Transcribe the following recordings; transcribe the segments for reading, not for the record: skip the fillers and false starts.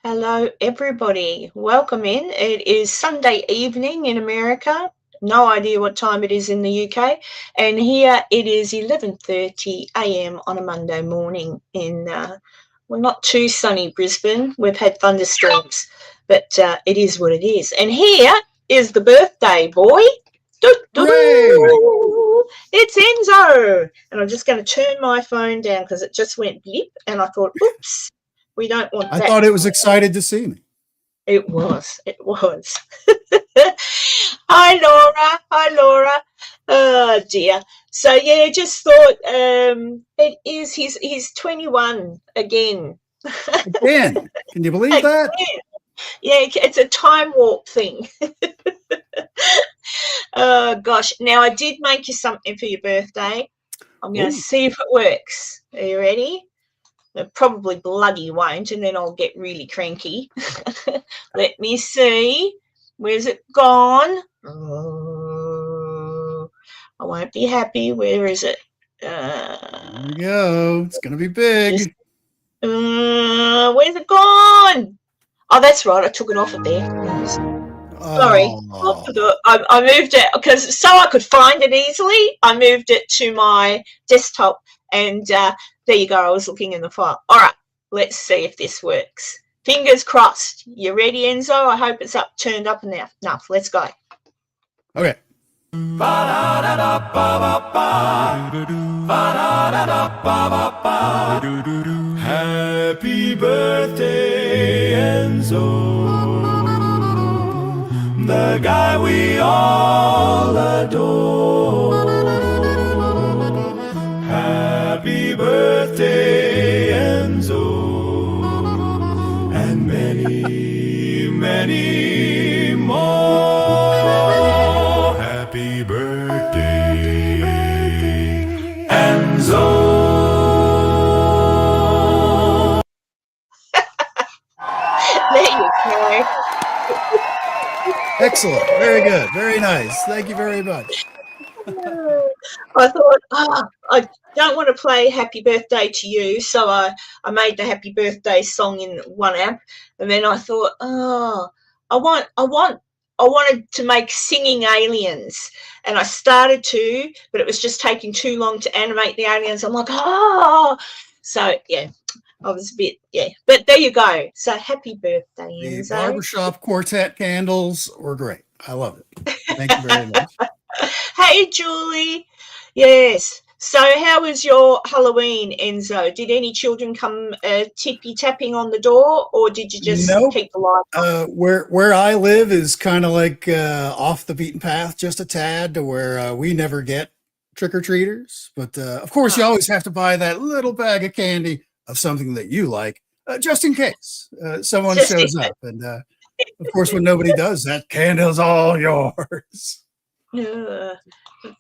Hello, everybody. Welcome in. It is Sunday evening in America. No idea what time it is in the UK. And here it is 11:30 a.m. on a Monday morning in, not too sunny Brisbane. We've had thunderstorms, but it is what it is. And here is the birthday boy. It's Enzo. And I'm just going to turn my phone down because it just went blip. And I thought, oops. We don't want that. I thought it was excited to see me. It was. Hi, Laura. Oh, dear. So, yeah, just thought it is, he's 21 again. Again? Can you believe that? Yeah, it's a time warp thing. Oh, gosh. Now, I did make you something for your birthday. I'm going to see if it works. Are you ready? Probably bloody won't, and then I'll get really cranky. Let me see. Where's it gone? Oh, I won't be happy. Where is it? There we go. It's going to be big. Where's it gone? Oh, that's right. I took it off of there. Sorry. I moved it because so I could find it easily. I moved it to my desktop and there you go. I was looking in the file. All right. Let's see if this works. Fingers crossed. You ready, Enzo? I hope it's turned up enough. Let's go. Okay. Happy birthday, Enzo, the guy we all adore. Happy birthday, Enzo, and many, many more. Happy birthday, Enzo. There you go. Excellent. Very good. Very nice. Thank you very much. I thought, I don't want to play Happy Birthday to You, so I made the Happy Birthday song in one app, and then I thought, I wanted to make singing aliens, and I started to, but it was just taking too long to animate the aliens. I'm like, so yeah. I was a bit, but there you go. So happy birthday, Enzo. The barbershop quartet candles were great. I love it. Thank you very much. Hey, Julie. Yes. So how was your Halloween, Enzo? Did any children come tippy-tapping on the door, or did you just keep the light on? Where I live is kind of like off the beaten path, just a tad, to where we never get trick-or-treaters. But, of course, you always have to buy that little bag of candy of something that you like, just in case someone shows up. And, of course, when nobody does, that candle's all yours. There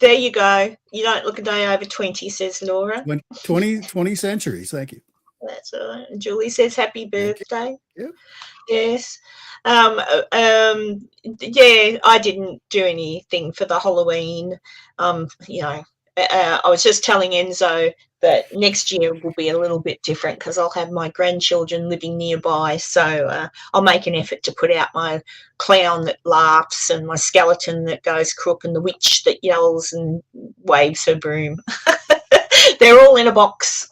you go. You don't look a day over 20, says Laura. 20 centuries. Thank you. That's all right. Julie says happy birthday. Yep. Yes. I didn't do anything for the Halloween. I was just telling Enzo that next year will be a little bit different because I'll have my grandchildren living nearby. So I'll make an effort to put out my clown that laughs and my skeleton that goes crook and the witch that yells and waves her broom. They're all in a box.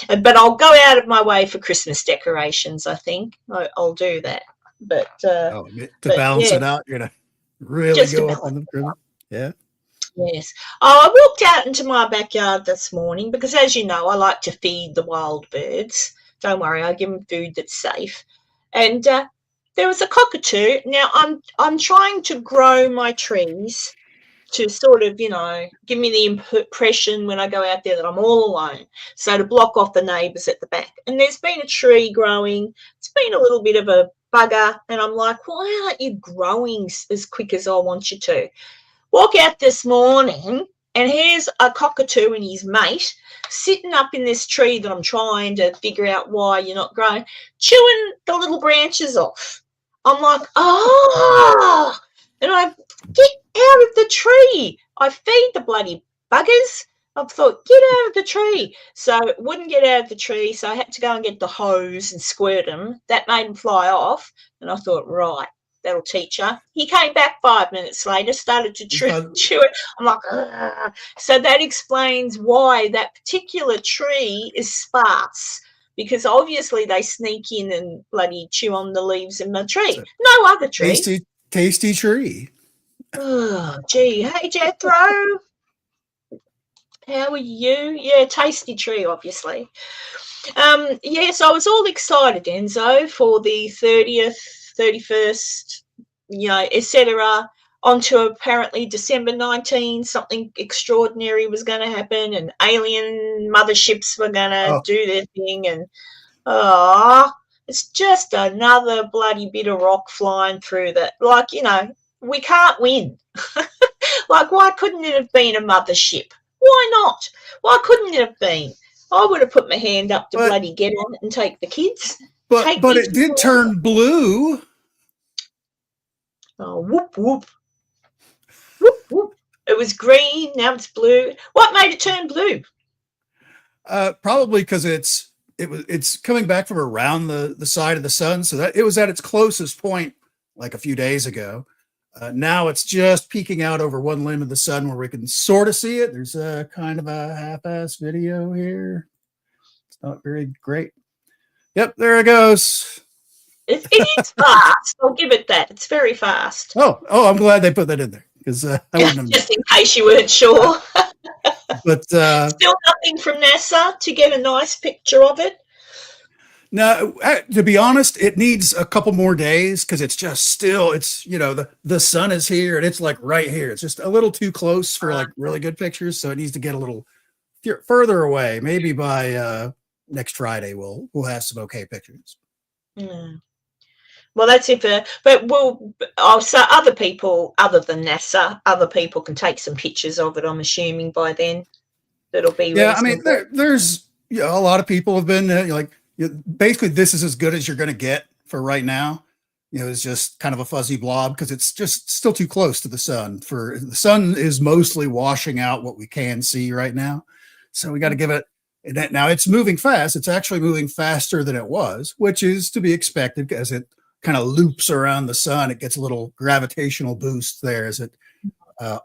But I'll go out of my way for Christmas decorations, I think. I'll do that. But to balance it out, you're going to really go up on the Christmas. Yeah. Yes. I walked out into my backyard this morning because, as you know, I like to feed the wild birds. Don't worry, I give them food that's safe. And there was a cockatoo. Now, I'm trying to grow my trees to sort of, give me the impression when I go out there that I'm all alone, so to block off the neighbours at the back. And there's been a tree growing. It's been a little bit of a bugger, and I'm like, why aren't you growing as quick as I want you to? Walk out this morning, and here's a cockatoo and his mate sitting up in this tree that I'm trying to figure out why you're not growing, chewing the little branches off. I'm like, and I get out of the tree. I feed the bloody buggers. I thought, get out of the tree. So it wouldn't get out of the tree, so I had to go and get the hose and squirt him. That made him fly off, and I thought, right, that'll teach her. He came back 5 minutes later, started to chew it. I'm like, ugh. So that explains why that particular tree is sparse, because obviously they sneak in and bloody chew on the leaves in the tree. No other tree. Tasty tree. Oh, gee. Hey, Jethro. How are you? Yeah, tasty tree, obviously. Yes, I was all excited, Enzo, for the 30th, 31st, etc. Onto apparently December 19, something extraordinary was going to happen, and alien motherships were going to do their thing, and it's just another bloody bit of rock flying through that. Like, we can't win. Like, why couldn't it have been a mothership? Why not? Why couldn't it have been? I would have put my hand up to bloody get on it and take the kids. But it did turn blue. Oh, whoop, whoop. Whoop, whoop. It was green, now it's blue. What made it turn blue? Probably because it's coming back from around the side of the sun, so that it was at its closest point like a few days ago. Now it's just peeking out over one limb of the sun where we can sort of see it. There's a kind of a half-ass video here. It's not very great. Yep, there it goes. It is fast. I'll give it that. It's very fast. Oh, I'm glad they put that in there because I wouldn't have just in case you weren't sure. But still nothing from NASA to get a nice picture of it. No, to be honest, it needs a couple more days because it's just still, the sun is here and it's like right here. It's just a little too close for like really good pictures. So it needs to get a little further away. Maybe by next Friday, we'll have some okay pictures. Mm. Well, that's it. But so other people, other than NASA, other people can take some pictures of it. I'm assuming by then that'll be. Yeah, I mean, there's a lot of people have been basically this is as good as you're going to get for right now. It's just kind of a fuzzy blob because it's just still too close to the sun. For the sun is mostly washing out what we can see right now, so we got to give it. Now it's moving fast. It's actually moving faster than it was, which is to be expected as it kind of loops around the sun. It gets a little gravitational boost there as it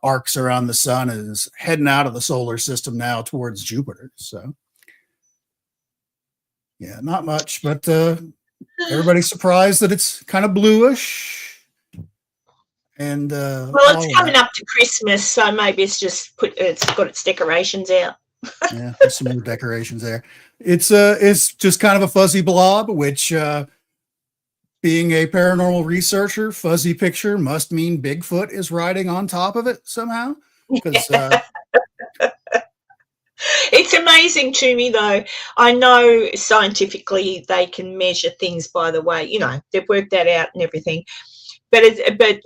arcs around the sun and is heading out of the solar system now towards Jupiter. So. Yeah, not much, but everybody's surprised that it's kind of bluish. And well, it's coming up to Christmas, so maybe it's just it's got its decorations out. Yeah, there's some more decorations there. It's just kind of a fuzzy blob, which being a paranormal researcher, fuzzy picture must mean Bigfoot is riding on top of it somehow. Because it's amazing to me, though. I know scientifically they can measure things by the way, they've worked that out and everything. But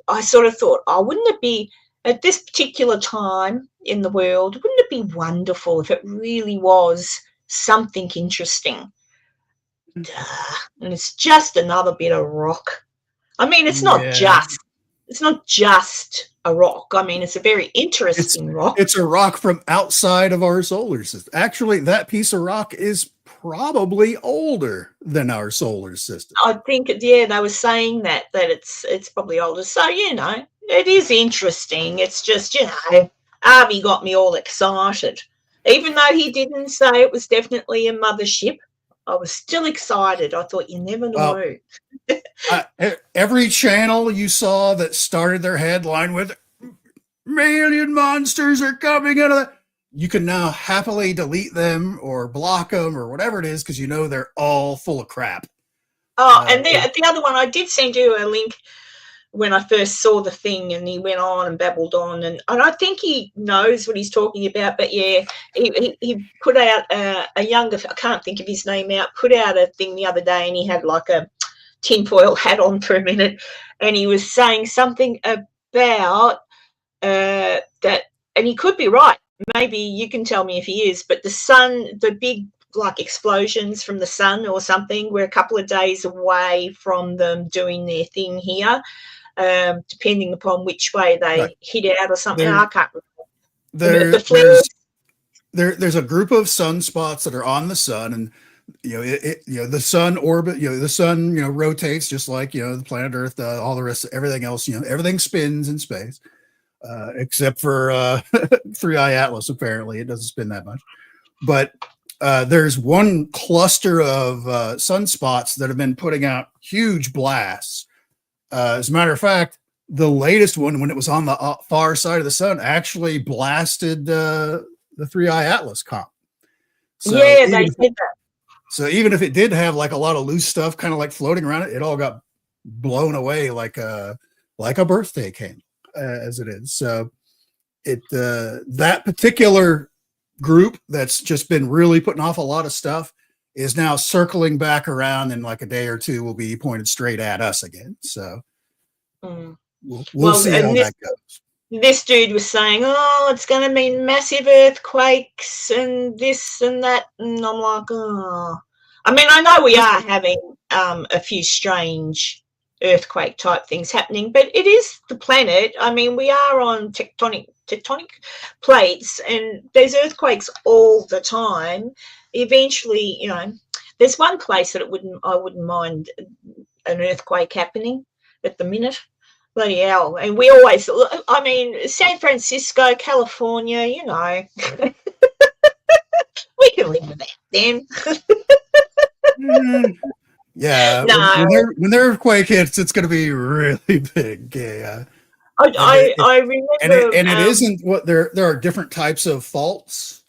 I sort of thought, wouldn't it be at this particular time in the world, wouldn't it be wonderful if it really was something interesting? And it's just another bit of rock. I mean, it's not just a rock. I mean, it's a very interesting rock. It's a rock from outside of our solar system. Actually, that piece of rock is probably older than our solar system. I think, they were saying that it's probably older. So, it is interesting. It's just, Harvey got me all excited. Even though he didn't say it was definitely a mothership, I was still excited. I thought, you never know. Every channel you saw that started their headline with "Alien monsters are coming out of the," you can now happily delete them or block them or whatever it is because they're all full of crap. And the other one, I did send you a link when I first saw the thing, and he went on and babbled on, and I think he knows what he's talking about. But yeah, he put out a younger, I can't think of his name out, put out a thing the other day, and he had like a tinfoil hat on for a minute, and he was saying something about that, and he could be right. Maybe you can tell me if he is, but the sun, the big like explosions from the sun or something, we're a couple of days away from them doing their thing here. Depending upon which way they hit out or something. I can't remember. there's a group of sunspots that are on the sun, and the sun orbit, the sun rotates just like the planet Earth, all the rest, everything else, everything spins in space, except for Three Eye Atlas. Apparently, it doesn't spin that much, but there's one cluster of sunspots that have been putting out huge blasts. As a matter of fact, the latest one, when it was on the far side of the sun, actually blasted the Three Eye Atlas comp. So yeah, they said that. So even if it did have like a lot of loose stuff kind of like floating around it, it all got blown away like a birthday candle, as it is. So that particular group that's just been really putting off a lot of stuff is now circling back around, in like a day or two will be pointed straight at us again. So we'll see how that goes. This dude was saying, oh, it's going to mean massive earthquakes and this and that. And I'm like, oh. I mean, I know we are having a few strange earthquake type things happening, but it is the planet. I mean, we are on tectonic plates, and there's earthquakes all the time. Eventually, there's one place that I wouldn't mind an earthquake happening at the minute. Bloody hell. And we always, I mean, San Francisco, California, we can live with that then. Yeah. No. When the earthquake hits, it's going to be really big. Yeah. I remember. And it isn't what there are different types of faults.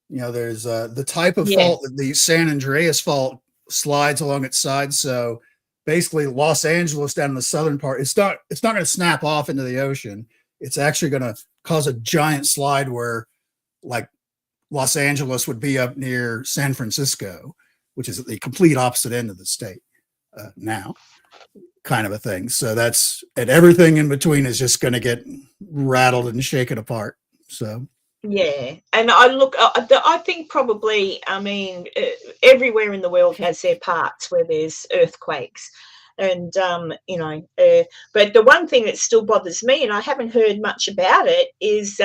There's the type of fault that the San Andreas fault slides along its side. So basically Los Angeles down in the southern part, it's not going to snap off into the ocean. It's actually going to cause a giant slide where like Los Angeles would be up near San Francisco, which is at the complete opposite end of the state now, kind of a thing. So and everything in between is just going to get rattled and shaken apart. So yeah, and I think probably, I mean, everywhere in the world has their parts where there's earthquakes, and but the one thing that still bothers me, and I haven't heard much about it, is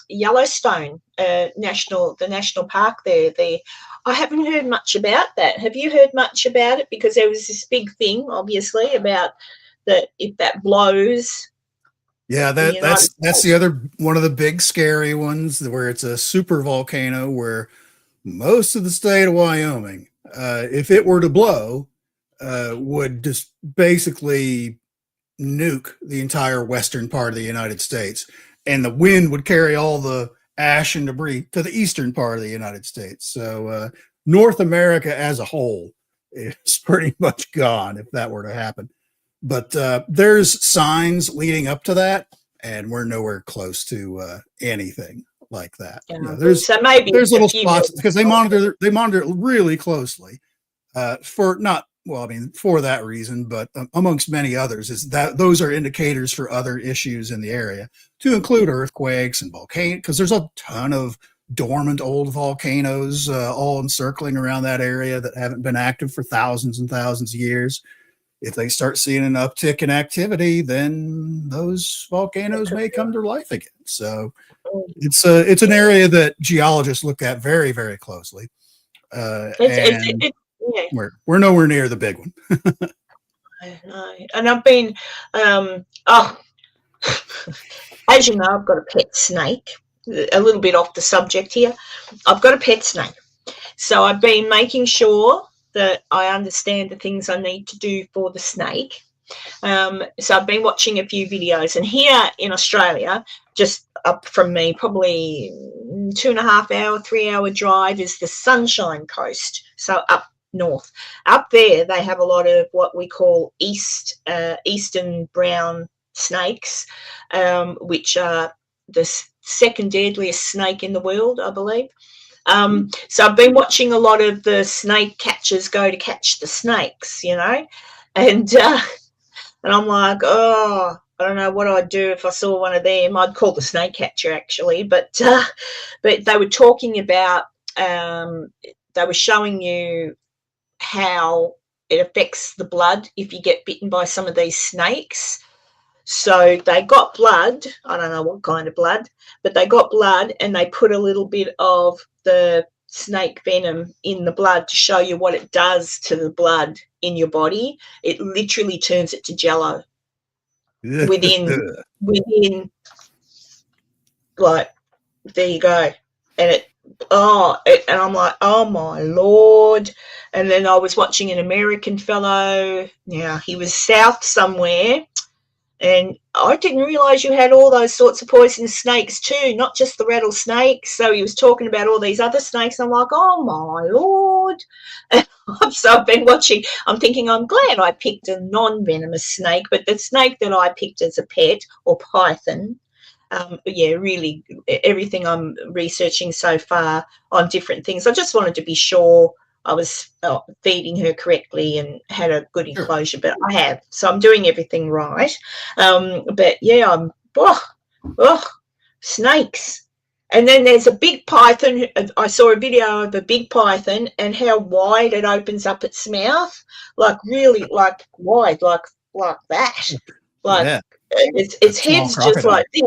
Yellowstone the national park there. I haven't heard much about that. Have you heard much about it? Because there was this big thing, obviously, about that if that blows. Yeah, that's the other one of the big scary ones, where it's a super volcano where most of the state of Wyoming, if it were to blow, would just basically nuke the entire western part of the United States, and the wind would carry all the ash and debris to the eastern part of the United States. So North America as a whole is pretty much gone if that were to happen. But there's signs leading up to that, and we're nowhere close to anything like that. There's little spots because they monitor it really closely for that reason, but amongst many others, is that those are indicators for other issues in the area, to include earthquakes and volcanoes, because there's a ton of dormant old volcanoes all encircling around that area that haven't been active for thousands and thousands of years. If they start seeing an uptick in activity, then those volcanoes may come to life again. So it's an area that geologists look at very, very closely. And we're nowhere near the big one. I know. And I've been, as you know, I've got a pet snake. A little bit off the subject here. I've got a pet snake. So I've been making sure that I understand the things I need to do for the snake. So I've been watching a few videos, and here in Australia, just up from me, probably 2.5 hour, 3 hour drive, is the Sunshine Coast. So up north. Up there, they have a lot of what we call eastern brown snakes, which are the second deadliest snake in the world, I believe. So I've been watching a lot of the snake catchers go to catch the snakes, and I'm like, oh, I don't know what I'd do if I saw one of them. I'd call the snake catcher, actually, but they were talking about, they were showing you how it affects the blood if you get bitten by some of these snakes. So they got blood. I don't know what kind of blood, but they got blood, and they put a little bit of the snake venom in the blood to show you what it does to the blood in your body. It literally turns it to jello within like, there you go. And and I'm like, oh my Lord. And then I was watching an American fellow. Now, he was south somewhere, and I didn't realise you had all those sorts of poisonous snakes too, not just the rattlesnakes. So he was talking about all these other snakes. I'm like, oh my Lord. So I've been watching. I'm thinking, I'm glad I picked a non-venomous snake, but the snake that I picked as a pet, or python, really everything I'm researching so far on different things, I just wanted to be sure I was feeding her correctly and had a good enclosure, but I have. So I'm doing everything right. But yeah, snakes. And then there's a big python. I saw a video of a big python and how wide it opens up its mouth, like really like wide, like that. Like Yeah. its head's just like this.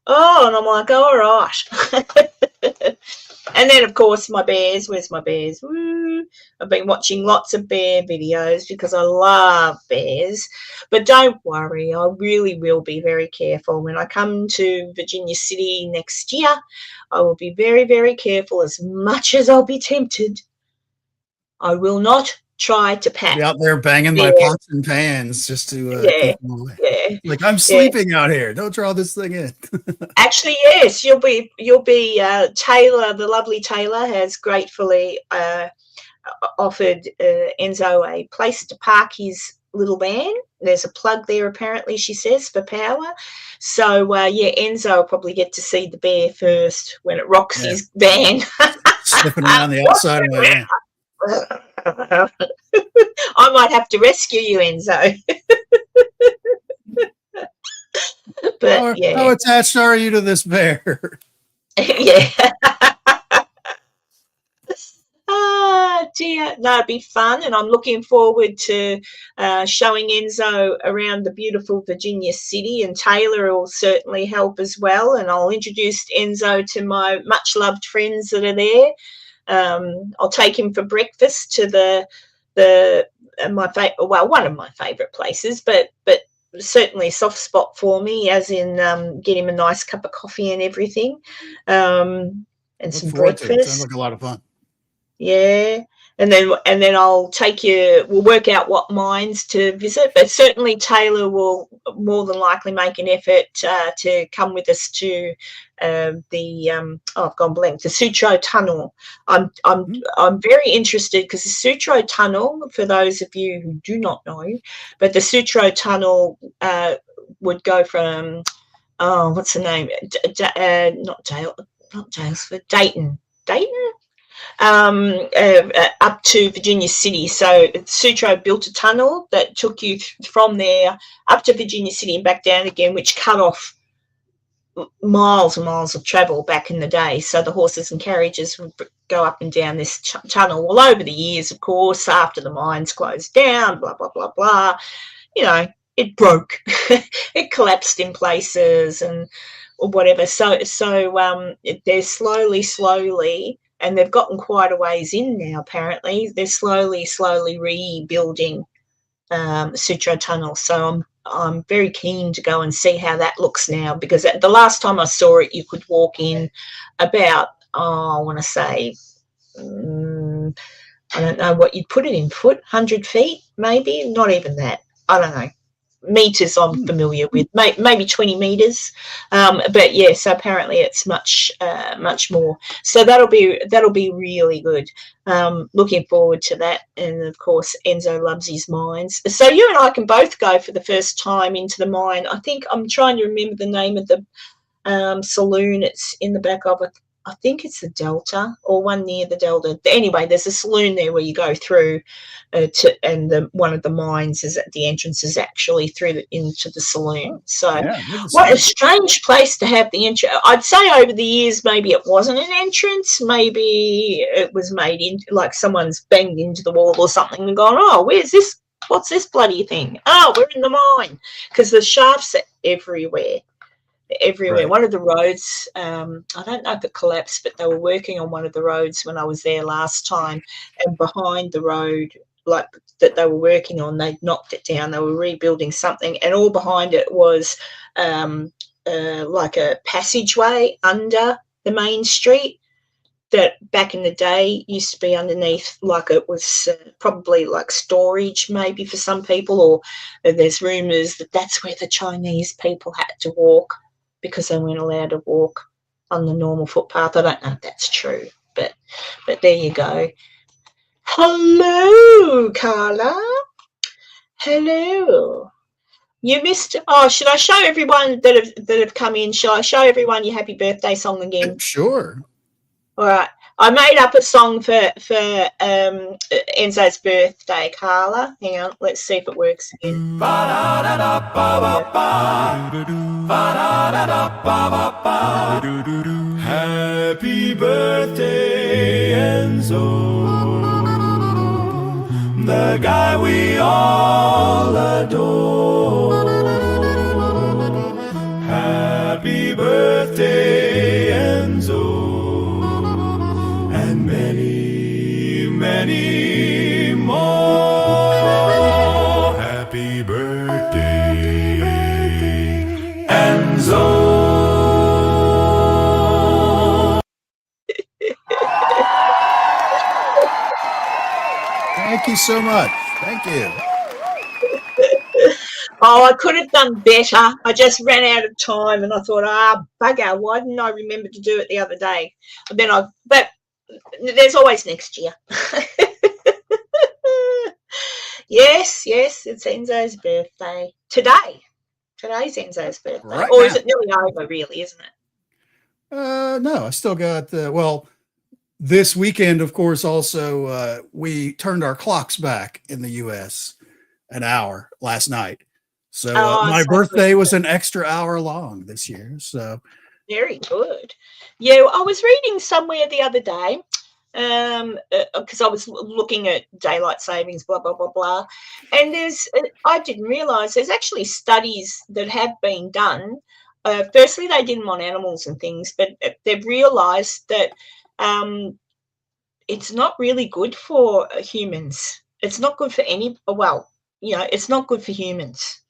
Oh, and I'm like, all right. And then, of course, my bears. Where's my bears? Woo. I've been watching lots of bear videos because I love bears. But don't worry, I really will be very careful. When I come to Virginia City next year, I will be very, very careful. As much as I'll be tempted, I will not try to pack. Be out there banging my pots and pans just to keep them away. Yeah. Like, I'm sleeping out here. Don't draw this thing in. Actually, yes, you'll be Taylor, the lovely Taylor, has gratefully offered Enzo a place to park his little van. There's a plug there, apparently, she says, for power. So, Enzo will probably get to see the bear first when it rocks his van. Slipping around the outside of my van. I might have to rescue you, Enzo. But how attached are you to this bear? Yeah. Dear, no, it'd be fun, and I'm looking forward to showing Enzo around the beautiful Virginia City, and Taylor will certainly help as well, and I'll introduce Enzo to my much-loved friends that are there. I'll take him for breakfast to one of my favourite places, but certainly a soft spot for me, as in get him a nice cup of coffee and everything, and some breakfast. Sounds like a lot of fun. Yeah. And then I'll take you, we'll work out what mines to visit, but certainly Taylor will more than likely make an effort to come with us to I've gone blank, the Sutro Tunnel. I'm very interested because the Sutro Tunnel, for those of you who do not know, but the Sutro Tunnel would go from, what's the name? Not Daylesford, Dayton. Up to Virginia City. So Sutro built a tunnel that took you from there up to Virginia City and back down again, which cut off miles and miles of travel back in the day. So the horses and carriages would go up and down this tunnel. Well, over the years, of course, after the mines closed down, blah, blah, blah, blah, it broke. It collapsed in places and or whatever. So they're slowly, and they've gotten quite a ways in now, apparently. They're slowly rebuilding Sutro Tunnel. So I'm very keen to go and see how that looks now, because the last time I saw it, you could walk in about, I want to say, I don't know what you'd put it in, 100 feet, maybe, not even that. I don't know. Meters I'm familiar with, maybe 20 meters, but yes, so apparently it's much more. So that'll be really good. Looking forward to that, and of course Enzo loves his mines. So you and I can both go for the first time into the mine. I think I'm trying to remember the name of the saloon. It's in the back of it. I think it's the Delta or one near the Delta. Anyway, there's a saloon there where you go through one of the mines is at the entrance is actually into the saloon. So what a strange place to have the entrance. I'd say over the years maybe it wasn't an entrance. Maybe it was made in, like someone's banged into the wall or something and gone, oh, where's this What's this bloody thing? Oh, we're in the mine, because the shafts are everywhere. Right. One of the roads, I don't know if it collapsed, but they were working on one of the roads when I was there last time, and behind the road, like that they were working on, they knocked it down. They were rebuilding something, and all behind it was like a passageway under the main street that back in the day used to be underneath, like it was probably like storage maybe for some people, or there's rumours that that's where the Chinese people had to walk because they weren't allowed to walk on the normal footpath. I don't know if that's true, but there you go. Hello, Carla. Hello. You missed. Oh, should I show everyone that have come in? Shall I show everyone your happy birthday song again? Sure. All right. I made up a song for Enzo's birthday, Carla. Hang on, let's see if it works again. Happy birthday, Enzo, the guy we all adore. Happy birthday, Enzo, and many, many more. Happy birthday, Enzo. Thank you so much. Thank you. Oh, I could have done better. I just ran out of time, and I thought, bugger, why didn't I remember to do it the other day? But there's always next year. Yes, it's Enzo's birthday today. Today's Enzo's birthday, Right or now. is it nearly over? Really, isn't it? No, I still got this weekend, of course. Also, we turned our clocks back in the U.S. an hour last night, so my birthday was an extra hour long this year. So very good. Yeah, I was reading somewhere the other day, because I was looking at daylight savings, blah blah blah blah, and I didn't realise there's actually studies that have been done. Firstly, they did them on animals and things, but they've realised that it's not really good for humans. It's not good for it's not good for humans.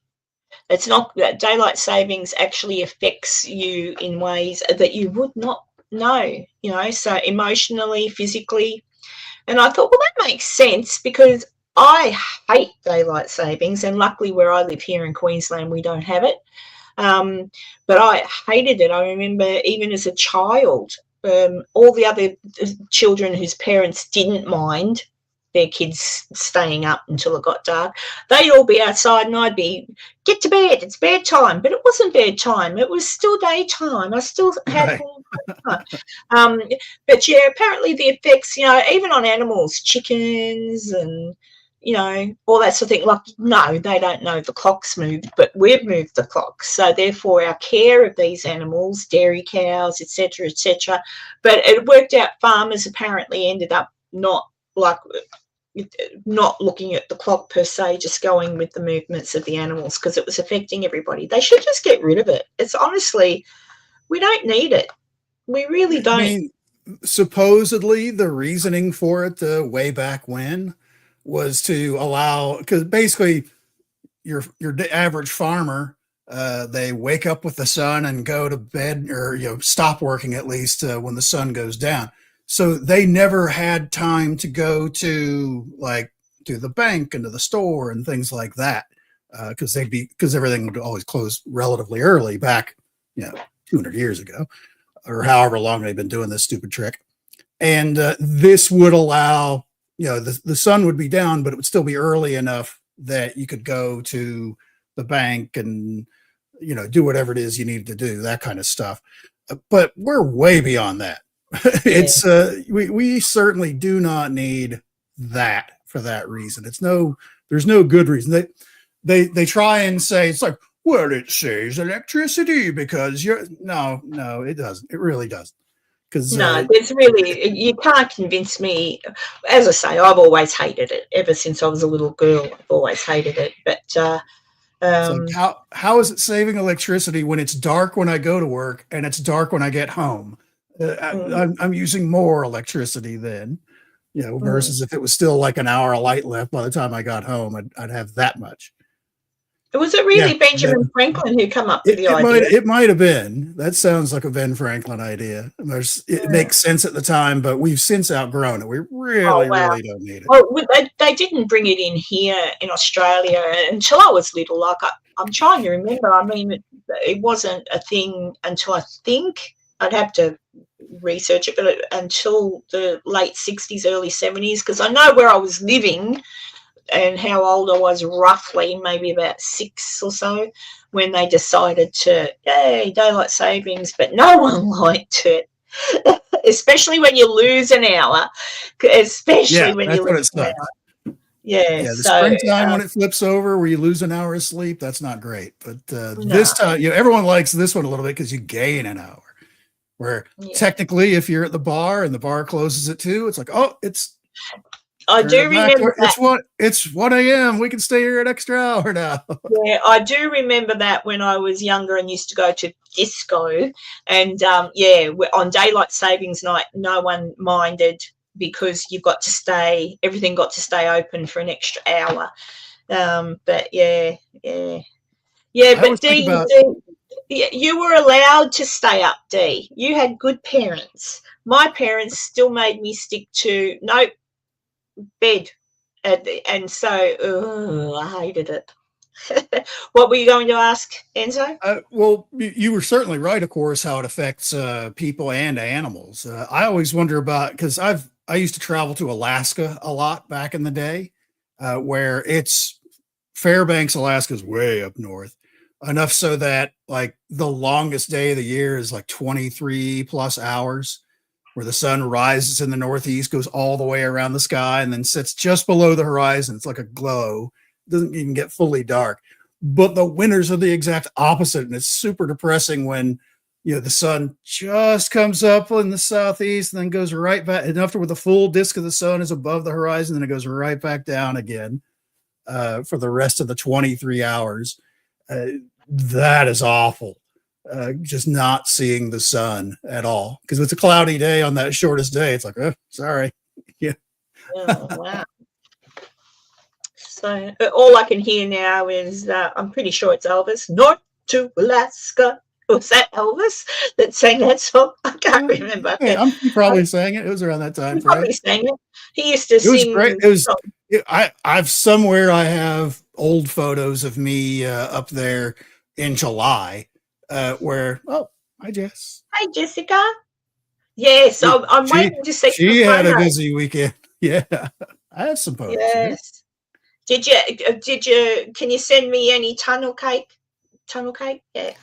It's not that daylight savings actually affects you in ways that you would not know, so emotionally, physically. And I thought, well, that makes sense because I hate daylight savings, and luckily where I live here in Queensland, we don't have it. But I hated it. I remember even as a child, all the other children whose parents didn't mind their kids staying up until it got dark, they'd all be outside and I'd be, get to bed, it's bedtime. But it wasn't bedtime, it was still daytime. I still had but yeah, apparently the effects, even on animals, chickens and all that sort of thing. Like, no, they don't know the clock's moved, but we've moved the clock. So therefore our care of these animals, dairy cows, etc., but it worked out farmers apparently ended up not looking at the clock per se, just going with the movements of the animals because it was affecting everybody. They should just get rid of it. It's honestly, we don't need it. We really don't. I mean, supposedly the reasoning for it way back when was to allow, because basically your average farmer, they wake up with the sun and go to bed, or stop working at least when the sun goes down. So they never had time to go to the bank and to the store and things like that, because everything would always close relatively early back 200 years ago, or however long they've been doing this stupid trick. And this would allow, the sun would be down, but it would still be early enough that you could go to the bank and, do whatever it is you need to do, that kind of stuff. But we're way beyond that. It's we certainly do not need that for that reason. There's no good reason. They try and say it's like, well, it saves electricity because no, it doesn't. It really doesn't. because No, there's really, you can't convince me. As I say, I've always hated it. Ever since I was a little girl, I've always hated it. But it's like how is it saving electricity when it's dark when I go to work and it's dark when I get home? I'm using more electricity then, versus if it was still like an hour of light left by the time I got home, I'd have that much. Was it Yeah, really Benjamin Franklin who come up with the idea? it might have been. That sounds like a Ben Franklin idea. It makes sense at the time, but we've since outgrown it. We really, really don't need it. Well, they didn't bring it in here in Australia until I was little. Like I'm trying to remember. I mean, it wasn't a thing until I think I'd have to research it, but until the late 60s, early 70s, because I know where I was living and how old I was roughly, maybe about 6 or so, when they decided to, yay, daylight savings, but no one liked it, especially when you lose an hour, especially when you lose an hour. Yeah, the springtime when it flips over where you lose an hour of sleep, that's not great. But this time, everyone likes this one a little bit because you gain an hour. Where technically, if you're at the bar and the bar closes at 2, it's like, oh, I do remember that. It's 1 a.m. We can stay here an extra hour now. Yeah, I do remember that when I was younger and used to go to disco. And, on daylight savings night, no one minded because everything got to stay open for an extra hour. But, yeah. But, Dee, you were allowed to stay up, Dee. You had good parents. My parents still made me stick to, nope, bed. And so I hated it. What were you going to ask, Enzo? Well, you were certainly right, of course, how it affects people and animals. I always wonder about, because I used to travel to Alaska a lot back in the day, where it's Fairbanks, Alaska is way up north, enough so that like the longest day of the year is like 23 plus hours, where the sun rises in the northeast, goes all the way around the sky, and then sits just below the horizon. It's like a glow. It doesn't even get fully dark. But the winters are the exact opposite, and it's super depressing when the sun just comes up in the southeast and then goes right back enough to where the full disk of the sun is above the horizon, and it goes right back down again for the rest of the 23 hours. That is awful. Just not seeing the sun at all, because it's a cloudy day on that shortest day. It's like, oh, sorry. Yeah. Oh, wow. So all I can hear now is I'm pretty sure it's Elvis. North to Alaska. Was that Elvis that sang that song? I can't remember. Yeah, he probably sang it. It was around that time. He probably sang it. He used to sing. It was great. I have old photos of me up there in July. Where hi Jess. Hi Jessica. Yes, I'm waiting to see. She had a busy weekend. Yeah, I have some photos. Yes. Did you? Can you send me any tunnel cake? Tunnel cake, yeah.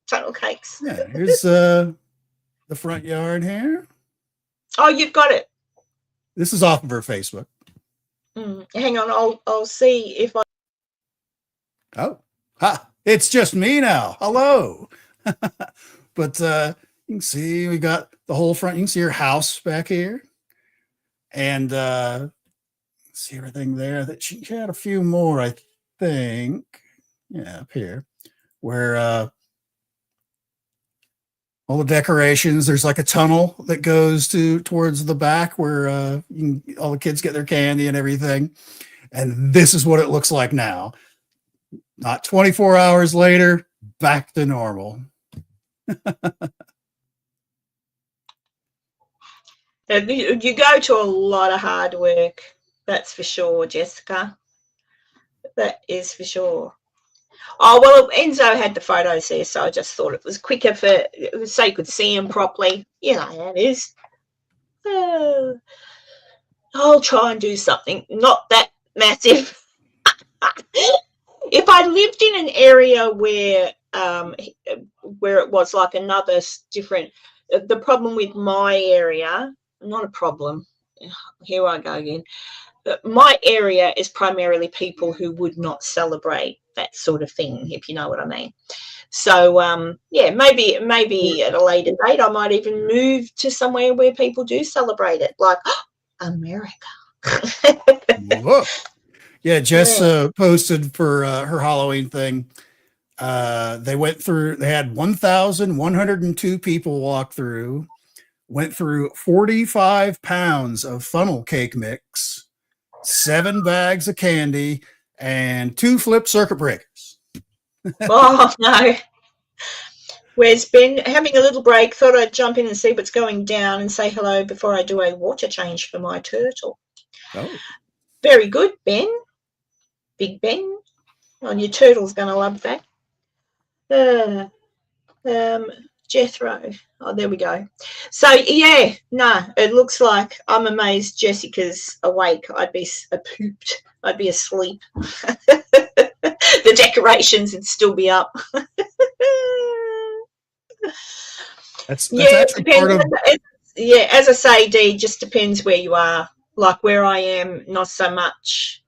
Tunnel cakes. Yeah. Here's the front yard here. Oh, you've got it. This is off of her Facebook. Hang on, I'll see if I. Oh, ha! It's just me now. Hello. But you can see we got the whole front. You can see her house back here. And see everything there. That she had a few more, I think. Yeah, up here. Where all the decorations, there's like a tunnel that goes towards the back where all the kids get their candy and everything. And this is what it looks like now. Not 24 hours later, back to normal. You go to a lot of hard work. That's for sure, Jessica. That is for sure. Oh, well, Enzo had the photos there, so I just thought it was quicker so you could see them properly. You know how it is. I'll try and do something. Not that massive. If I lived in an area where it was like another different, the problem with my area, not a problem, here I go again. My area is primarily people who would not celebrate that sort of thing, if you know what I mean. So yeah, maybe at a later date I might even move to somewhere where people do celebrate it, like America. Whoa. Yeah, Jess Yeah. posted for her Halloween thing. They had 1,102 people walk through, went through 45 pounds of funnel cake mix, 7 bags of candy, and 2 flip circuit breakers. Oh no. Where's Ben? Having a little break. Thought I'd jump in and see what's going down and say hello before I do a water change for my turtle. Oh, Very good, Ben. Big Ben. Oh, your turtle's going to love that. Jethro. Oh, there we go. So, yeah, no, it looks like I'm amazed Jessica's awake. I'd be pooped. I'd be asleep. The decorations would still be up. that's Yeah, actually part of. Yeah, as I say, Dee, just depends where you are. Like where I am, not so much.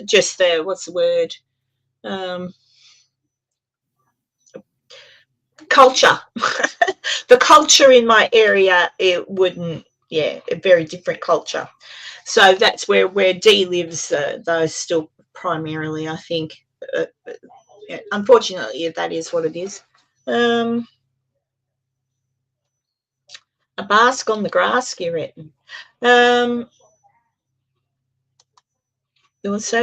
Just the what's the word? Culture. The culture in my area, it wouldn't. Yeah, a very different culture. So that's where Dee lives. Though still primarily, I think. Yeah, unfortunately, that is what it is. A bask on the grass, you reckon? So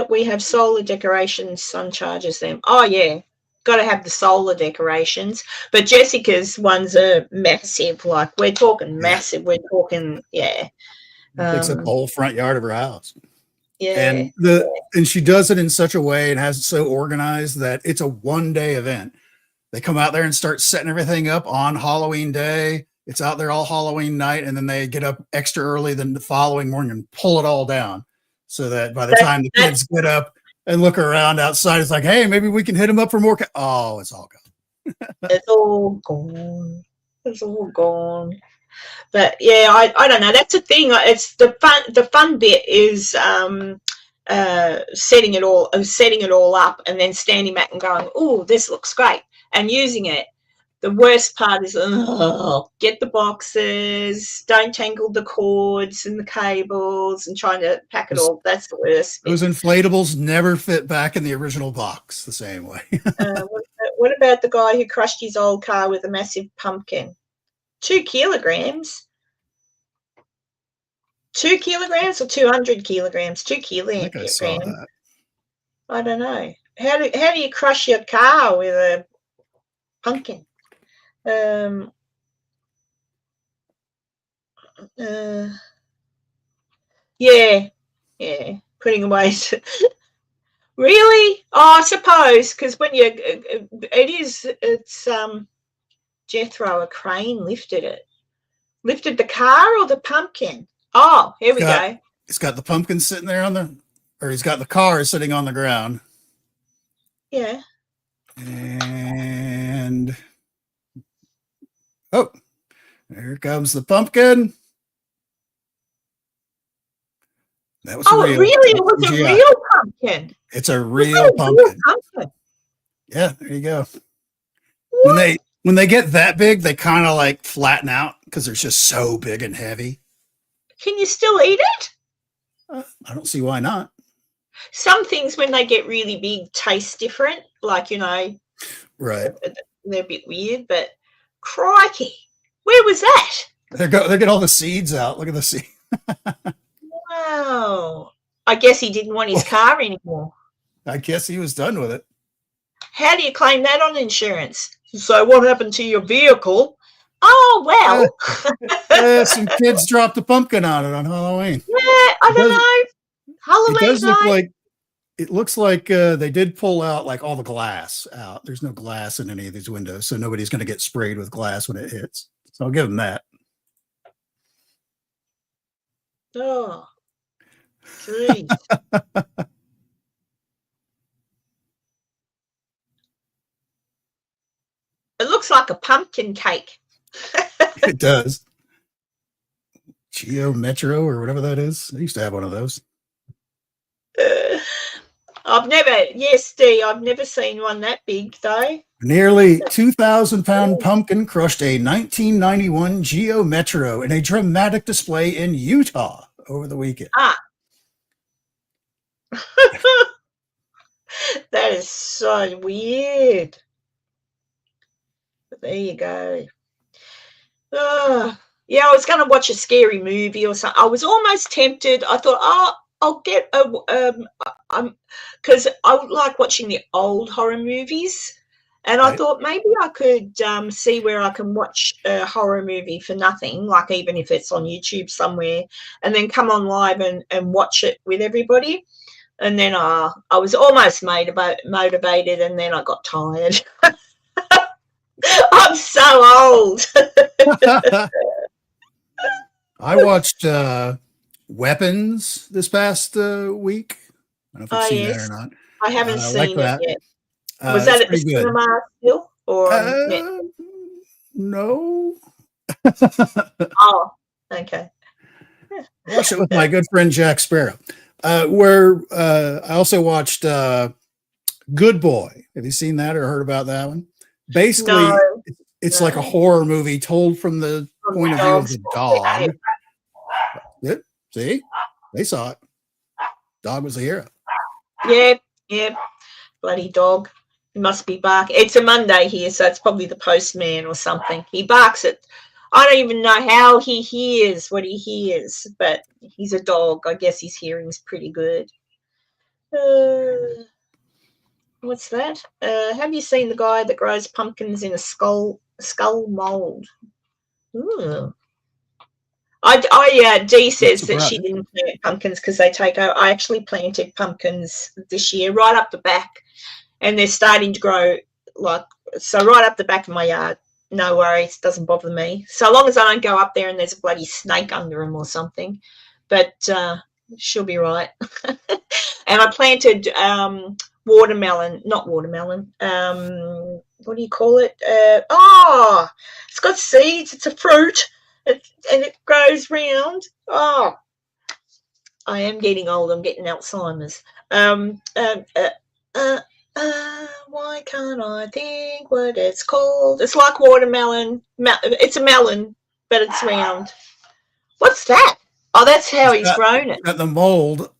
we have solar decorations. Sun charges them. Oh yeah, got to have the solar decorations. But Jessica's ones are massive. Like we're talking massive. We're talking Takes up the whole front yard of her house. Yeah. And she does it in such a way and has it so organized that it's a one-day event. They come out there and start setting everything up on Halloween day. It's out there all Halloween night, and then they get up extra early than the following morning and pull it all down, so that by the time the kids get up and look around outside, it's like, hey, maybe we can hit them up for more. Oh, it's all gone. It's all gone. It's all gone. But yeah, I don't know. That's the thing. It's the fun bit is setting it all up and then standing back and going, oh, this looks great, and using it. The worst part is get the boxes, don't tangle the cords and the cables and trying to pack it all. That's the worst. Those inflatables never fit back in the original box the same way. What about the guy who crushed his old car with a massive pumpkin? 2 kilograms? 2 kilograms or 200 kilograms? 2 kilograms. I think I saw that. I don't know. How do you crush your car with a pumpkin? Yeah, putting away. Really? Oh, I suppose, because when it's Jethro, a crane lifted it. Lifted the car or the pumpkin? Oh, here we go. He's got the pumpkin sitting there he's got the car sitting on the ground. Yeah. And oh, there comes the pumpkin. That was really? It was a real pumpkin. It's a real pumpkin. Yeah, there you go. What? When they get that big, they kind of like flatten out because they're just so big and heavy. Can you still eat it? I don't see why not. Some things when they get really big taste different, like right. They're a bit weird, but crikey, where was that? They get all the seeds out. Look at the seed. Wow. I guess he didn't want his car anymore. I guess he was done with it. How do you claim that on insurance? So what happened to your vehicle? Oh, well. Some kids dropped a pumpkin on it on Halloween. Yeah, I don't know. Halloween it does look it looks like they did pull out like all the glass out. There's no glass in any of these windows, so nobody's going to get sprayed with glass when it hits. So I'll give them that. Oh, geez. It looks like a pumpkin cake. It does. Geo Metro or whatever that is. I used to have one of those. I've never seen one that big though. Nearly 2,000-pound pumpkin crushed a 1991 Geo Metro in a dramatic display in Utah over the weekend. Ah. That is so weird. But there you go. Yeah, I was going to watch a scary movie or something. I was almost tempted. I thought, I'll get because I like watching the old horror movies, and I Right. thought maybe I could see where I can watch a horror movie for nothing, like even if it's on YouTube somewhere, and then come on live and watch it with everybody. And then I was almost motivated, and then I got tired. I'm so old. I watched Weapons this past week. I don't know if you've seen that or Yes. not. I haven't I like seen it that. yet. Was that It's at the pretty good. cinema still or on net? No. Oh, okay. Watched it with my good friend Jack Sparrow. Where I also watched Good Boy. Have you seen that or heard about that one? Basically, No, it's no. like a horror movie told from the point of view of the dog. Yep. See, they saw it. Dog was the hero. Yeah. Bloody dog. He must be barking. It's a Monday here, so it's probably the postman or something. He barks at. I don't even know how he hears what he hears, but he's a dog. I guess his hearing's pretty good. What's that? Have you seen the guy that grows pumpkins in a skull mold? Ooh. Dee says that she didn't plant pumpkins because they take over. I actually planted pumpkins this year right up the back, and they're starting to grow right up the back of my yard. No worries, doesn't bother me. So long as I don't go up there and there's a bloody snake under them or something. But she'll be right. And I planted watermelon, not watermelon. What do you call it? It's got seeds. It's a fruit. And it grows round. Oh, I am getting old. I'm getting Alzheimer's. Why can't I think what it's called? It's like watermelon. It's a melon, but it's round. What's that? Oh, that's how he's grown it. Got the mold.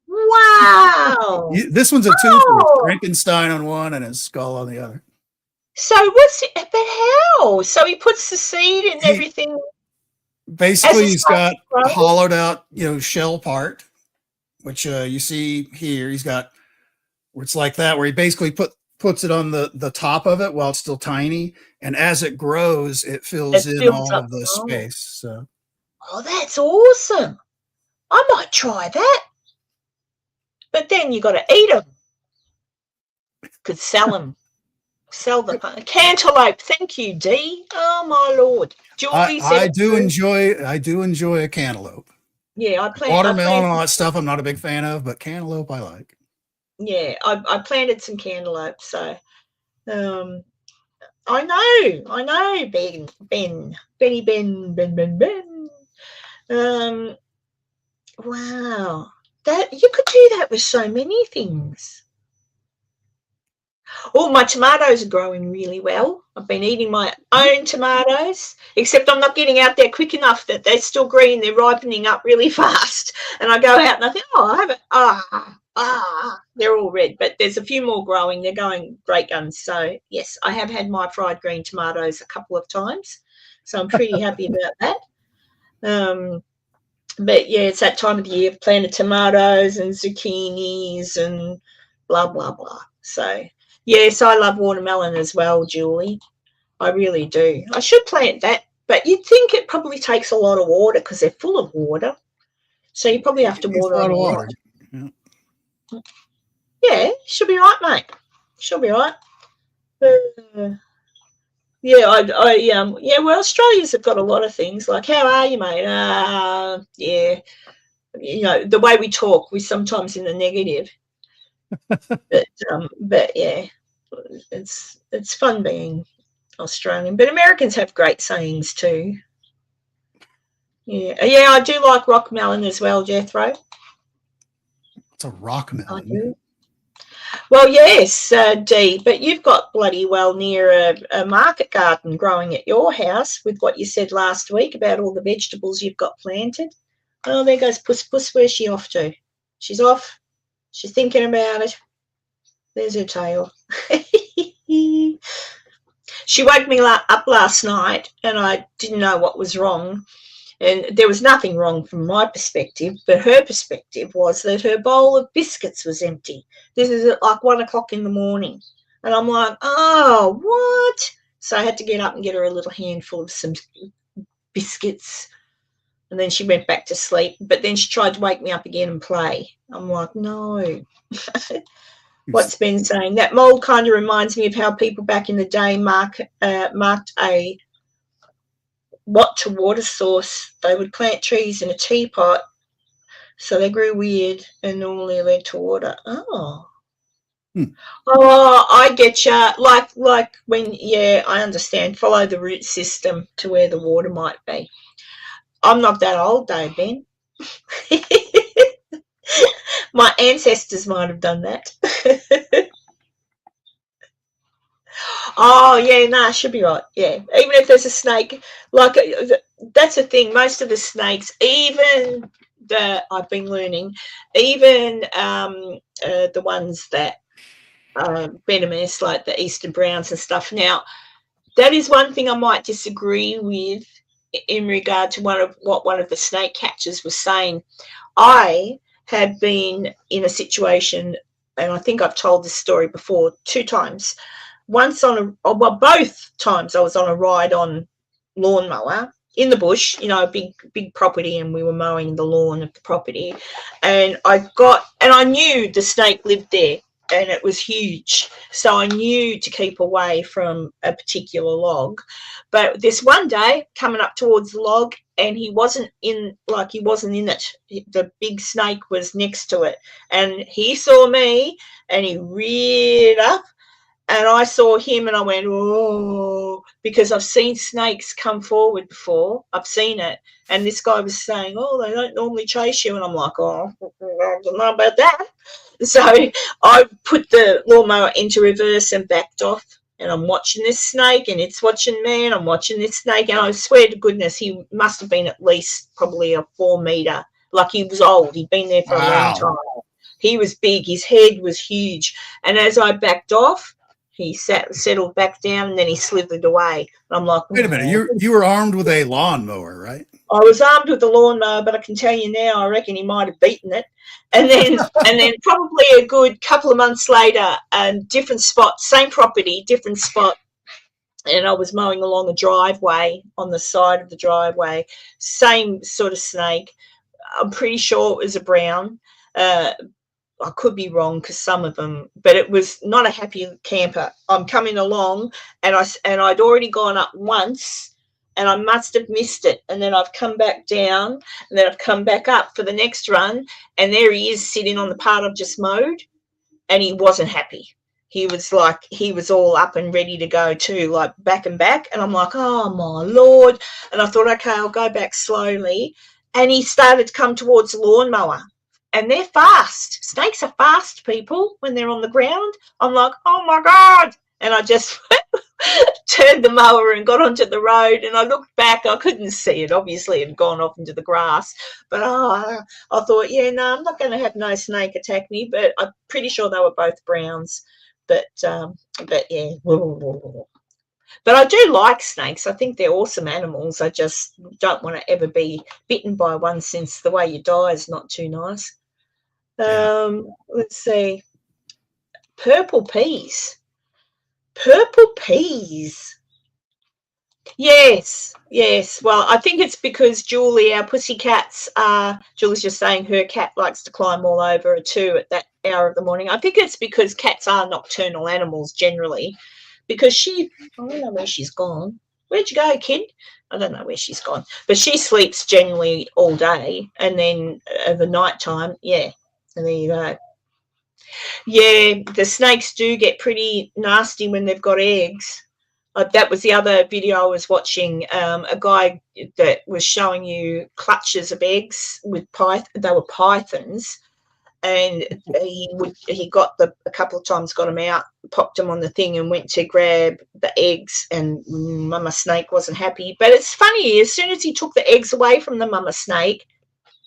Wow. This one's a tooth with Frankenstein on one and his skull on the other. So what's it? But how? So he puts the seed and everything. Basically, he's got a hollowed out, shell part, which you see here. He's got where it's like that, where he basically puts it on the top of it while it's still tiny, and as it grows, it fills in all of the space. So, that's awesome. I might try that. But then you got to eat them. Could sell them. Sell the cantaloupe. Thank you, Dee. Oh my lord. Julie said I do enjoy a cantaloupe. Yeah, watermelon and all that stuff. I'm not a big fan of, but cantaloupe I like. Yeah, I planted some cantaloupe, so I know, Ben. Wow, that you could do that with so many things. Oh, my tomatoes are growing really well. I've been eating my own tomatoes, except I'm not getting out there quick enough that they're still green. They're ripening up really fast. And I go out and I think, I haven't, they're all red. But there's a few more growing. They're going great guns. So, yes, I have had my fried green tomatoes a couple of times. So I'm pretty happy about that. But, yeah, it's that time of the year. I've planted tomatoes and zucchinis and blah, blah, blah. So... yes, I love watermelon as well, Julie. I really do. I should plant that, but you'd think it probably takes a lot of water because they're full of water. So you probably have to water a lot them. Of water. Yeah, she'll be right, mate. She'll be right. Well, Australians have got a lot of things like, how are you, mate? Yeah. The way we talk, we're sometimes in the negative. but yeah, it's fun being Australian. But Americans have great sayings too. Yeah, I do like rock melon as well, Jethro. It's a rock melon. I do. Well, yes, Dee, but you've got bloody well near a market garden growing at your house with what you said last week about all the vegetables you've got planted. Oh, there goes Puss Puss. Where's she off to? She's off. She's thinking about it. There's her tail. She woke me up last night and I didn't know what was wrong. And there was nothing wrong from my perspective, but her perspective was that her bowl of biscuits was empty. This is at like 1 o'clock in the morning. And I'm like, oh, what? So I had to get up and get her a little handful of some biscuits. And then she went back to sleep. But then she tried to wake me up again and play. I'm like, no. What's Ben saying? That mould kind of reminds me of how people back in the day marked a to water source. They would plant trees in a teapot, so they grew weird and normally led to water. Oh. Oh, I get you. Like when, yeah, I understand. Follow the root system to where the water might be. I'm not that old though, Ben. My ancestors might have done that. Oh, yeah, no, should be right. Yeah, even if there's a snake, like that's the thing. Most of the snakes, even I've been learning, even the ones that are venomous, like the eastern browns and stuff. Now, that is one thing I might disagree with in regard to what one of the snake catchers was saying. I have been in a situation, and I think I've told this story before 2 times. Once both times I was on a ride on lawnmower in the bush, a big property, and we were mowing the lawn of the property. And I knew the snake lived there, and it was huge. So I knew to keep away from a particular log. But this one day, coming up towards the log, and he wasn't in it. The big snake was next to it. And he saw me, and he reared up. And I saw him and I went, oh, because I've seen snakes come forward before. I've seen it. And this guy was saying, oh, they don't normally chase you. And I'm like, oh, I don't know about that. So I put the lawnmower into reverse and backed off. And I'm watching this snake and it's watching me and I'm watching this snake. And I swear to goodness, he must have been at least probably a 4 metre. Like he was old. He'd been there for a long time. He was big. His head was huge. And as I backed off, he settled back down and then he slithered away. And I'm like, wait a minute, you were armed with a lawnmower, right? I was armed with the lawnmower, but I can tell you now, I reckon he might have beaten it. And then probably a good couple of months later, different spot, same property, different spot. And I was mowing along a driveway, on the side of the driveway, same sort of snake. I'm pretty sure it was a brown. I could be wrong because some of them, but it was not a happy camper. I'm coming along and I'd already gone up once and I must have missed it. And then I've come back down and then I've come back up for the next run. And there he is sitting on the part I've just mowed and he wasn't happy. He was all up and ready to go too, like back and back. And I'm like, oh my Lord. And I thought, okay, I'll go back slowly. And he started to come towards the lawnmower. And they're fast. Snakes are fast, people, when they're on the ground. I'm like, oh, my God. And I just turned the mower and got onto the road. And I looked back. I couldn't see it. Obviously, it had gone off into the grass. But, I thought, yeah, no, I'm not going to have no snake attack me. But I'm pretty sure they were both browns. But yeah. But I do like snakes. I think they're awesome animals. I just don't want to ever be bitten by one since the way you die is not too nice. Let's see. Purple peas. Yes. Well, I think it's because Julie, our pussycats, Julie's just saying her cat likes to climb all over her too at that hour of the morning. I think it's because cats are nocturnal animals generally. Because I don't know where she's gone. Where'd you go, kid? I don't know where she's gone. But she sleeps generally all day. And then the night time, yeah. And there you go. Yeah, the snakes do get pretty nasty when they've got eggs. That was the other video I was watching. A guy that was showing you clutches of eggs with they were pythons. and he got a couple of times, got them out, popped them on the thing, and went to grab the eggs, and Mama Snake wasn't happy. But it's funny, as soon as he took the eggs away from the Mama Snake,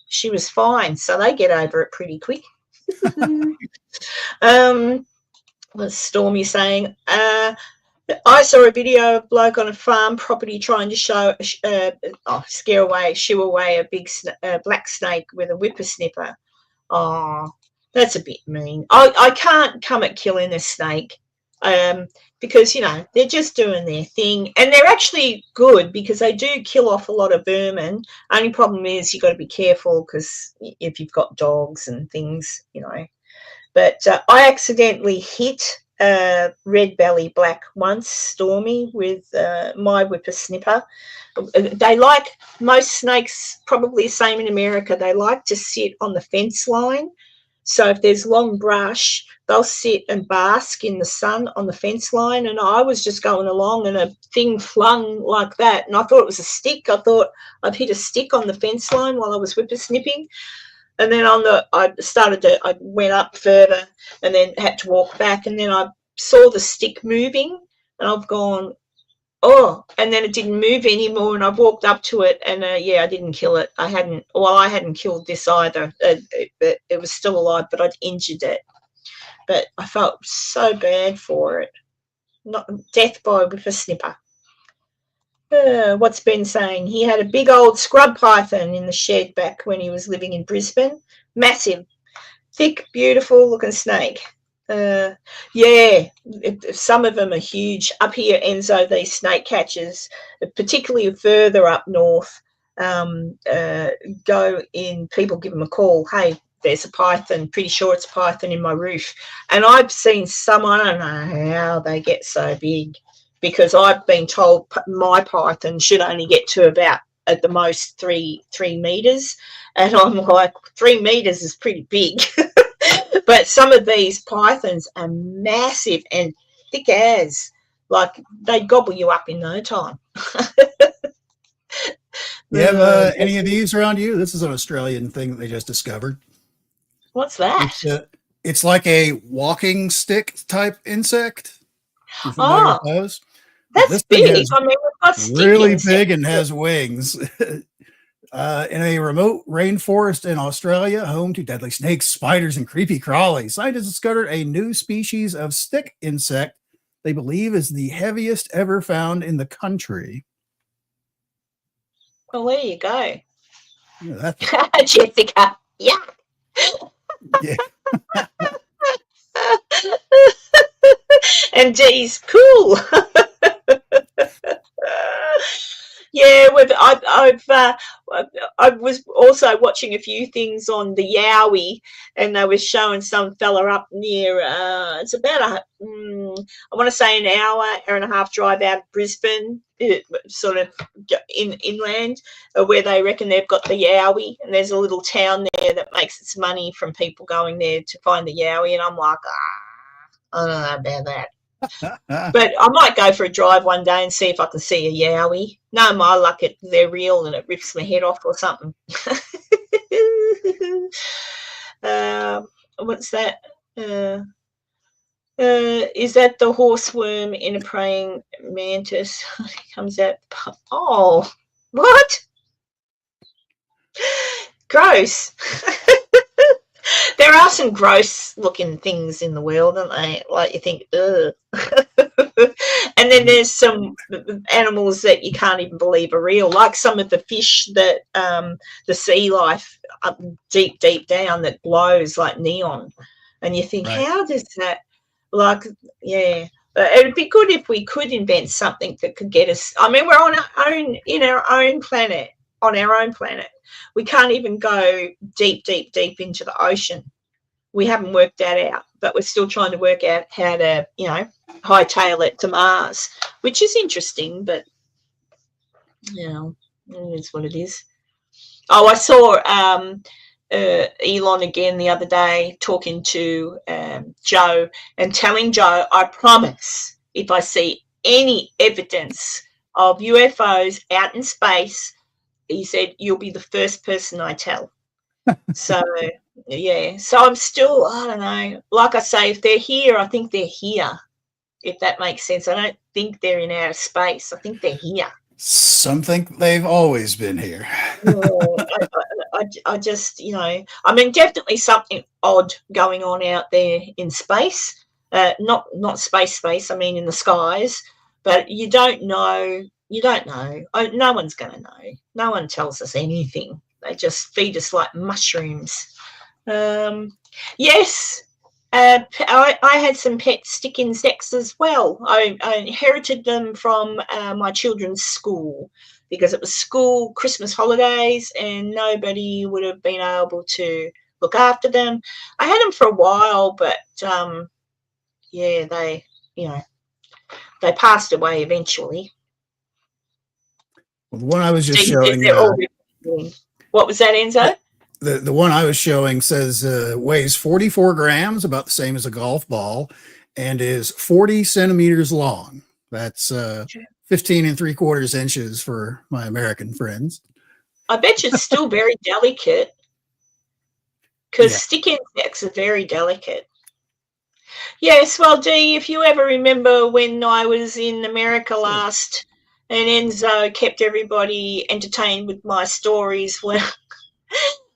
she was fine. So they get over it pretty quick. What's Stormy saying? I saw a video of a bloke on a farm property trying to shoo away a big black snake with a whippersnipper. Oh, that's a bit mean. I can't come at killing a snake because, you know, they're just doing their thing. And they're actually good because they do kill off a lot of vermin. Only problem is you've got to be careful because if you've got dogs and things, you know. But I accidentally hit red belly black once, Stormy, with my whippersnipper. They like, most snakes, probably the same in America, they like to sit on the fence line. So if there's long brush, they'll sit and bask in the sun on the fence line. And I was just going along and a thing flung like that. And I thought it was a stick. I thought I'd hit a stick on the fence line while I was whippersnipping. And then I went up further and then had to walk back. And then I saw the stick moving and I've gone, oh, and then it didn't move anymore. And I walked up to it and, I didn't kill it. I hadn't killed this either. It was still alive, but I'd injured it. But I felt so bad for it. Not death by whippersnipper. What's Ben saying? He had a big old scrub python in the shed back when he was living in Brisbane. Massive, thick, beautiful looking snake. Some of them are huge. Up here, Enzo, these snake catchers, particularly further up north, go in, people give them a call. Hey, there's a python, pretty sure it's a python in my roof. And I've seen some, I don't know how they get so big, because I've been told my python should only get to about, at the most, 3 meters. And I'm like, 3 meters is pretty big. But some of these pythons are massive and thick as, like, they gobble you up in no time. You have any of these around you? This is an Australian thing that they just discovered. What's that? It's like a walking stick type insect. You familiar with those? That's big. I mean, really big and has wings. In a remote rainforest in Australia, home to deadly snakes, spiders, and creepy crawlies, scientists discovered a new species of stick insect they believe is the heaviest ever found in the country. Well, there you go. Yeah, Jessica. Yeah. Yeah. And Dee's cool. Yeah, I was also watching a few things on the Yowie, and they were showing some fella up near. It's about I want to say an hour and a half drive out of Brisbane, sort of inland, where they reckon they've got the Yowie, and there's a little town there that makes its money from people going there to find the Yowie, and I'm like, I don't know about that. But I might go for a drive one day and see if I can see a Yowie. No, my luck, they're real and it rips my head off or something. What's that? Is that the horseworm in a praying mantis? It comes out. Oh, what? Gross. There are some gross-looking things in the world, aren't they? Like you think, ugh. And then there's some animals that you can't even believe are real, like some of the fish that the sea life up deep down that glows like neon. And you think, right, how does that, like, yeah. It'd be good if we could invent something that could get us. I mean, we're on our own, in our own planet, on our own planet. We can't even go deep into the ocean. We haven't worked that out, but we're still trying to work out how to, hightail it to Mars, which is interesting, but, it is what it is. Oh, I saw Elon again the other day talking to Joe and telling Joe, I promise if I see any evidence of UFOs out in space, he said, you'll be the first person I tell. So, yeah. So I'm still, I don't know. Like I say, if they're here, I think they're here. If that makes sense. I don't think they're in outer space. I think they're here. Some think they've always been here. Yeah, I just, I mean, definitely something odd going on out there in space. Not space. I mean, in the skies. But you don't know. You don't know. No one's going to know. No one tells us anything. They just feed us like mushrooms. Yes, I had some pet stick insects as well. I inherited them from my children's school because it was school Christmas holidays and nobody would have been able to look after them. I had them for a while, but yeah, they passed away eventually. Well, the one I was just showing. What was that, Enzo? The one I was showing says weighs 44 grams, about the same as a golf ball, and is 40 centimeters long. That's 15 3/4 inches for my American friends. I bet you it's still very delicate because stick insects are very delicate. Yes, well, Dee, if you ever remember when I was in America last and Enzo kept everybody entertained with my stories when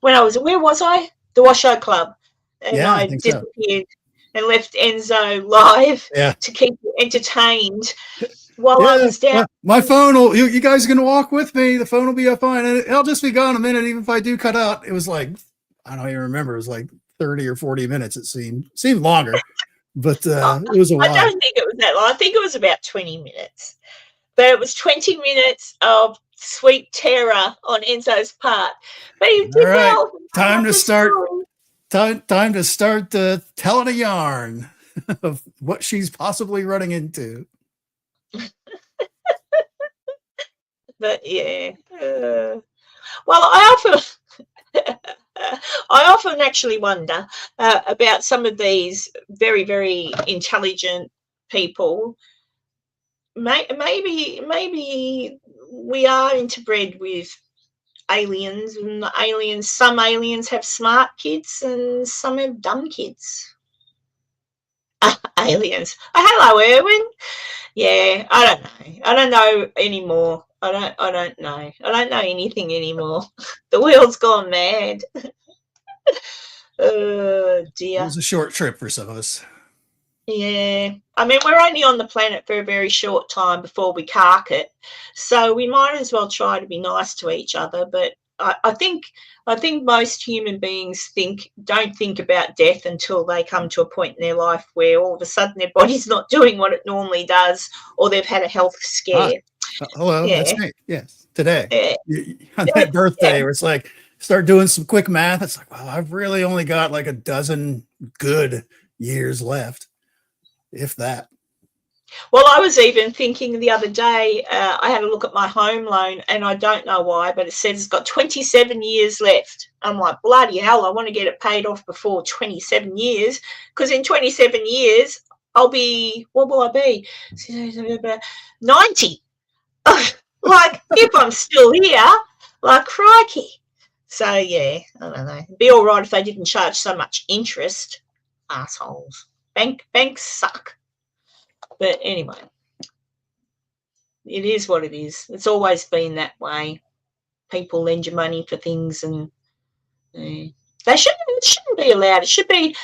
I was, where was I? The Washoe Club. And I disappeared and left Enzo live to keep you entertained while I was down. My phone will, you guys are going to walk with me. The phone will be up fine. And it'll just be gone a minute. Even if I do cut out, it was like, I don't even remember. It was like 30 or 40 minutes. It seemed longer, but it was a while. I don't think it was that long. I think it was about 20 minutes. But it was 20 minutes of sweet terror on Enzo's part. But he did well. Time to start telling a yarn of what she's possibly running into. But yeah. Well, I often actually wonder about some of these very, very intelligent people. Maybe we are interbred with aliens, and some aliens have smart kids and some have dumb kids. Aliens. Hello, Erwin. Yeah, I don't know anymore. I don't know. I don't know anything anymore. The world's gone mad. Oh dear. It was a short trip for some of us. Yeah, I mean, we're only on the planet for a very short time before we cark it, so we might as well try to be nice to each other. But I think most human beings don't think about death until they come to a point in their life where all of a sudden their body's not doing what it normally does, or they've had a health scare. Hello, that's me. Yes, today on that birthday, where it's like start doing some quick math. It's like, well, I've really only got like a dozen good years left. If that. Well, I was even thinking the other day, I had a look at my home loan and I don't know why, but it says it's got 27 years left. I'm like, bloody hell, I want to get it paid off before 27 years because in 27 years, I'll be, what will I be? 90. Like, if I'm still here, like, crikey. So, yeah, I don't know. It'd be all right if they didn't charge so much interest. Assholes. Banks suck. But anyway, it is what it is. It's always been that way. People lend you money for things and it shouldn't be allowed. It should be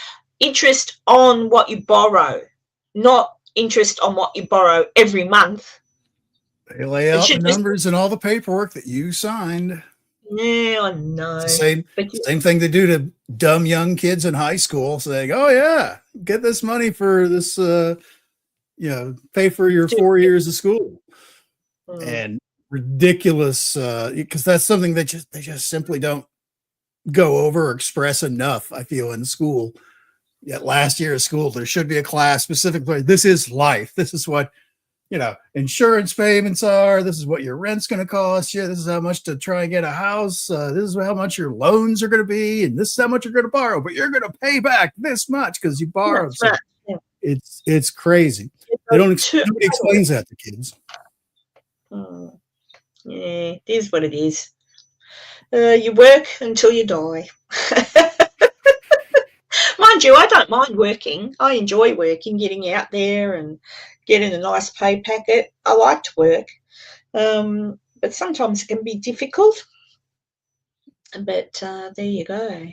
interest on what you borrow, not interest on what you borrow every month. They lay out the numbers and all the paperwork that you signed. Yeah, I know. Same thing they do to dumb young kids in high school, saying, "Oh yeah, get this money for this, pay for your 4 years of school," and ridiculous because that's something that they just simply don't go over or express enough. I feel in school. Yet last year of school, there should be a class specifically. This is life. This is what. Insurance payments are. This is what your rent's going to cost you. This is how much to try and get a house. This is how much your loans are going to be, and this is how much you're going to borrow. But you're going to pay back this much because you borrowed. So it's crazy. Nobody explains that to kids. Yeah, it is what it is. You work until you die. mind you, I don't mind working. I enjoy working, getting out there and getting a nice pay packet. I like to work, but sometimes it can be difficult. But there you go.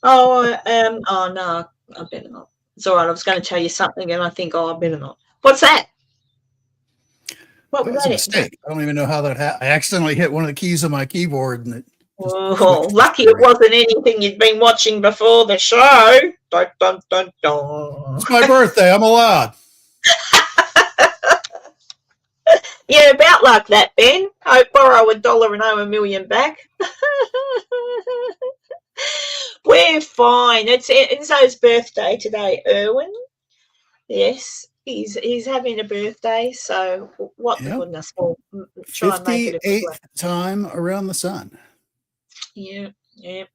Oh no, I better not. It's all right. I was going to tell you something, and I think, oh, I better not. What's that? What That was was a that? mistake. I don't even know how that happened. I accidentally hit one of the keys on my keyboard and it just Oh, switched the lucky it screen. wasn't anything you'd been watching before the show. Dun, dun, dun, dun. It's my birthday. I'm allowed. Yeah, about like that, Ben. I borrow $1 and owe a million back. We're fine. It's Enzo's birthday today, Erwin. Yes, he's having a birthday, so what the Yep. goodness, we'll try and make it a big one. 58th time around the sun. Yeah. Yeah.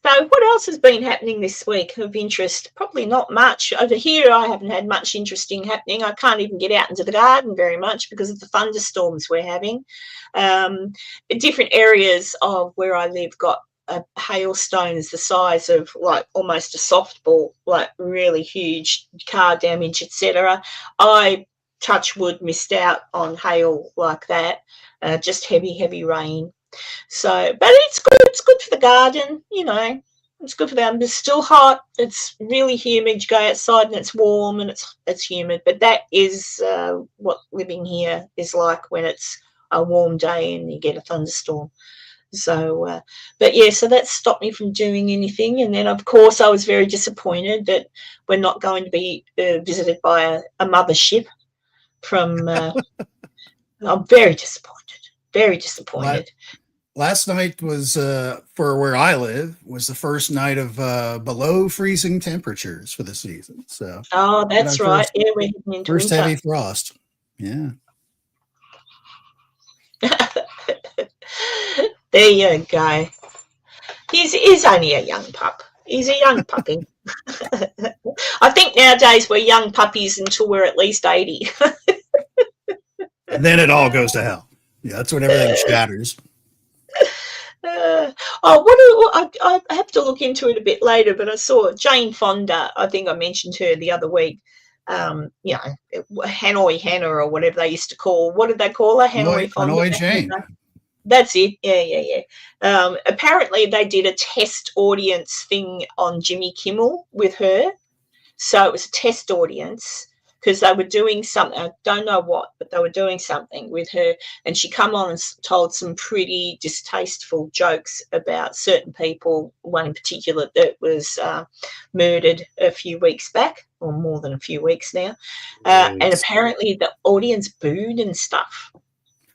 So what else has been happening this week of interest? Probably not much. Over here, I haven't had much interesting happening. I can't even get out into the garden very much because of the thunderstorms we're having. Different areas of where I live got hailstones the size of like almost a softball, like really huge, car damage, etc. I, touch wood, missed out on hail like that, just heavy rain. So, but it's good. It's good for the garden, you know. It's good for them. It's still hot. It's really humid. You go outside and it's warm and it's humid. But that is what living here is like when it's a warm day and you get a thunderstorm. So, but yeah, so that stopped me from doing anything. And then, of course, I was very disappointed that we're not going to be visited by a mothership from. I'm very disappointed. Very disappointed. Last night was for where I live was the first night of below freezing temperatures for the season. So oh, that's right. Yeah, we're heading into first winter. heavy frost. Yeah. There you go. He's only a young pup. He's a young puppy. I think nowadays we're young puppies until we're at least 80. And then it all goes to hell. Yeah, that's when everything shatters. I have to look into it a bit later, but I saw Jane Fonda. I think I mentioned her the other week. You know, Hanoi Hannah or whatever they used to call. What did they call her? Hanoi Fonda. Hanoi Jane. That's it. Yeah. Apparently, they did a test audience thing on Jimmy Kimmel with her. So it was a test audience because they were doing something. I don't know what, but they were doing something with her. And she come on and told some pretty distasteful jokes about certain people, one in particular that was murdered a few weeks back, or more than a few weeks now. And apparently the audience booed and stuff.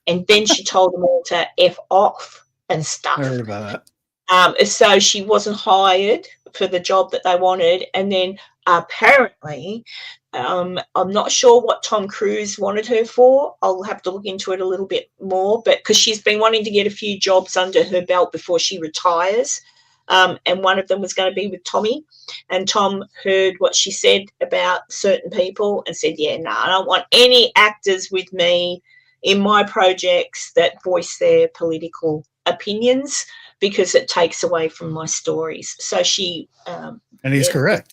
And then she told them all to F off and stuff. I heard about that. So she wasn't hired for the job that they wanted. And then apparently, I'm not sure what Tom Cruise wanted her for. I'll have to look into it a little bit more, but because she's been wanting to get a few jobs under her belt before she retires. And one of them was going to be with Tommy. And Tom heard what she said about certain people and said, yeah, no, I don't want any actors with me in my projects that voice their political opinions because it takes away from my stories. So she... and he's correct.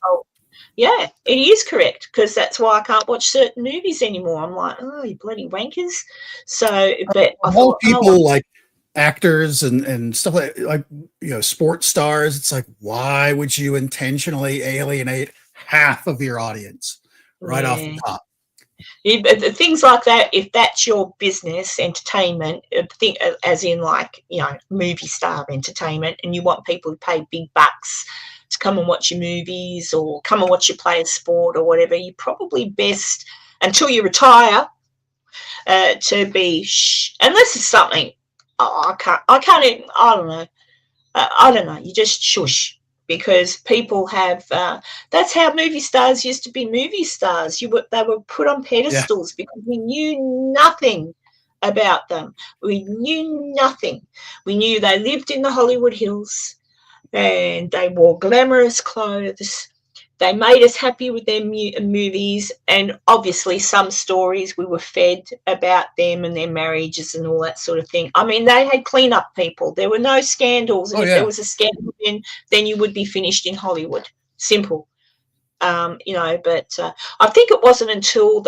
Yeah, it is correct because that's why I can't watch certain movies anymore. I'm like, oh, you bloody wankers. So, but I thought, people like actors and stuff like you know, sports stars. It's like, why would you intentionally alienate half of your audience right off the top? Things like that, if that's your business, entertainment, as in like, you know, movie star entertainment, and you want people to pay big bucks to come and watch your movies or come and watch you play a sport or whatever, you probably best, until you retire, to be, unless it's something, I don't know, you just shush. Because people have, that's how movie stars used to be movie stars. They were put on pedestals because we knew nothing about them. We knew nothing. We knew they lived in the Hollywood Hills and they wore glamorous clothes They made us happy with their movies, and obviously some stories we were fed about them and their marriages and all that sort of thing. I mean, they had clean-up people. There were no scandals, and Oh if there yeah. was a scandal, then you would be finished in Hollywood. Simple. But I think it wasn't until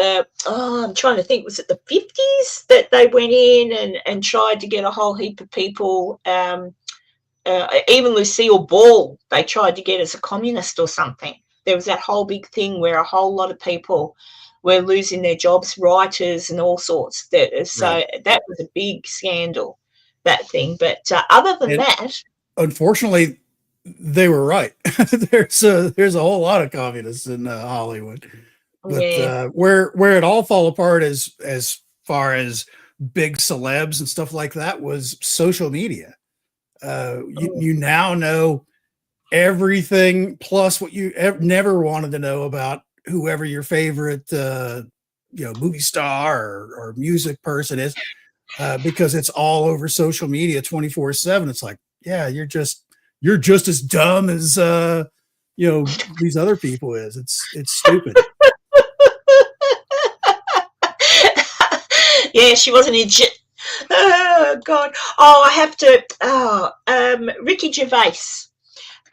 I'm trying to think, was it the 50s that they went in and tried to get a whole heap of people, even Lucille Ball, they tried to get as a communist or something. There was that whole big thing where a whole lot of people were losing their jobs, writers and all sorts. So that was a big scandal, that thing. But other than And that, unfortunately, they were right. there's a whole lot of communists in Hollywood, but yeah. Where it all fell apart as far as big celebs and stuff like that was social media. You now know everything plus what you never wanted to know about whoever your favorite movie star or music person is, because it's all over social media 24/7. It's like, yeah, you're just as dumb as these other people is. It's stupid. Yeah, she was an idiot. Oh God. Oh, I have to. Ricky Gervais.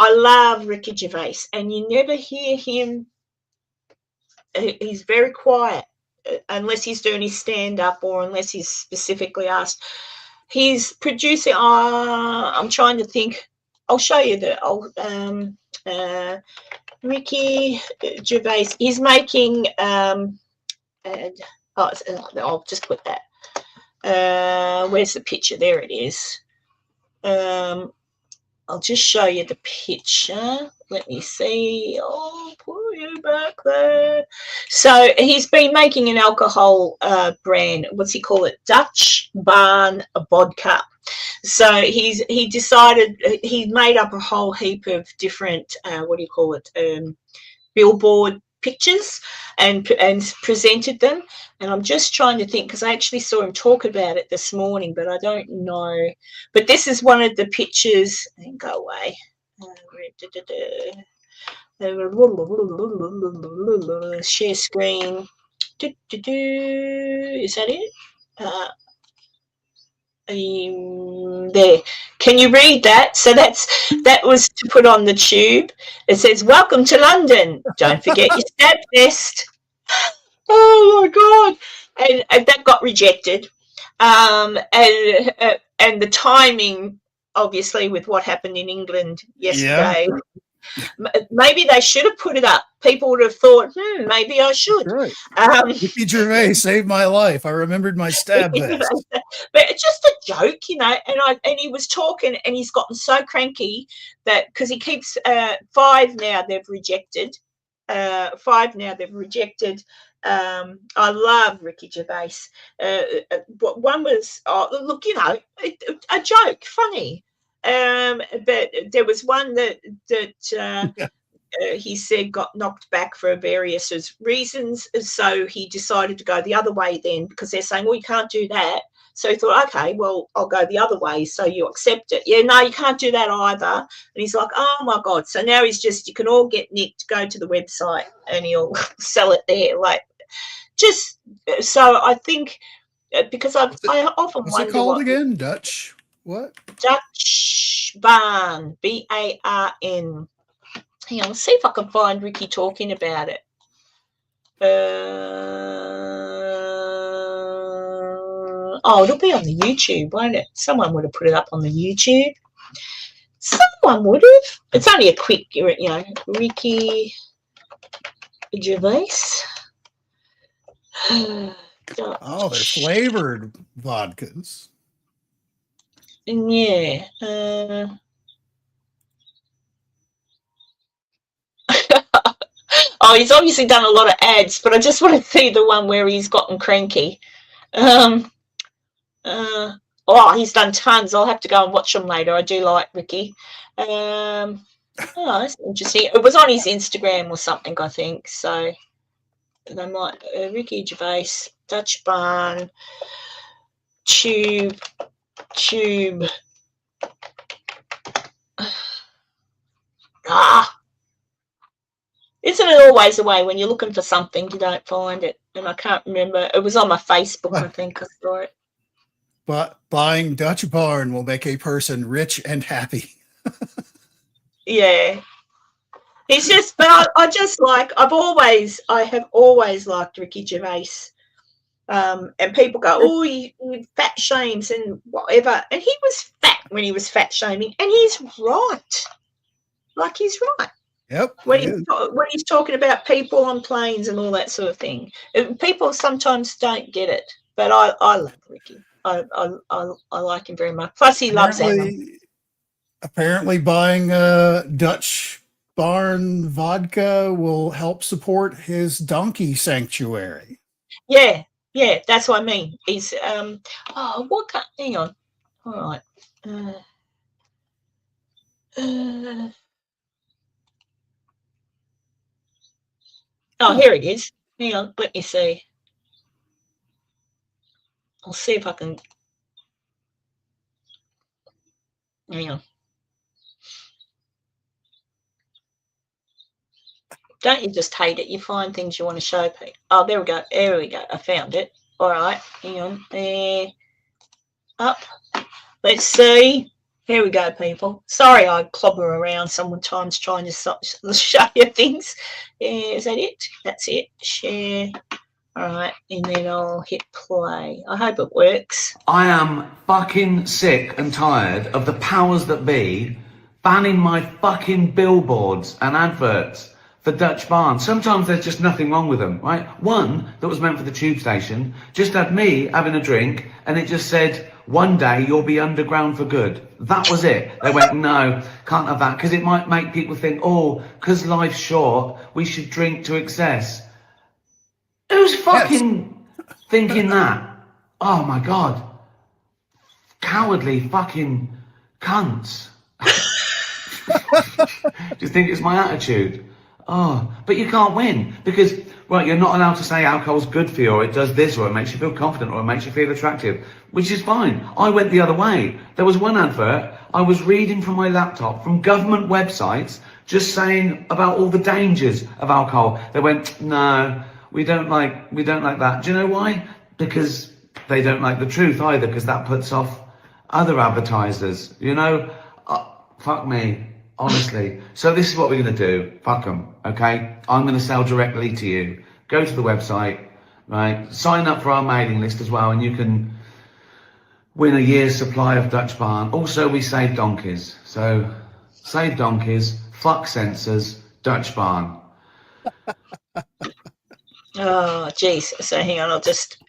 I love Ricky Gervais, and you never hear him. He's very quiet, unless he's doing his stand-up or unless he's specifically asked. He's producing. I'm trying to think. I'll show you Ricky Gervais. He's making. I'll just put that. Where's the picture? There it is. I'll just show you the picture. Let me see. I'll pull you back there. So he's been making an alcohol brand. What's he call it? Dutch Barn Vodka. So he decided, he made up a whole heap of different billboard pictures and presented them. And I'm just trying to think, because I actually saw him talk about it this morning, but I don't know. But this is one of the pictures. And go away. Share screen. Is that it? There. Can you read that? So that was to put on the tube. It says, "Welcome to London. Don't forget your stab test." Oh my God! And that got rejected. And the timing, obviously, with what happened in England yesterday. Yeah. Maybe they should have put it up. People would have thought, maybe I should. That's right. Ricky Gervais saved my life. I remembered my stab vest. But it's just a joke, and he was talking, and he's gotten so cranky that, because he keeps five now they've rejected. I love Ricky Gervais. One was, look, a joke, funny. But there was one that he said got knocked back for various reasons, so he decided to go the other way then, because they're saying, well, you can't do that. So he thought, okay, well, I'll go the other way, so you accept it. Yeah, no, you can't do that either. And he's like, oh my God. So now he's just, you can all get nicked, go to the website and he'll sell it there. So I think, because I often wonder. What's it called again? Dutch what? Dutch Barn, Barn. Hang on, let's see if I can find Ricky talking about it. It'll be on the YouTube, won't it? Someone would have put it up on the YouTube. Someone would have. It's only a quick, Ricky Gervais. Oh, they're flavored vodkas. Yeah. He's obviously done a lot of ads, but I just want to see the one where he's gotten cranky. He's done tons. I'll have to go and watch them later. I do like Ricky. That's interesting. It was on his Instagram or something, I think. So they might. Ricky Gervais, Dutch Barn, Tube. Isn't it always the way when you're looking for something, you don't find it? And I can't remember. It was on my Facebook, I think I saw it. But buying Dutch Barn will make a person rich and happy. Yeah. He's just, but I just like, I have always liked Ricky Gervais. And people go, oh, you fat shames and whatever. And he was fat when he was fat shaming, and he's right. Like, he's right. Yep. When he's talking about people on planes and all that sort of thing. People sometimes don't get it, but I love Ricky. I like him very much. Plus, he loves Anna. Apparently, buying Dutch Barn vodka will help support his donkey sanctuary. Yeah, that's what I mean. He's hang on. All right. Here it is. Hang on, let me see. I'll see if I can. Hang on. Don't you just hate it? You find things you want to show people. Oh, there we go. There we go. I found it. All right. Hang on. There. Up. Let's see. Here we go, people. Sorry I clobber around sometimes trying to show you things. Is that it? That's it. Share. All right. And then I'll hit play. I hope it works. I am fucking sick and tired of the powers that be banning my fucking billboards and adverts for Dutch Barn. Sometimes there's just nothing wrong with them, right? One that was meant for the tube station just had me having a drink and it just said, one day you'll be underground for good. That was it. They went, no, can't have that, because it might make people think, oh, because life's short, we should drink to excess. Who's fucking thinking that? Oh my God. Cowardly fucking cunts. Do you think it's my attitude? Oh, but you can't win because, right, you're not allowed to say alcohol's good for you or it does this or it makes you feel confident or it makes you feel attractive, which is fine. I went the other way. There was one advert I was reading from my laptop from government websites just saying about all the dangers of alcohol. They went, no, we don't like that. Do you know why? Because they don't like the truth either, because that puts off other advertisers, you know? Fuck me. Honestly. So this is what we're going to do. Fuck them, okay? I'm going to sell directly to you. Go to the website, right? Sign up for our mailing list as well, and you can win a year's supply of Dutch Barn. Also, we save donkeys. So, save donkeys, fuck censors, Dutch Barn. Oh, geez. So hang on, I'll just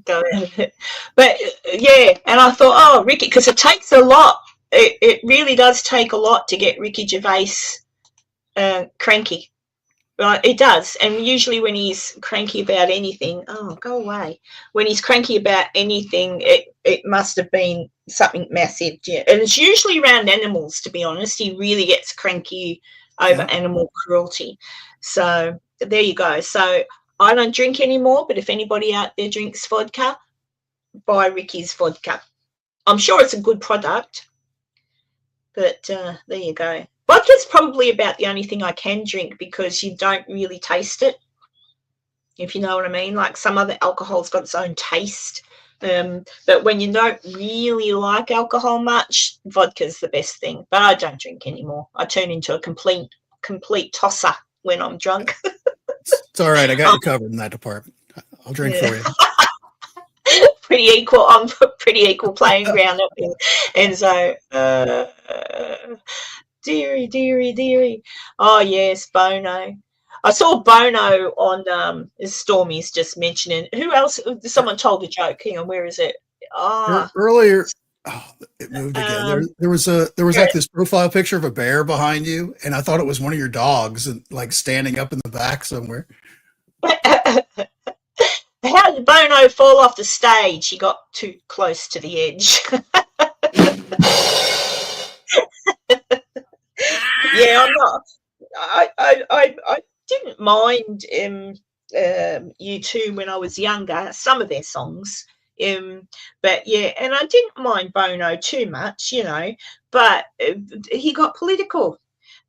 go ahead. But, yeah, and I thought, oh, Ricky, because it takes a lot. It really does take a lot to get Ricky Gervais cranky. Right, it does. And usually when he's cranky about anything, oh, go away. When he's cranky about anything, it must have been something massive. Yeah. And it's usually around animals, to be honest. He really gets cranky over animal cruelty. So there you go. So I don't drink anymore, but if anybody out there drinks vodka, buy Ricky's vodka. I'm sure it's a good product. But there you go. Vodka's probably about the only thing I can drink because you don't really taste it, if you know what I mean. Like some other alcohol's got its own taste. But when you don't really like alcohol much, vodka's the best thing. But I don't drink anymore. I turn into a complete tosser when I'm drunk. It's all right. I got you covered in that department. I'll drink for you. Pretty equal. I'm pretty equal playing ground up here. And so, dearie. Oh yes, Bono. I saw Bono on Stormy's just mentioning. Who else? Someone told a joke. Hang on, where is it? Earlier, it moved again. There was like this profile picture of a bear behind you, and I thought it was one of your dogs, and like standing up in the back somewhere. How did Bono fall off the stage? He got too close to the edge. Yeah, I'm not. I didn't mind U2 when I was younger. Some of their songs, but yeah, and I didn't mind Bono too much, you know. But he got political.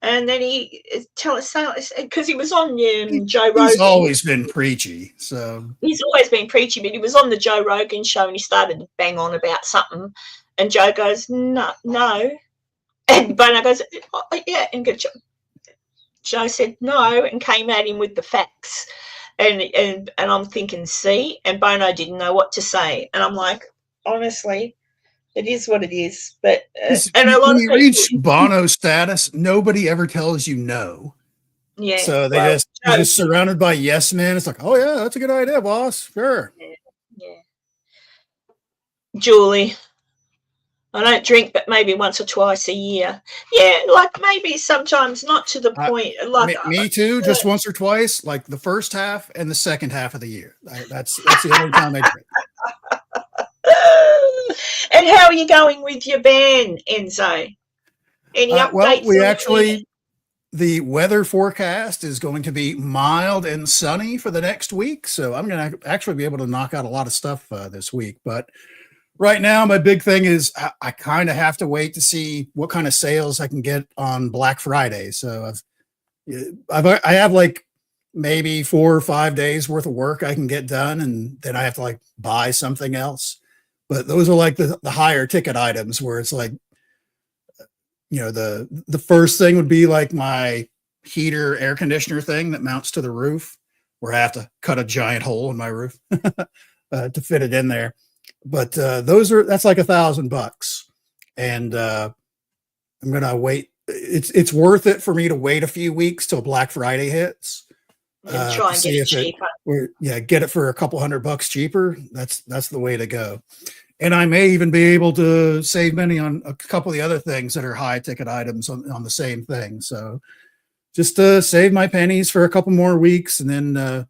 And then he tell us because he was on Joe Rogan. He's always been preachy, so He's always been preachy, but he was on the Joe Rogan show and he started to bang on about something, and Joe goes, no, and Bono goes, oh, yeah, and Joe said no and came at him with the facts, and I'm thinking, see, and Bono didn't know what to say, and I'm like, honestly, it is what it is. But and a lot when of you people, reach Bono status, nobody ever tells you no. yeah. So you're just surrounded by yes men. It's like, oh yeah, that's a good idea, boss. Sure. Yeah. Julie, I don't drink, but maybe once or twice a year. Yeah, like maybe sometimes, not to the point. Like me too, just once or twice, like the first half and the second half of the year. That's the only time I drink. And how are you going with your band, Enzo? Any updates? Well, the weather forecast is going to be mild and sunny for the next week, so I'm going to actually be able to knock out a lot of stuff this week. But right now, my big thing is I kind of have to wait to see what kind of sales I can get on Black Friday. So I have like maybe 4 or 5 days worth of work I can get done, and then I have to like buy something else. But those are like the higher ticket items where it's like, the first thing would be like my heater air conditioner thing that mounts to the roof, where I have to cut a giant hole in my roof to fit it in there. But that's like $1,000, and I'm gonna wait. It's worth it for me to wait a few weeks till Black Friday hits. And try and get it cheaper. Get it for a couple $100 cheaper. That's the way to go. And I may even be able to save money on a couple of the other things that are high ticket items on the same thing. So just save my pennies for a couple more weeks and then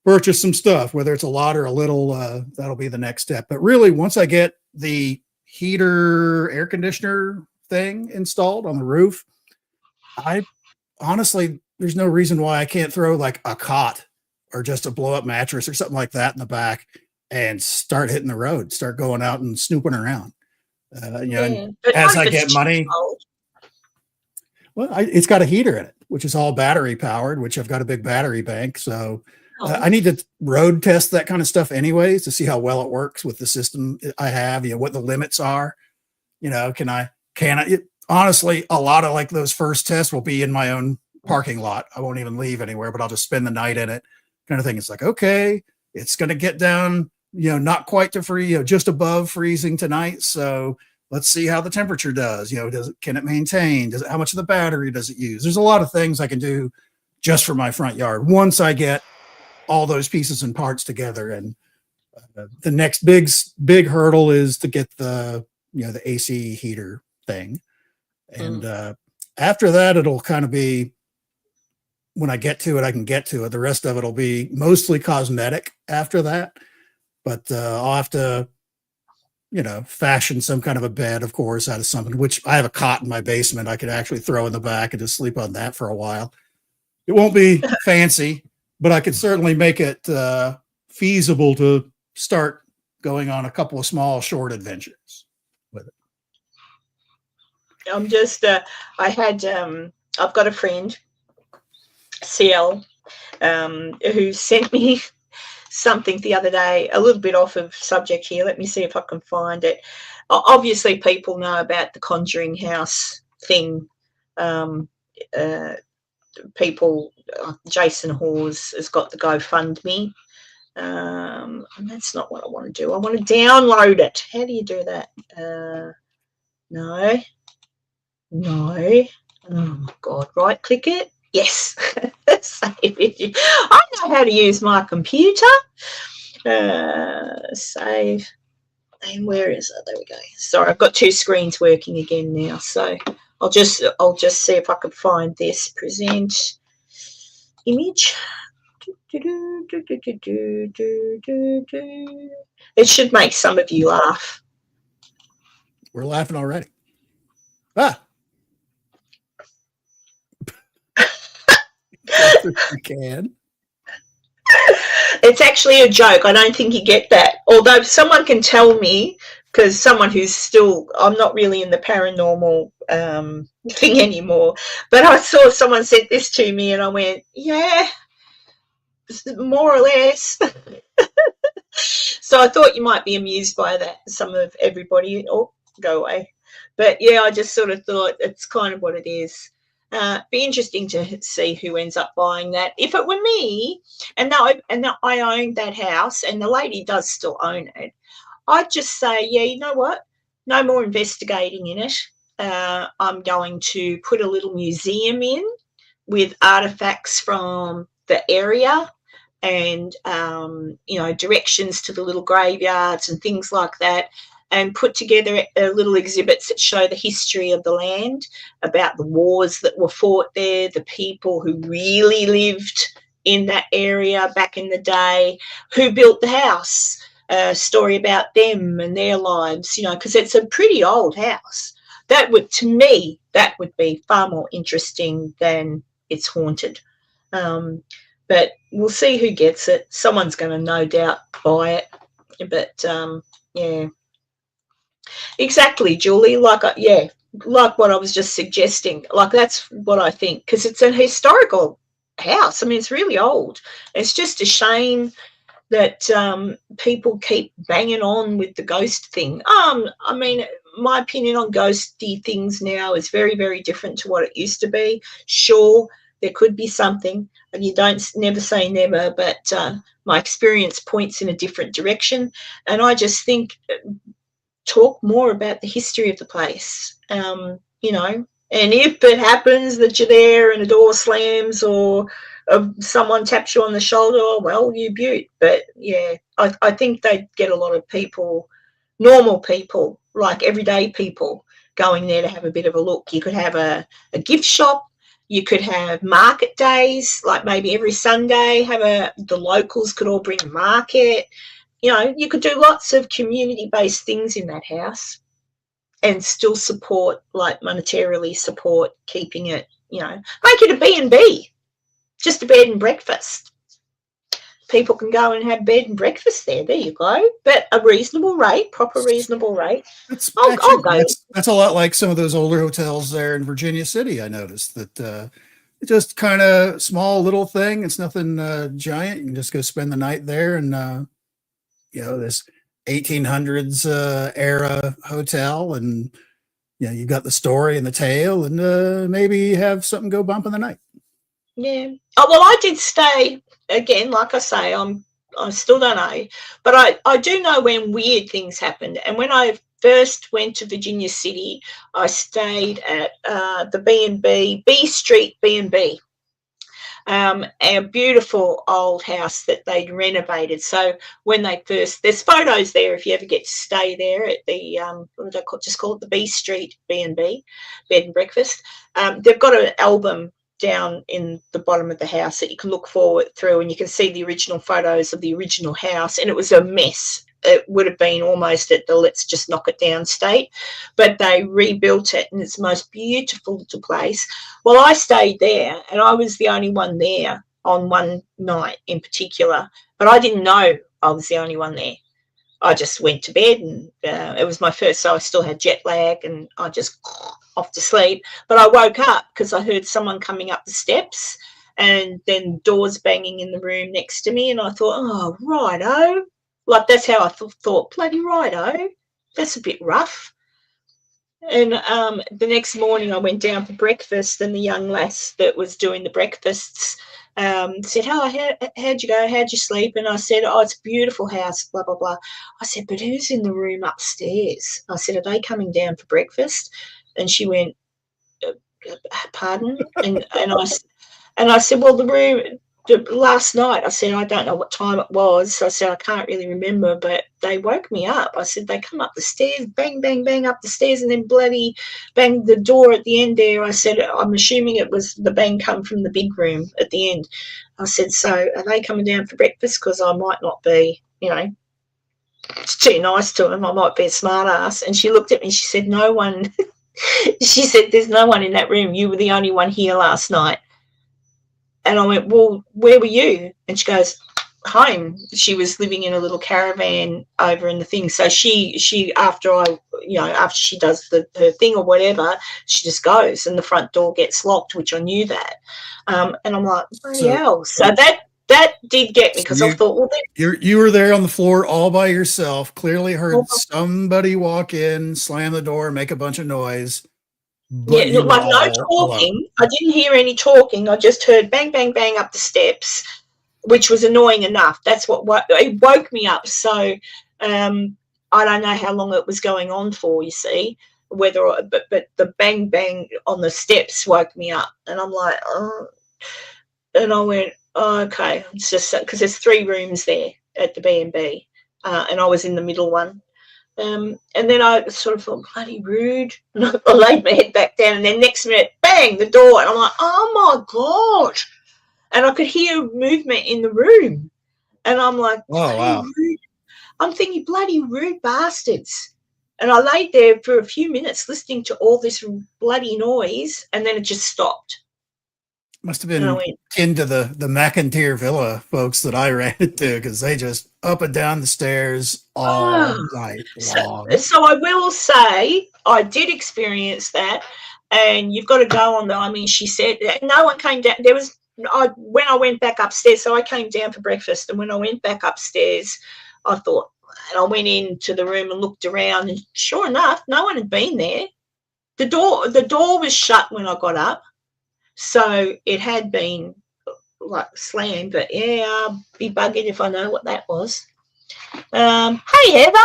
purchase some stuff, whether it's a lot or a little. That'll be the next step. But really, once I get the heater air conditioner thing installed on the roof, I honestly, there's no reason why I can't throw like a cot or just a blow up mattress or something like that in the back and start hitting the road, start going out and snooping around. And as I get money, well, it's got a heater in it, which is all battery powered, which I've got a big battery bank. So I need to road test that kind of stuff anyways to see how well it works with the system I have, what the limits are. Can I, honestly, a lot of like those first tests will be in my own parking lot. I won't even leave anywhere, but I'll just spend the night in it kind of thing. It's like, okay, it's going to get down, not quite to just above freezing tonight. So let's see how the temperature does. Can it maintain? How much of the battery does it use? There's a lot of things I can do just for my front yard once I get all those pieces and parts together. And the next big hurdle is to get the AC heater thing. And after that, it'll kind of be, when I get to it, I can get to it. The rest of it will be mostly cosmetic after that. But I'll have to, fashion some kind of a bed, of course, out of something, which I have a cot in my basement I could actually throw in the back and just sleep on that for a while. It won't be fancy, but I could certainly make it feasible to start going on a couple of small, short adventures with it. I'm just, I've got a friend, CL, who sent me something the other day, a little bit off of subject here. Let me see if I can find it. Obviously, people know about the Conjuring House thing. People, Jason Hawes has got the GoFundMe. And that's not what I want to do. I want to download it. How do you do that? No. Oh my God, right click it. Yes. Save it. I know how to use my computer. Save. And where is it? There we go. Sorry, I've got two screens working again now. So I'll just see if I can find this. Present image. It should make some of you laugh. We're laughing already. Ah. You can. It's actually a joke. I don't think you get that. Although someone can tell me, because someone who's still, I'm not really in the paranormal thing anymore, but I saw someone said this to me and I went, yeah, more or less. So I thought you might be amused by that, some of everybody. Oh, go away. But yeah, I just sort of thought it's kind of what it is. Be interesting to see who ends up buying that. If it were me, and I owned that house, and the lady does still own it, I'd just say, yeah, you know what? No more investigating in it. I'm going to put a little museum in with artifacts from the area and directions to the little graveyards and things like that, and put together little exhibits that show the history of the land, about the wars that were fought there, the people who really lived in that area back in the day, who built the house, a story about them and their lives, because it's a pretty old house. That would, to me, that would be far more interesting than it's haunted. But we'll see who gets it. Someone's going to no doubt buy it. But, yeah. Exactly, Julie. Like what I was just suggesting. Like, that's what I think, because it's a historical house. I mean, it's really old. It's just a shame that people keep banging on with the ghost thing. I mean, my opinion on ghosty things now is very, very different to what it used to be. Sure, there could be something, and you don't never say never, but my experience points in a different direction. And I just think talk more about the history of the place, and if it happens that you're there and a door slams or someone taps you on the shoulder, well, you beaut. But yeah, I think they'd get a lot of people, normal people, like everyday people, going there to have a bit of a look. You could have a gift shop. You could have market days, like maybe every Sunday, the locals could all bring a market. You could do lots of community-based things in that house and still support, like monetarily support keeping it, make it a B&B, just a bed and breakfast. People can go and have bed and breakfast there. There you go. But a reasonable rate, proper reasonable rate. I'll go. That's a lot like some of those older hotels there in Virginia City. I noticed that it's just kind of small little thing. It's nothing giant. You can just go spend the night there, and this 1800s era hotel, and you got the story and the tale, and maybe have something go bump in the night. Yeah. Oh, well, I did stay, again, like I say, I still don't know, but I do know when weird things happened. And when I first went to Virginia City, I stayed at the B&B, B Street B&B, a beautiful old house that they'd renovated. So when there's photos there if you ever get to stay there at the, what did I just call it, the B Street B&B, bed and breakfast. They've got an album down in the bottom of the house that you can look forward through, and you can see the original photos of the original house, and it was a mess. It would have been almost at the let's just knock it down state, but they rebuilt it, and it's the most beautiful little place. Well, I stayed there, and I was the only one there on one night in particular, but I didn't know I was the only one there. I just went to bed, and it was my first, so I still had jet lag, and I just off to sleep. But I woke up because I heard someone coming up the steps, and then doors banging in the room next to me, and I thought, oh, righto. Like, that's how I thought, bloody righto, that's a bit rough. And the next morning I went down for breakfast, and the young lass that was doing the breakfasts said, oh, how'd you go? How'd you sleep? And I said, oh, it's a beautiful house, blah, blah, blah. I said, but who's in the room upstairs? I said, are they coming down for breakfast? And she went, pardon? And I said, well, the room, last night, I said, I don't know what time it was. I said, I can't really remember, but they woke me up. I said, they come up the stairs, bang, bang, bang up the stairs, and then bloody bang the door at the end there. I said, I'm assuming it was the bang come from the big room at the end. I said, so are they coming down for breakfast? Because I might not be, it's too nice to them. I might be a smart ass. And she looked at me and she said, no one, she said, there's no one in that room. You were the only one here last night. And I went, well, where were you? And she goes, home. She was living in a little caravan over in the thing. So she after she does her thing or whatever, she just goes and the front door gets locked, which I knew that. And I'm like, bloody So, hell. So that did get me, so because I thought, well, you were there on the floor all by yourself, clearly heard somebody walk in, slam the door, make a bunch of noise, yeah, but you were like no all alone. talking. I didn't hear any talking. I just heard bang, bang, bang up the steps, which was annoying enough. That's what it woke me up. So I don't know how long it was going on for, you see, but the bang, bang on the steps woke me up. And I'm like, oh. And I went, oh, okay. It's just because there's 3 rooms there at the B&B, and I was in the middle one. And then I sort of thought, bloody rude. And I laid my head back down, and then next minute, bang, the door. And I'm like, oh, my God. And I could hear movement in the room. And I'm like, Oh, wow. rude. I'm thinking, bloody rude bastards. And I laid there for a few minutes listening to all this bloody noise, and then it just stopped. Must have been akin to the McIntyre Villa folks that I ran into, because they just up and down the stairs all night long. So I will say I did experience that, and you've got to go on though. I mean, she said no one came down. When I went back upstairs, so I came down for breakfast, and when I went back upstairs, I thought, and I went into the room and looked around, and sure enough, no one had been there. The door was shut when I got up. So it had been like slammed, but yeah, I'll be buggered if I know what that was. Hey, Heather.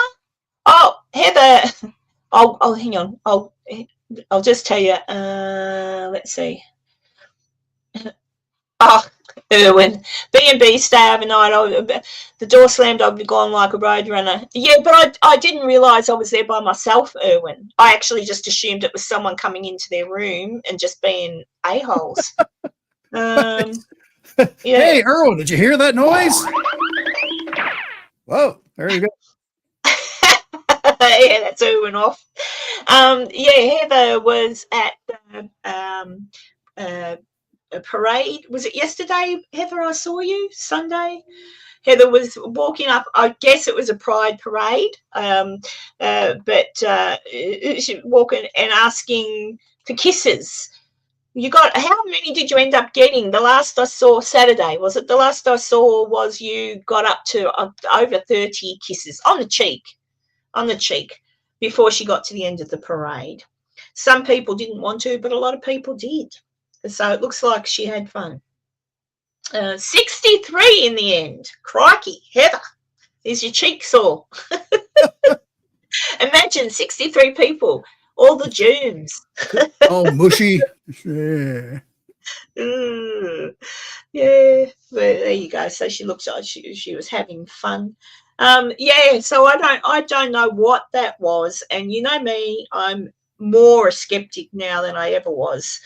Oh, Heather. Oh, hang on. I'll just tell you. Let's see. Oh, Irwin. B&B stay overnight. The door slammed. I'd be gone like a road runner. Yeah, but I didn't realise I was there by myself, Irwin. I actually just assumed it was someone coming into their room and just being a-holes. Yeah. Hey, Irwin, did you hear that noise? Whoa, there you go. Yeah, that's Irwin off. Yeah, Heather was at a parade. Was it yesterday, Heather, I saw you? Sunday? Heather was walking up, I guess it was a pride parade, but she walking and asking for kisses. How many did you end up getting? The last I saw Saturday, was it? The last I saw was you got up to over 30 kisses on the cheek, before she got to the end of the parade. Some people didn't want to, but a lot of people did. So it looks like she had fun. 63 in the end. Crikey, Heather, is your cheek sore? Imagine 63 people, all the germs. Oh, mushy. Yeah. Yeah, but there you go. So she looks like she was having fun. Yeah, so I don't know what that was. And you know me, I'm more a skeptic now than I ever was.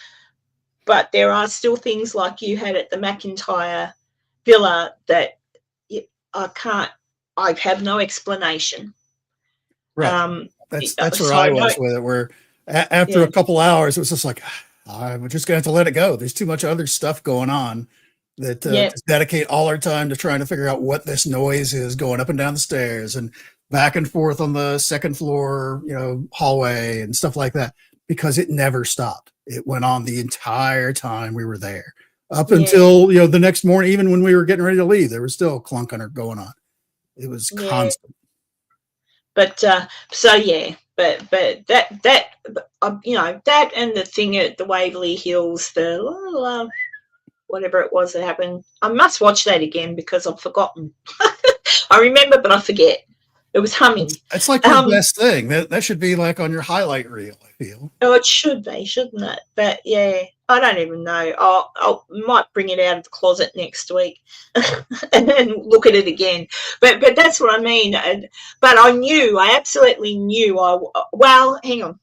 But there are still things like you had at the McIntyre Villa that I have no explanation. Right. That's where I was with it, where after a couple hours, it was just like, we're just going to have to let it go. There's too much other stuff going on that just dedicate all our time to trying to figure out what this noise is going up and down the stairs and back and forth on the second floor, hallway and stuff like that, because it never stopped. It went on the entire time we were there up until, the next morning. Even when we were getting ready to leave, there was still clunking going on. It was constant. But so yeah, but that that and the thing at the Waverley Hills, the whatever it was that happened. I must watch that again because I've forgotten. I remember, but I forget. It was humming. It's like the best thing. That should be like on your highlight reel, I feel. Oh, it should be, shouldn't it? But yeah, I don't even know. I might bring it out of the closet next week and then look at it again. But that's what I mean. But I absolutely knew. Well, hang on.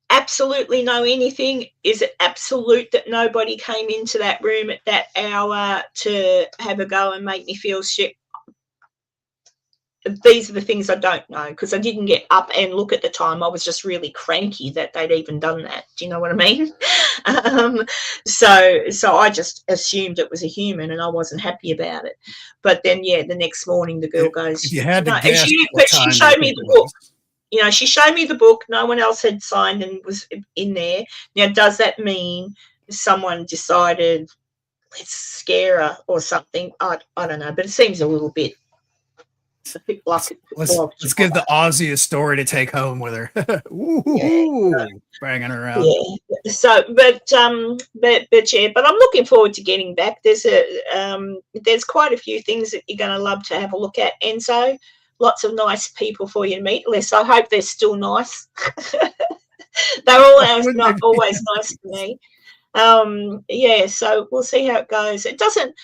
Absolutely know anything? Is it absolute that nobody came into that room at that hour to have a go and make me feel shit? These are the things I don't know, because I didn't get up and look at the time. I was just really cranky that they'd even done that. Do you know what I mean? um, so I just assumed it was a human, and I wasn't happy about it. But then, yeah, the next morning the girl If goes, you had to no, and guess what but she time do you showed me think it the book. was? You know, she showed me the book. No one else had signed and was in there. Now, does that mean someone decided let's scare her or something? I don't know, but it seems a little bit like Let's give the Aussie a story to take home with her. yeah. Ooh, banging her out. Yeah. So, but yeah, but I'm looking forward to getting back. There's quite a few things that you're going to love to have a look at, Enzo. Lots of nice people for you to meet. Les, I hope they're still nice. They're always not always nice to me. Yeah. So we'll see how it goes. It doesn't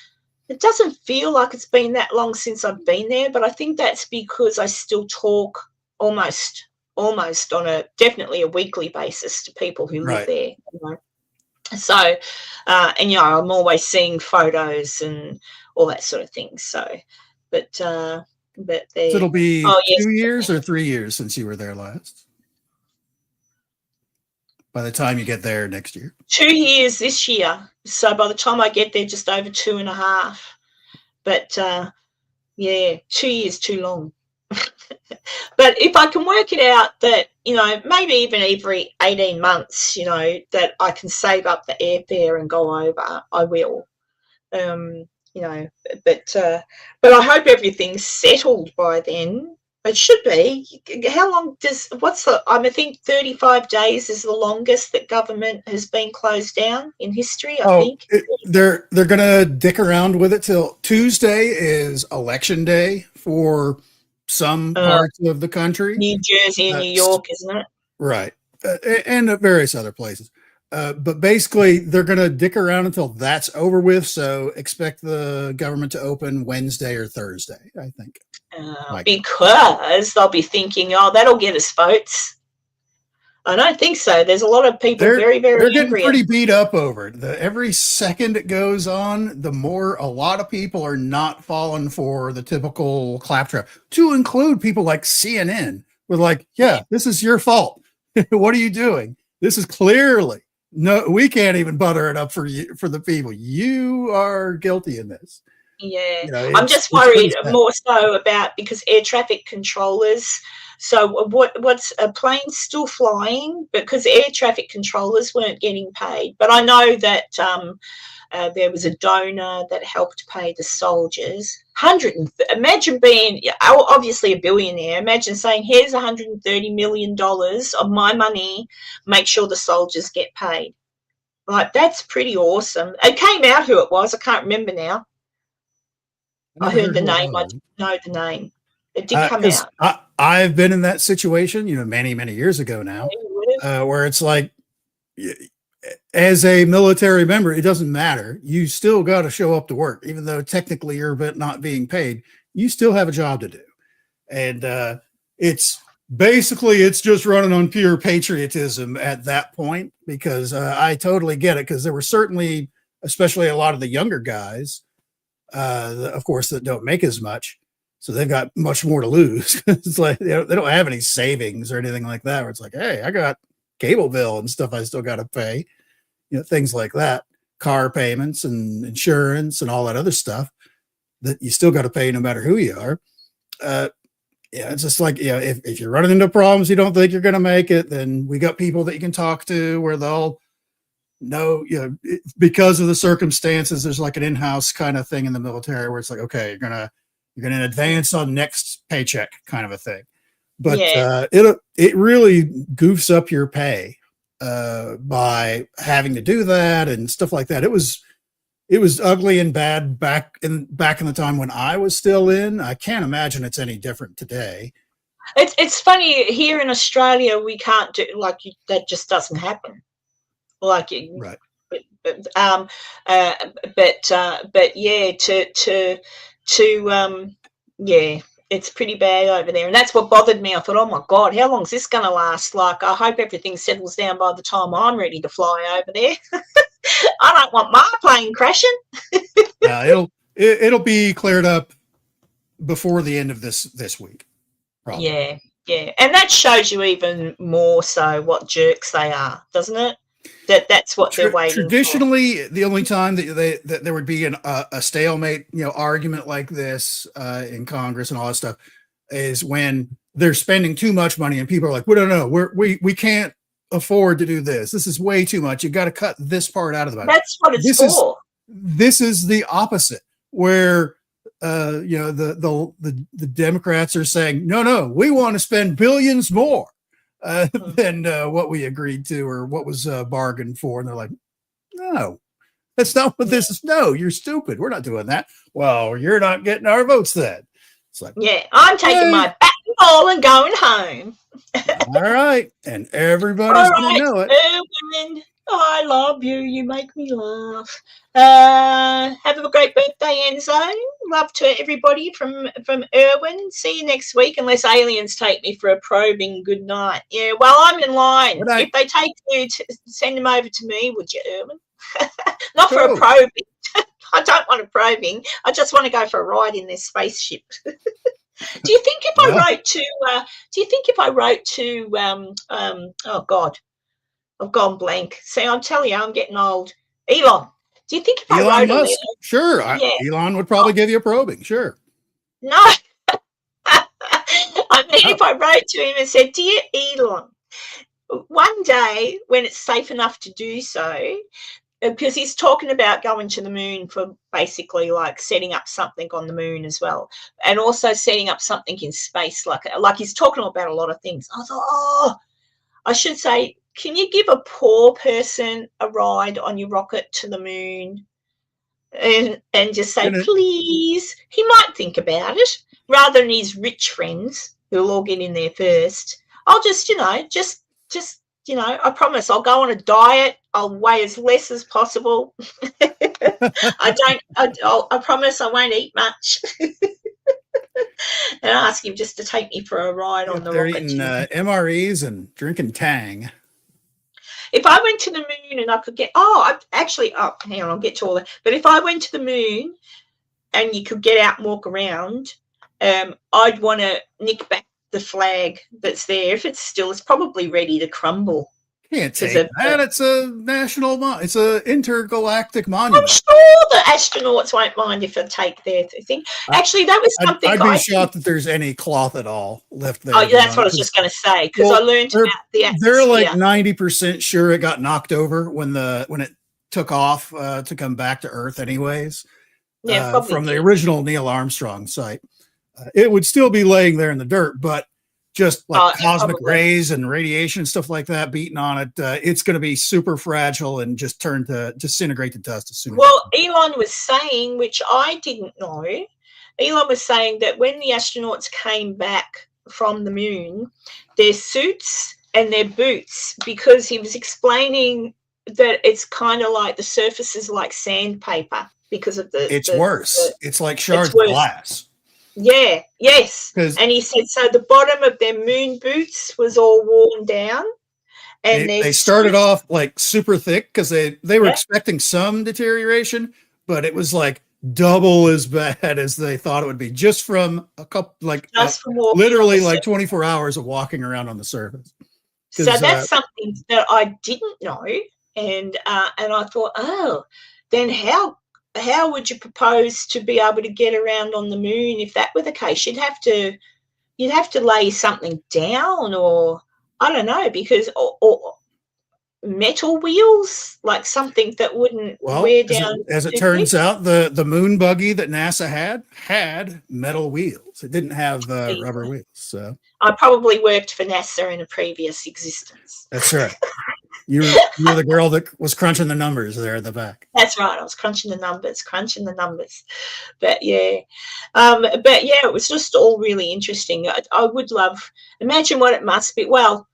feel like it's been that long since I've been there, but I think that's because I still talk almost on definitely a weekly basis to people who live Right. there. You know? So, and you know, I'm always seeing photos and all that sort of thing. So, but they. So it'll be Oh yes, 2 years or 3 years since you were there last. By the time you get there next year. 2 years this year. So by the time I get there, just over 2.5. But yeah, 2 years too long. But if I can work it out that, you know, maybe even every 18 months, you know, that I can save up the airfare and go over, I will. You know, but I hope everything's settled by then. It should be. How long I think 35 days is the longest that government has been closed down in history, I think. They're gonna dick around with it till Tuesday is election day for some parts of the country. New Jersey and New York, isn't it? Right. And various other places. But basically, they're going to dick around until that's over with. So expect the government to open Wednesday or Thursday, I think. Because they'll be thinking, oh, that'll get us votes. I don't think so. There's a lot of people very, very They're getting angry. pretty beat up over it. Every second it goes on, the more a lot of people are not falling for the typical claptrap, to include people like CNN. We're like, yeah, this is your fault. What are you doing? This is clearly no, we can't even butter it up for you, for the people. You are guilty in this. Yeah, You know, I'm just worried more so about because air traffic controllers. So what's a plane still flying because air traffic controllers weren't getting paid. But I know that there was a donor that helped pay the soldiers. Imagine being obviously a billionaire. Imagine saying, "Here's $130 million of my money. Make sure the soldiers get paid." Like that's pretty awesome. It came out who it was. I can't remember now. I heard the name. I didn't know the name. It did come out. I've been in that situation, you know, many, many years ago now, where it's like, as a military member, it doesn't matter. You still got to show up to work, even though technically you're not being paid. You still have a job to do, and it's just running on pure patriotism at that point. Because I totally get it. Because there were certainly, especially a lot of the younger guys, of course, that don't make as much, so they've got much more to lose. It's like they don't have any savings or anything like that. Where it's like, hey, I got cable bill and stuff I still got to pay, you know, things like that, car payments and insurance and all that other stuff that you still got to pay no matter who you are. Yeah, it's just like, yeah, if you're running into problems, you don't think you're going to make it, then we got people that you can talk to where they'll know, you know, because of the circumstances, there's like an in-house kind of thing in the military where it's like, okay, you're gonna advance on next paycheck kind of a thing. But it really goofs up your pay by having to do that and stuff like that. It was ugly and bad back in the time when I was still in. I can't imagine it's any different today. It's funny here in Australia we can't do that. Just doesn't happen. Like right. But yeah, yeah, it's pretty bad over there, and that's what bothered me. I thought, oh my God, how long is this going to last? Like, I hope everything settles down by the time I'm ready to fly over there. I don't want my plane crashing. It'll be cleared up before the end of this week. Probably. Yeah, and that shows you even more so what jerks they are, doesn't it? That's what they're waiting for. Traditionally, the only time that there would be a stalemate, argument like this in Congress and all that stuff is when they're spending too much money and people are like, "We don't know, we can't afford to do this. This is way too much. You got to cut this part out of the budget." That's what it's for. This is the opposite, where the Democrats are saying, no, we want to spend billions more than what we agreed to or what was bargained for. And they're like, no, that's not what this is. No, you're stupid. We're not doing that. Well, you're not getting our votes then. It's like, yeah, I'm taking my bat and ball and going home. All right. And everybody's going to know it. Erwin, I love you. You make me laugh. Have a great birthday, Enzo. Love to everybody from Erwin. See you next week, unless aliens take me for a probing good night. Yeah, well, I'm in line. If they take you, send them over to me, would you, Erwin? Not for a probing. I don't want a probing. I just want to go for a ride in their spaceship. Do you think if I wrote to oh God, I've gone blank. See, I'm telling you, I'm getting old. Elon. Do you think if I wrote Musk? Sure. Elon would probably give you a probing. Sure. No. I mean, if I wrote to him and said, "Dear Elon, one day when it's safe enough to do so," because he's talking about going to the moon for basically like setting up something on the moon as well, and also setting up something in space. Like he's talking about a lot of things. I thought, I should say, can you give a poor person a ride on your rocket to the moon? And just say, please. He might think about it, rather than his rich friends who'll all get in there first. I'll just, I promise I'll go on a diet. I'll weigh as less as possible. I promise I won't eat much. And ask him just to take me for a ride on the rocket. They're eating MREs and drinking Tang. If I went to the moon and I could hang on, I'll get to all that. But if I went to the moon and you could get out and walk around, I'd want to nick back the flag that's there. If it's probably ready to crumble. Can't take that. It's a national, it's an intergalactic monument. I'm sure the astronauts won't mind if I take their thing. Actually, that was something I'd be shocked that there's any cloth at all left there. Oh, yeah, that's what I was just going to say, because I learned about the atmosphere. They're like 90% sure it got knocked over when it took off to come back to Earth anyways. Yeah, from the original Neil Armstrong site. It would still be laying there in the dirt, but just like cosmic rays and radiation and stuff like that beating on it, it's going to be super fragile and just turn to disintegrate to dust as soon as. Well, Elon was saying, which I didn't know, Elon was saying that when the astronauts came back from the moon, their suits and their boots, because he was explaining that it's kind of like the surface is like sandpaper because of the. It's worse. It's like shards of glass. Yeah, yes. And he said, so the bottom of their moon boots was all worn down. And they started off like super thick because they were expecting some deterioration, but it was like double as bad as they thought it would be just from a couple, literally like 24 hours of walking around on the surface. So that's something that I didn't know. And I thought, then how would you propose to be able to get around on the moon if that were the case? You'd have to lay something down, or I don't know, because or metal wheels, like something that wouldn't wear down. As it turns out, the moon buggy that NASA had metal wheels. It didn't have rubber wheels. So I probably worked for NASA in a previous existence. That's right. You were the girl that was crunching the numbers there at the back. That's right. I was crunching the numbers. But yeah, it was just all really interesting. I would imagine what it must be. Well,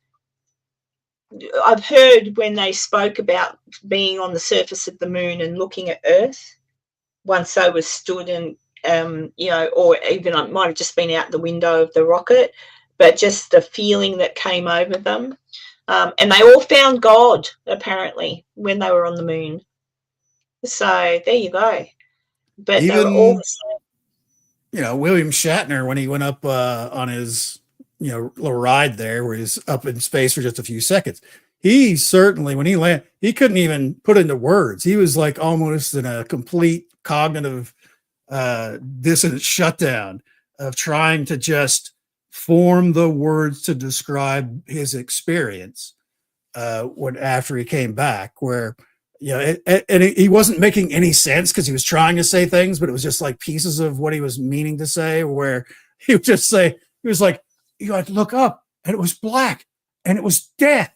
I've heard when they spoke about being on the surface of the moon and looking at Earth, once they were stood and, or even I might have just been out the window of the rocket, but just the feeling that came over them. And they all found God, apparently, when they were on the moon. So there you go. But even, they were all the same. William Shatner, when he went up on his, little ride there where he's up in space for just a few seconds, he certainly, when he landed, he couldn't even put into words. He was like almost in a complete cognitive dissonant shutdown of trying to just form the words to describe his experience when after he came back, where he wasn't making any sense because he was trying to say things, but it was just like pieces of what he was meaning to say. Where he would just say, he was like, I'd look up and it was black and it was death,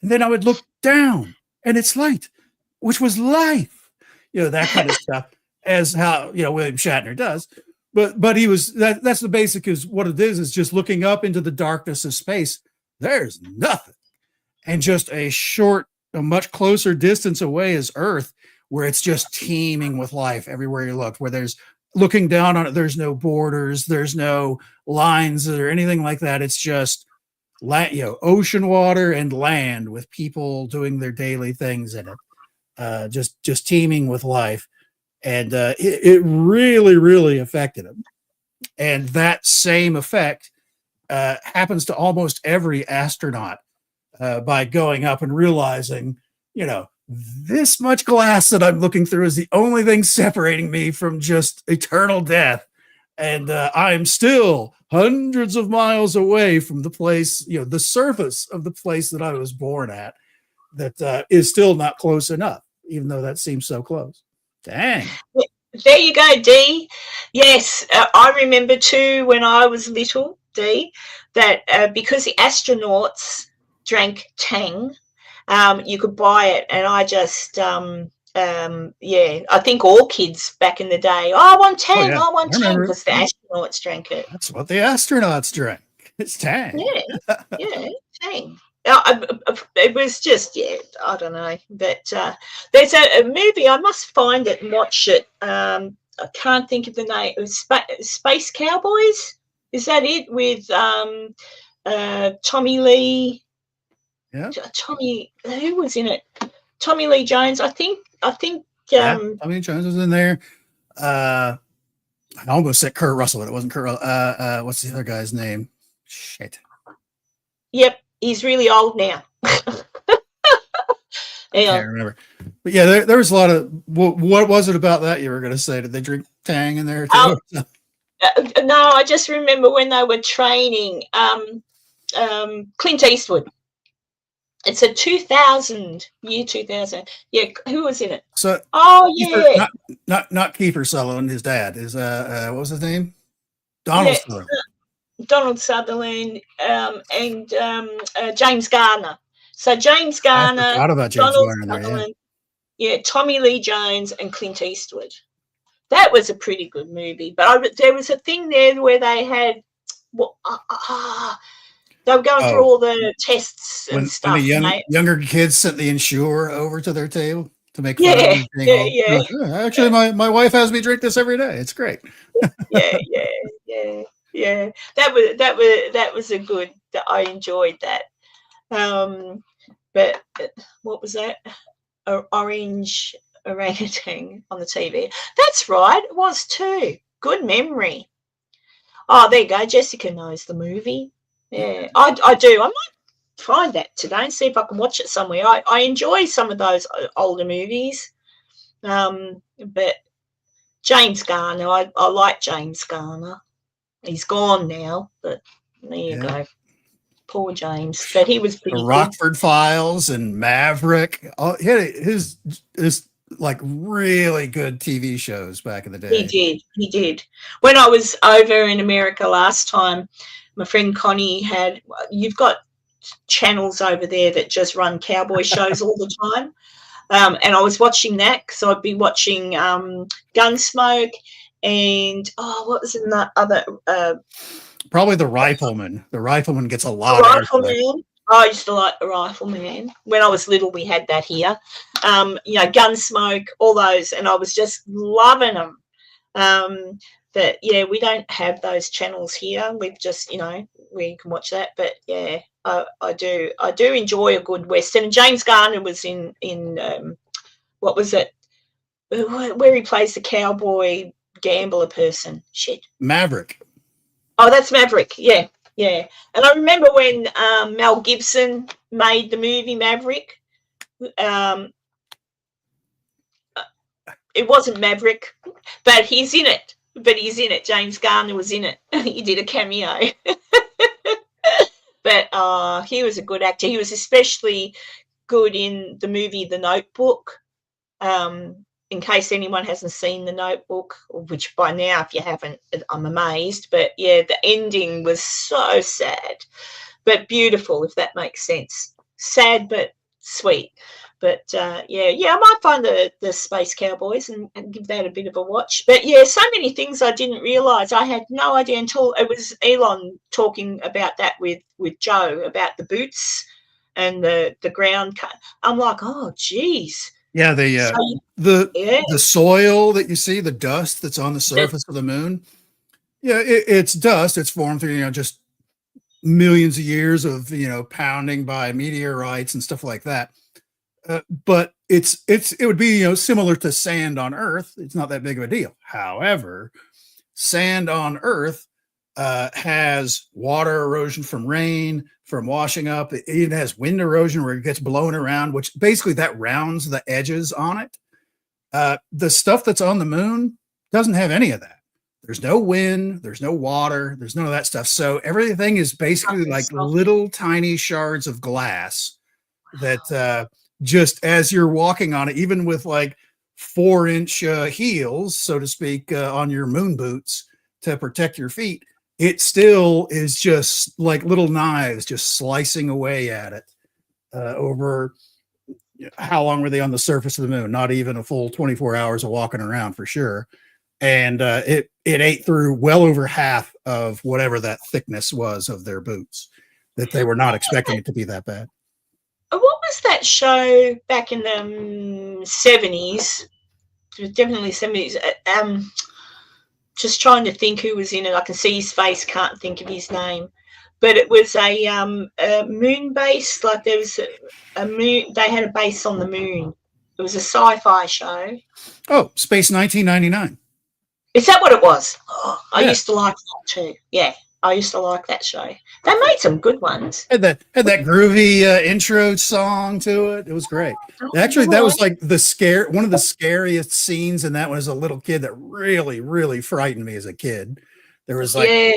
and then I would look down and it's light, which was life. That kind of stuff, as how William Shatner does. But he was that's the basic, is what it is just looking up into the darkness of space. There's nothing. And just a much closer distance away is Earth, where it's just teeming with life everywhere you look, where there's looking down on it, there's no borders, there's no lines or anything like that. It's just ocean water and land with people doing their daily things in it, just teeming with life. And it really, really affected him. And that same effect happens to almost every astronaut by going up and realizing, this much glass that I'm looking through is the only thing separating me from just eternal death. And I'm still hundreds of miles away from the place, the surface of the place that I was born at, that is still not close enough, even though that seems so close. Dang. There you go, Dee. Yes, I remember too when I was little, Dee, that because the astronauts drank Tang, you could buy it, and I just, I think all kids back in the day, I want Tang, I want Tang, because the astronauts drank it. That's what the astronauts drank. It's Tang. Yeah, Tang. It was just, I don't know. But there's a movie, I must find it and watch it. I can't think of the name. It was Space Cowboys. Is that it? With Tommy Lee. Yeah. Who was in it? Tommy Lee Jones. I think. Tommy Lee Jones was in there. I almost said Kurt Russell, but it wasn't Kurt Russell. What's the other guy's name? Shit. Yep. He's really old now. I can't remember. But yeah, there was a lot of, what was it about that you were going to say? Did they drink Tang in there too? No, I just remember when they were training Clint Eastwood. It's a 2000. Yeah, who was in it? So, yeah. Not Kiefer Sutherland, his dad. Is what was his name? Donald Sutherland. Donald Sutherland and James Garner. So James Garner, I forgot about James Donald Garner Sutherland, Tommy Lee Jones and Clint Eastwood. That was a pretty good movie. But there was a thing there where they had, they were going through all the tests and stuff. When the younger kids sent the insurer over to their table to make fun of them. Actually, my wife has me drink this every day. It's great. Yeah. That was a good. I enjoyed that. But what was that? Orange orangutan on the TV. That's right. It was too. Good memory. Oh, there you go. Jessica knows the movie. Yeah, I do. I might find that today and see if I can watch it somewhere. I enjoy some of those older movies. But James Garner, I like James Garner. He's gone now, but there you go. Poor James. But he was pretty good. Rockford Files and Maverick. Oh, his like really good TV shows back in the day. He did. When I was over in America last time, my friend Connie you've got channels over there that just run cowboy shows all the time. And I was watching that because I'd be watching Gunsmoke and what was in that other? Probably The Rifleman. The Rifleman gets a lot. The Rifleman. I used to like The Rifleman. When I was little, we had that here. Gunsmoke, all those, and I was just loving them. But we don't have those channels here. We've just, where you can watch that. But yeah, I do enjoy a good Western. And James Garner was in what was it? Where he plays the cowboy gambler person. Shit. Maverick. Oh, that's Maverick. Yeah. Yeah. And I remember when Mel Gibson made the movie Maverick. Um, it wasn't Maverick, but he's in it. James Garner was in it. He did a cameo. But he was a good actor. He was especially good in the movie The Notebook. In case anyone hasn't seen The Notebook, which by now, if you haven't, I'm amazed. But yeah, the ending was so sad, but beautiful, if that makes sense. Sad but sweet. But I might find the Space Cowboys and give that a bit of a watch. But yeah, so many things I didn't realise. I had no idea until it was Elon talking about that with Joe about the boots and the ground cut. I'm like, oh, geez. Yeah, So, the soil that you see, the dust that's on the surface of the moon. Yeah, it's dust. It's formed through just millions of years of pounding by meteorites and stuff like that. But it would be similar to sand on Earth. It's not that big of a deal. However, sand on Earth has water erosion from rain, from washing up. It even has wind erosion where it gets blown around, which basically that rounds the edges on it. The stuff that's on the moon doesn't have any of that. There's no wind, there's no water, there's none of that stuff. So everything is basically like little tiny shards of glass that just as you're walking on it, even with like 4-inch heels, so to speak, on your moon boots to protect your feet, it still is just like little knives just slicing away at it over how long were they on the surface of the moon? Not even a full 24 hours of walking around for sure. And it ate through well over half of whatever that thickness was of their boots, that they were not expecting it to be that bad. What was that show back in the 70s? It was definitely 70s. Just trying to think who was in it. I can see his face, can't think of his name. But it was a moon base. Like there was a moon. They had a base on the moon. It was a sci-fi show. Oh, Space 1999. Is that what it was? Oh, I used to like that too. Yeah, I used to like that show. They made some good ones. Had that groovy intro song to it. It was great. Actually, that was like one of the scariest scenes in that one as a little kid that really, really frightened me as a kid. There was like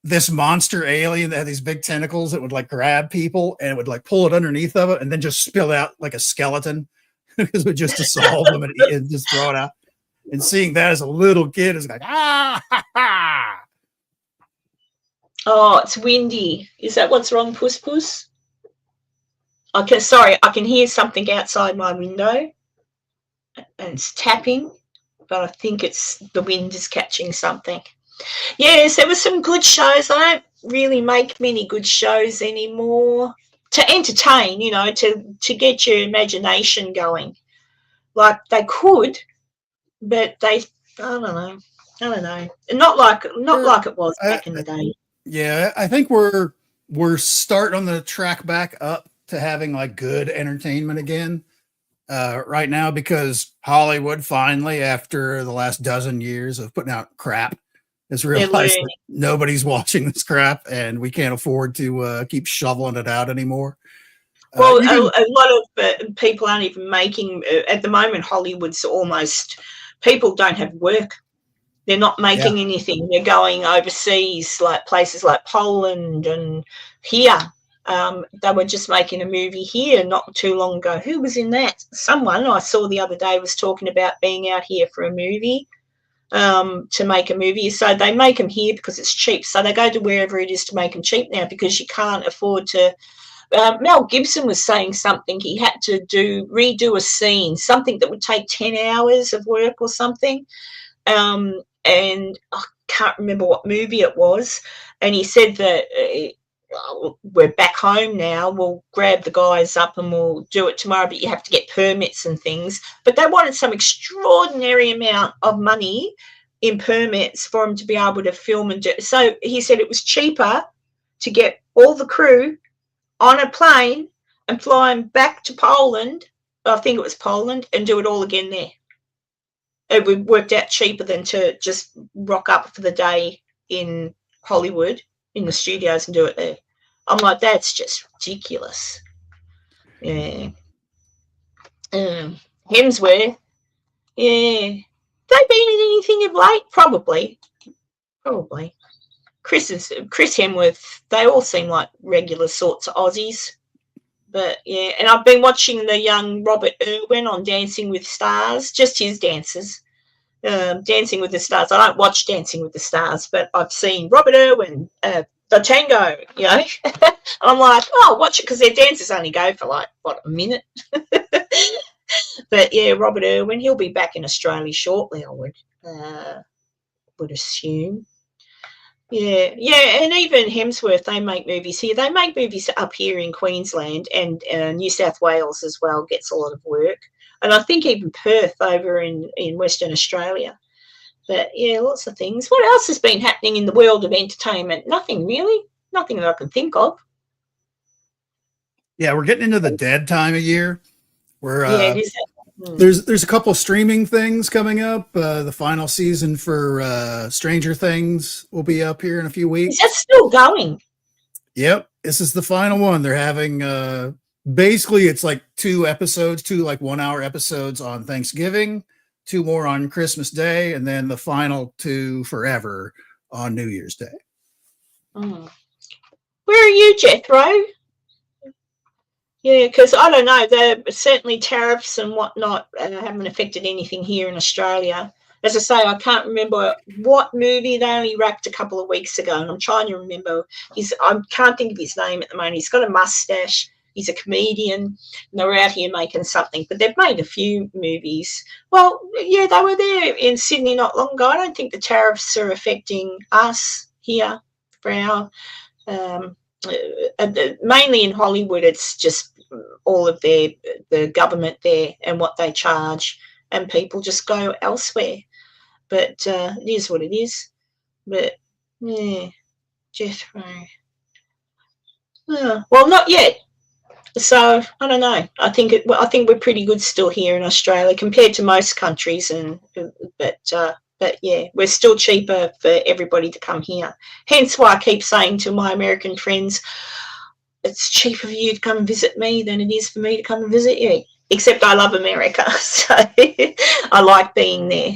this monster alien that had these big tentacles that would like grab people and it would like pull it underneath of it and then just spill out like a skeleton because it would just dissolve them and just throw it out. And seeing that as a little kid is like, ah, ha, ha. Oh, it's windy. Is that what's wrong, Puss Puss? I can hear something outside my window and it's tapping, but I think it's the wind is catching something. Yes, there were some good shows. I don't really make many good shows anymore to entertain, to get your imagination going. Like they could, but I don't know. Not like it was back in the day. Yeah, I think we're starting on the track back up to having like good entertainment again right now because Hollywood finally, after the last dozen years of putting out crap, has realized that nobody's watching this crap and we can't afford to keep shoveling it out anymore. Well, a lot of people aren't even making at the moment. Hollywood's almost people don't have work. They're not making anything. They're going overseas, like places like Poland and here. They were just making a movie here not too long ago. Who was in that? Someone I saw the other day was talking about being out here for a movie, to make a movie. So they make them here because it's cheap. So they go to wherever it is to make them cheap now because you can't afford to. Mel Gibson was saying something. He had to redo a scene, something that would take 10 hours of work or something. And I can't remember what movie it was. And he said that we're back home now. We'll grab the guys up and we'll do it tomorrow, but you have to get permits and things. But they wanted some extraordinary amount of money in permits for him to be able to film and do. So he said it was cheaper to get all the crew on a plane and fly them back to Poland. I think it was Poland, and do it all again there. It worked out cheaper than to just rock up for the day in Hollywood in the studios and do it there. I'm like, that's just ridiculous. Yeah. Hemsworth. Yeah. They been in anything of late? Probably. Chris Hemsworth. They all seem like regular sorts of Aussies. But yeah, and I've been watching the young Robert Irwin on Dancing with Stars, just his dances. Dancing with the Stars. I don't watch Dancing with the Stars, but I've seen Robert Irwin, the tango, you know. I'm like, oh, watch it, because their dances only go for like, what, a minute? But yeah, Robert Irwin, he'll be back in Australia shortly, I would assume. Yeah, and even Hemsworth, they make movies here. They make movies up here in Queensland, and New South Wales as well gets a lot of work. And I think even Perth over in Western Australia. But yeah, lots of things. What else has been happening in the world of entertainment? Nothing really. Nothing that I can think of. Yeah, we're getting into the dead time of year. Where yeah, it is. There's a couple streaming things coming up. The final season for Stranger Things will be up here in a few weeks. Is that still going? Yep, this is the final one. They're having basically it's like 2 like 1 hour episodes on Thanksgiving, 2 more on Christmas Day, and then the final 2 forever on New Year's Day. Where are you, Jethro? Yeah, because I don't know, certainly tariffs and whatnot haven't affected anything here in Australia. As I say, I can't remember what movie they only wrapped a couple of weeks ago, and I'm trying to remember. I can't think of his name at the moment. He's got a mustache. He's a comedian, and they're out here making something. But they've made a few movies. Well, yeah, they were there in Sydney not long ago. I don't think the tariffs are affecting us here for our mainly in Hollywood. It's just all of the government there and what they charge, and people just go elsewhere. But it is what it is. But yeah, Jethro. Well, not yet. So I don't know. I think we're pretty good still here in Australia compared to most countries, but yeah, we're still cheaper for everybody to come here. Hence why I keep saying to my American friends, it's cheaper for you to come and visit me than it is for me to come and visit you. Except I love America, so I like being there.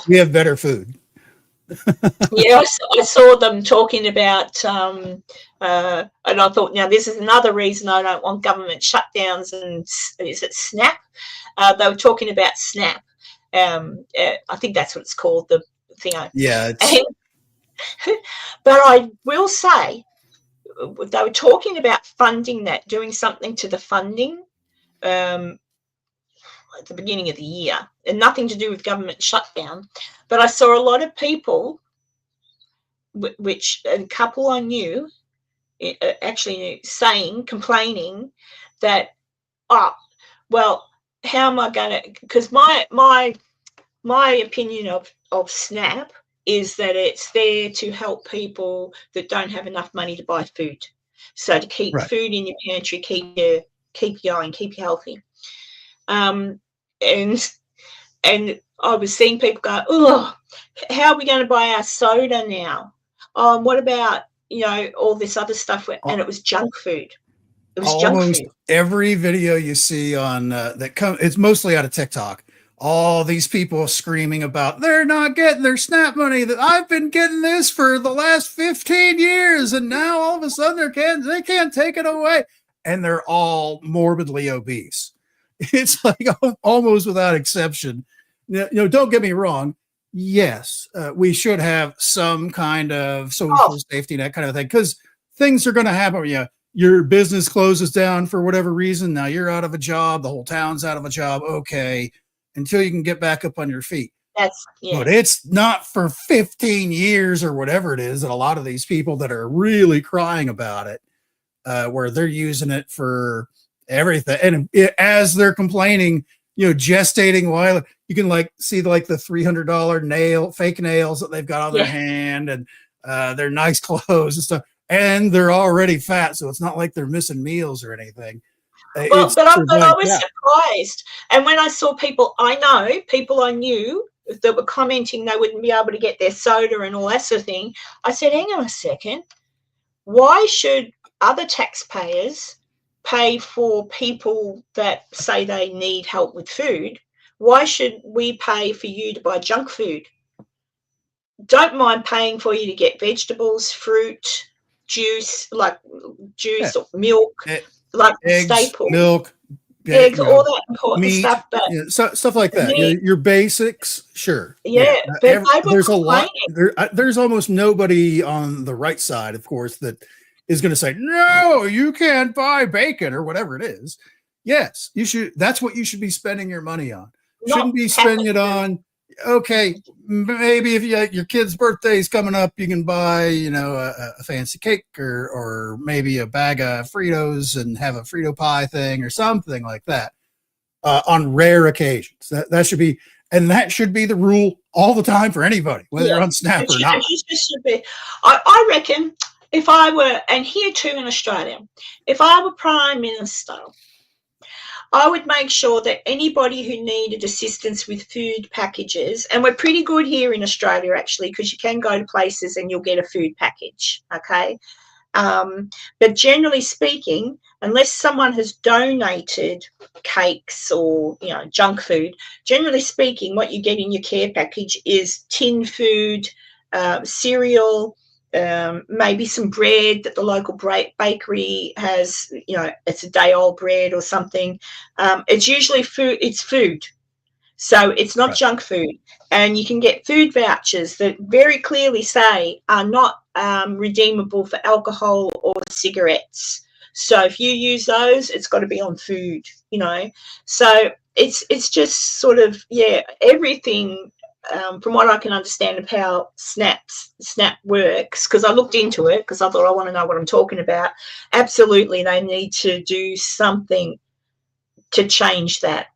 We have better food. Yeah, I saw them talking about, and I thought, now this is another reason I don't want government shutdowns. And is it SNAP? They were talking about SNAP. I think that's what it's called. The thing. Yeah. But I will say, they were talking about funding that, doing something to the funding at the beginning of the year, and nothing to do with government shutdown. But I saw a lot of people, which a couple I knew, actually complaining that, well, how am I going to? Because my opinion of SNAP is that it's there to help people that don't have enough money to buy food. So to keep food in your pantry, keep you going, keep you healthy. And I was seeing people go, oh, how are we going to buy our soda now? What about, all this other stuff? And it was junk food. It was junk food. Every video you see on it's mostly out of TikTok. All these people screaming about they're not getting their SNAP money. That I've been getting this for the last 15 years, and now all of a sudden they can't take it away, and they're all morbidly obese. It's like almost without exception. Don't get me wrong. Yes, we should have some kind of social safety net kind of thing, because things are going to happen. Your business closes down for whatever reason. Now you're out of a job. The whole town's out of a job. Okay. Until you can get back up on your feet. But it's not for 15 years or whatever it is that a lot of these people that are really crying about it, where they're using it for everything. And as they're complaining, gestating while you can see the $300 fake nails that they've got on their hand, and their nice clothes and stuff. And they're already fat, so it's not like they're missing meals or anything. But I was surprised. And when I saw people I knew that were commenting they wouldn't be able to get their soda and all that sort of thing. I said, hang on a second. Why should other taxpayers pay for people that say they need help with food? Why should we pay for you to buy junk food? Don't mind paying for you to get vegetables, fruit, juice, like juice or milk, like eggs, staple. milk, Eggs, all that important meat, stuff. But stuff like that. Your basics, sure. But they were there's a lot. There's almost nobody on the right side, of course, that is going to say, no, you can't buy bacon or whatever it is. Yes, you should. That's what you should be spending your money on. Shouldn't be spending it on, okay, maybe if your kid's birthday is coming up, you can buy, a fancy cake or maybe a bag of Fritos and have a Frito pie thing or something like that on rare occasions. That should be, and that should be the rule all the time for anybody, whether you're on SNAP or not. It should be. I reckon if I were, and here too in Australia, if I were Prime Minister, I would make sure that anybody who needed assistance with food packages, and we're pretty good here in Australia actually, because you can go to places and you'll get a food package, okay? But generally speaking, unless someone has donated cakes or junk food, generally speaking, what you get in your care package is tin food, cereal, maybe some bread that the local bakery has, it's a day old bread or something. It's usually food. It's food. So it's not junk food. And you can get food vouchers that very clearly say are not redeemable for alcohol or cigarettes. So if you use those, it's got to be on food, So it's just sort of, everything. From what I can understand of how Snap works, because I looked into it because I thought I want to know what I'm talking about. Absolutely, they need to do something to change that.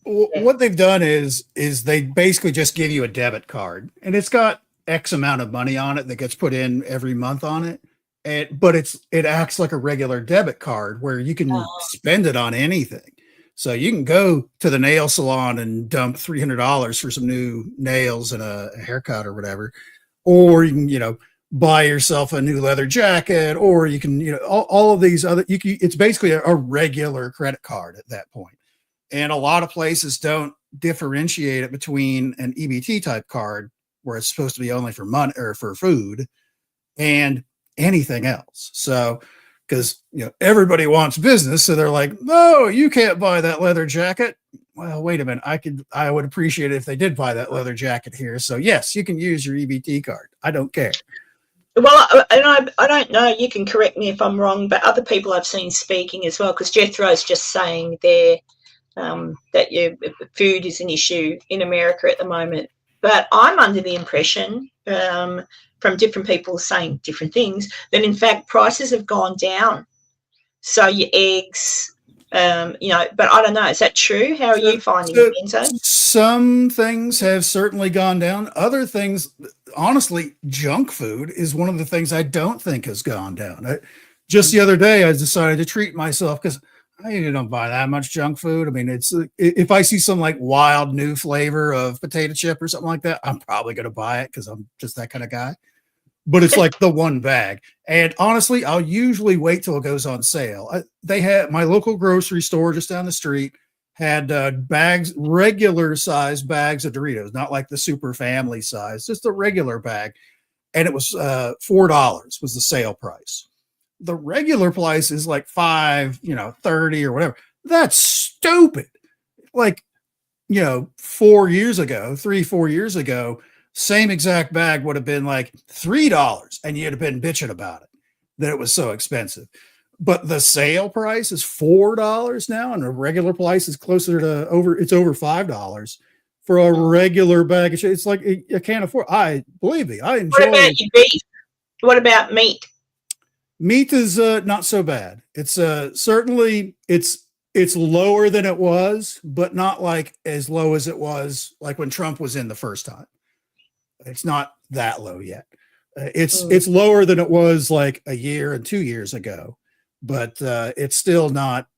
What they've done is they basically just give you a debit card, and it's got X amount of money on it that gets put in every month on it, but it acts like a regular debit card where you can spend it on anything. So you can go to the nail salon and dump $300 for some new nails and a haircut or whatever, or you can, buy yourself a new leather jacket, or you can, all of these other, it's basically a regular credit card at that point. And a lot of places don't differentiate it between an EBT type card where it's supposed to be only for money or for food and anything else. So, because everybody wants business, so they're like, no, you can't buy that leather jacket. Well, wait a minute, I would appreciate it if they did buy that leather jacket here. So yes, you can use your EBT card. I don't care. Well, and I don't know, you can correct me if I'm wrong, but other people I've seen speaking as well, because Jethro's just saying there that your food is an issue in America at the moment. But I'm under the impression from different people saying different things that in fact prices have gone down. So your eggs, but I don't know. Is that true? How are you finding it, Enzo? Some things have certainly gone down. Other things, honestly, junk food is one of the things I don't think has gone down. Just the other day, I decided to treat myself because I don't buy that much junk food. I mean, it's if I see some like wild new flavor of potato chip or something like that, I'm probably going to buy it because I'm just that kind of guy. But it's like the one bag. And honestly, I'll usually wait till it goes on sale. They had my local grocery store just down the street had bags, regular size bags of Doritos, not like the super family size, just a regular bag. And it was $4 was the sale price. The regular price is like $5.30 or whatever. That's stupid. Like, 4 years ago, 3-4 years ago, same exact bag would have been like $3 and you'd have been bitching about it, that it was so expensive. But the sale price is $4 now, and the regular price is closer to over $5 for a regular bag. It's like I can't afford. Believe me, I enjoy. What about your beef? What about meat? Meat is not so bad. It's certainly it's lower than it was, but not like as low as it was like when Trump was in the first time. It's not that low yet. It's lower than it was like a year and 2 years ago, but it's still not,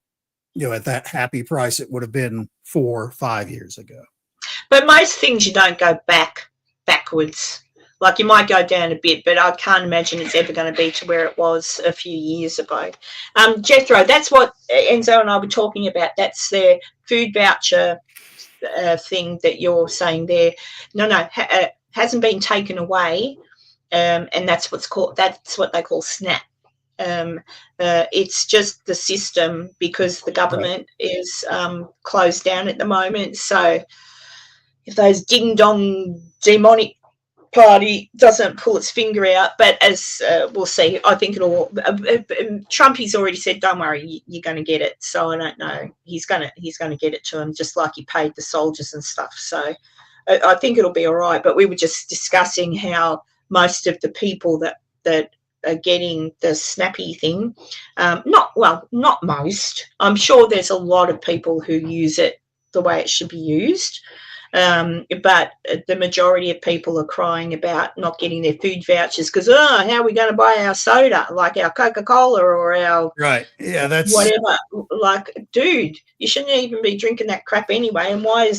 at that happy price it would have been 4 or 5 years ago. But most things you don't go backwards. Like, you might go down a bit, but I can't imagine it's ever going to be to where it was a few years ago. Jethro, that's what Enzo and I were talking about. That's their food voucher thing that you're saying there. No, hasn't been taken away, and that's what they call SNAP. It's just the system, because the government is closed down at the moment. So if those ding dong demonic party doesn't pull its finger out, but as we'll see, I think it'll. Trumpy's already said, "Don't worry, you're going to get it." So I don't know. He's going to get it to him, just like he paid the soldiers and stuff. So I think it'll be all right. But we were just discussing how most of the people that are getting the snappy thing, not most. I'm sure there's a lot of people who use it the way it should be used. But the majority of people are crying about not getting their food vouchers because, how are we going to buy our soda, like our Coca-Cola or our that's whatever? Like, dude, you shouldn't even be drinking that crap anyway. And why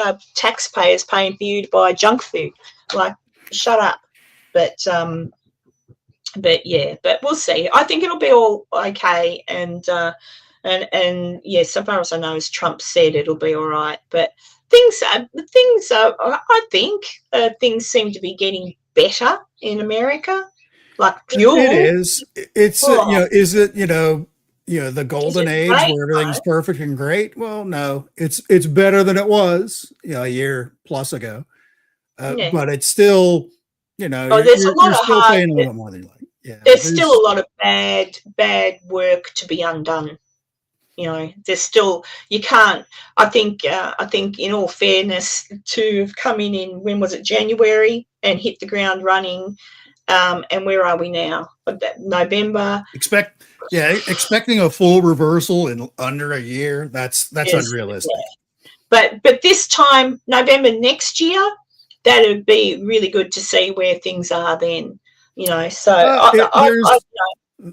are taxpayers paying for you to buy junk food? Like, shut up. But we'll see. I think it'll be all okay. And yeah, so far as I know, as Trump said, it'll be all right. But things are. I think things seem to be getting better in America. Like fuel, it is. It's is it the golden age where everything's perfect and great? Well, no, it's better than it was a year plus ago. But it's still you're still paying a little more than you like. Yeah, there's still a lot of bad work to be undone. There's still, you can't, I think in all fairness, to have come in when was it, January, and hit the ground running, and where are we now? November. Expecting a full reversal in under a year, that's unrealistic. Yeah. But this time, November next year, that would be really good to see where things are then.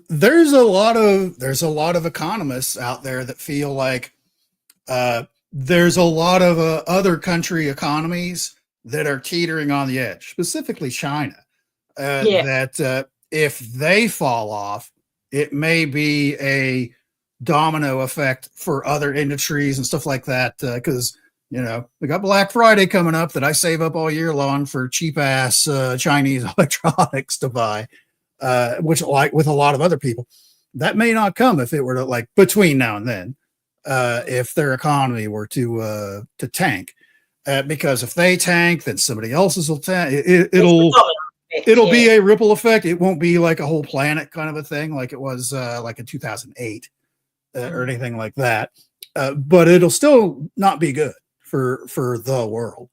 There's a lot of economists out there that feel like there's a lot of other country economies that are teetering on the edge, specifically China. That if they fall off, it may be a domino effect for other industries and stuff like that. Because we got Black Friday coming up that I save up all year long for cheap ass Chinese electronics to buy. Which, like with a lot of other people, that may not come if it were to, like, between now and then, if their economy were to tank, because if they tank, then somebody else's will tank. It'll be a ripple effect. It won't be like a whole planet kind of a thing, like it was like in 2008 or anything like that. But it'll still not be good for the world,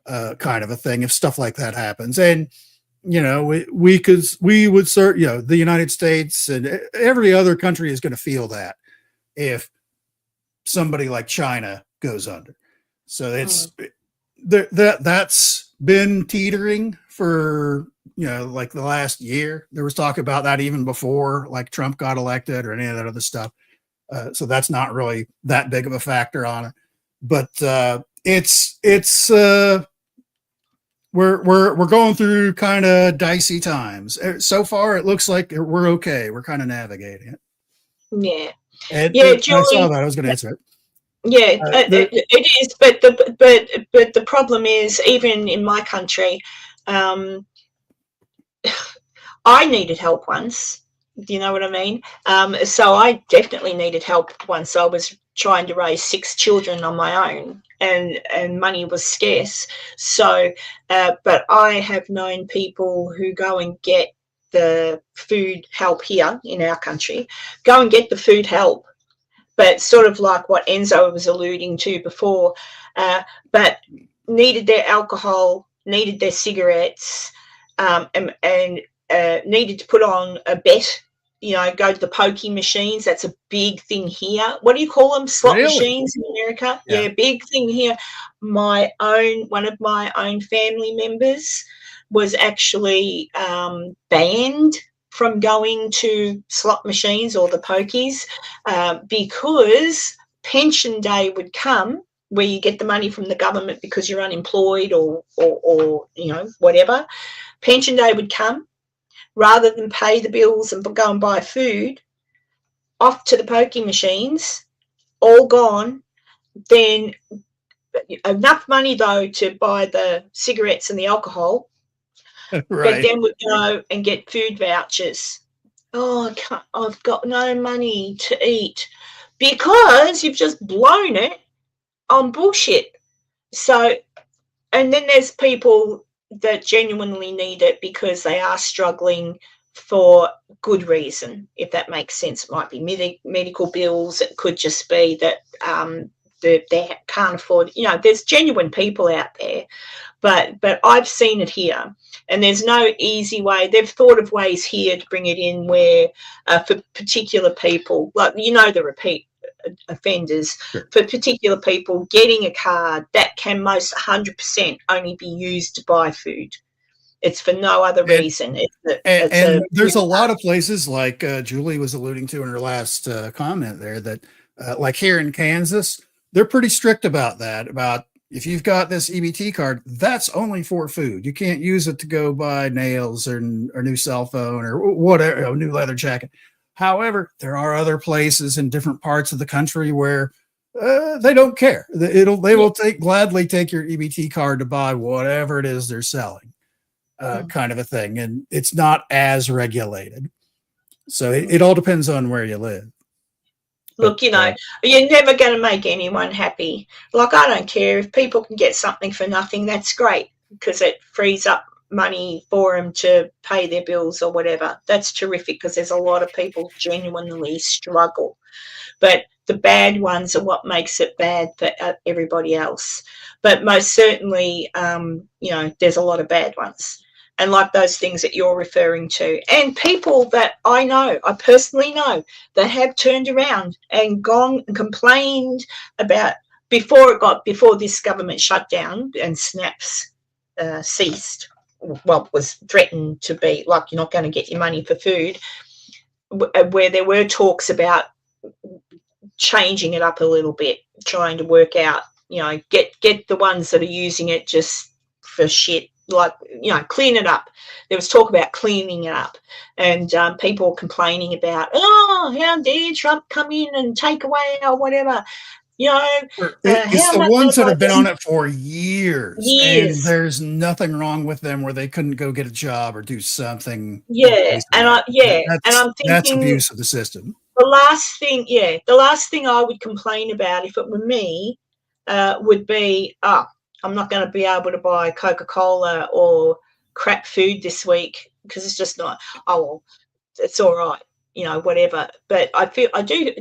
kind of a thing if stuff like that happens. And we would start, the United States and every other country is going to feel that if somebody like China goes under. So it's that's been teetering for, like the last year. There was talk about that even before like Trump got elected or any of that other stuff. So that's not really that big of a factor on it, but it's we're going through kind of dicey times. So far, it looks like we're okay. We're kind of navigating it. Yeah. And Julie, I saw that. I was going to answer it. Yeah, it is. But the problem is, even in my country, I needed help once. Do you know what I mean? So I definitely needed help once. I was trying to raise 6 children on my own, and money was scarce. So, but I have known people who go and get the food help here in our country, go and get the food help, but sort of like what Enzo was alluding to before, but needed their alcohol, needed their cigarettes, and needed to put on a bet. Go to the pokey machines. That's a big thing here. What do you call them? Slot machines in America? Yeah, big thing here. One of my own family members was actually banned from going to slot machines or the pokies because pension day would come where you get the money from the government because you're unemployed or whatever. Pension day would come. Rather than pay the bills and go and buy food, off to the pokie machines, all gone. Then enough money, though, to buy the cigarettes and the alcohol. But Right. then we'd go and get food vouchers. Oh, I've got no money to eat because you've just blown it on bullshit. So, and then there's people that genuinely need it because they are struggling for good reason, if that makes sense. It might be medical bills. It could just be that they can't afford. There's genuine people out there, but I've seen it here, and there's no easy way. They've thought of ways here to bring it in where for particular people, like the repeat offenders, Sure. for particular people, getting a card that can most 100% only be used to buy food. It's for no other reason. And there's a lot of places, like Julie was alluding to in her last comment there, that like here in Kansas, they're pretty strict about that. About if you've got this EBT card, that's only for food. You can't use it to go buy nails or new cell phone or whatever, new leather jacket. However, there are other places in different parts of the country where they don't care. They will gladly take your EBT card to buy whatever it is they're selling. Kind of a thing, and it's not as regulated, so it all depends on where you live. Look, you're never going to make anyone happy. Like, I don't care if people can get something for nothing. That's great because it frees up money for them to pay their bills or whatever. That's terrific because there's a lot of people genuinely struggle, but the bad ones are what makes it bad for everybody else. But most certainly, there's a lot of bad ones. And like those things that you're referring to, and people that I personally know, that have turned around and gone and complained about before this government shut down and snaps ceased. Well, was threatened to be like, you're not going to get your money for food, where there were talks about changing it up a little bit, trying to work out, get the ones that are using it just for shit, like, clean it up. There was talk about cleaning it up, and people complaining about, how dare Trump come in and take away or whatever. It's the ones that have been on it for years, and there's nothing wrong with them where they couldn't go get a job or do something. Yeah, and I'm thinking that's abuse of the system. The last thing I would complain about if it were me would be, I'm not going to be able to buy Coca-Cola or crap food this week because it's just not, it's all right, whatever. But I do,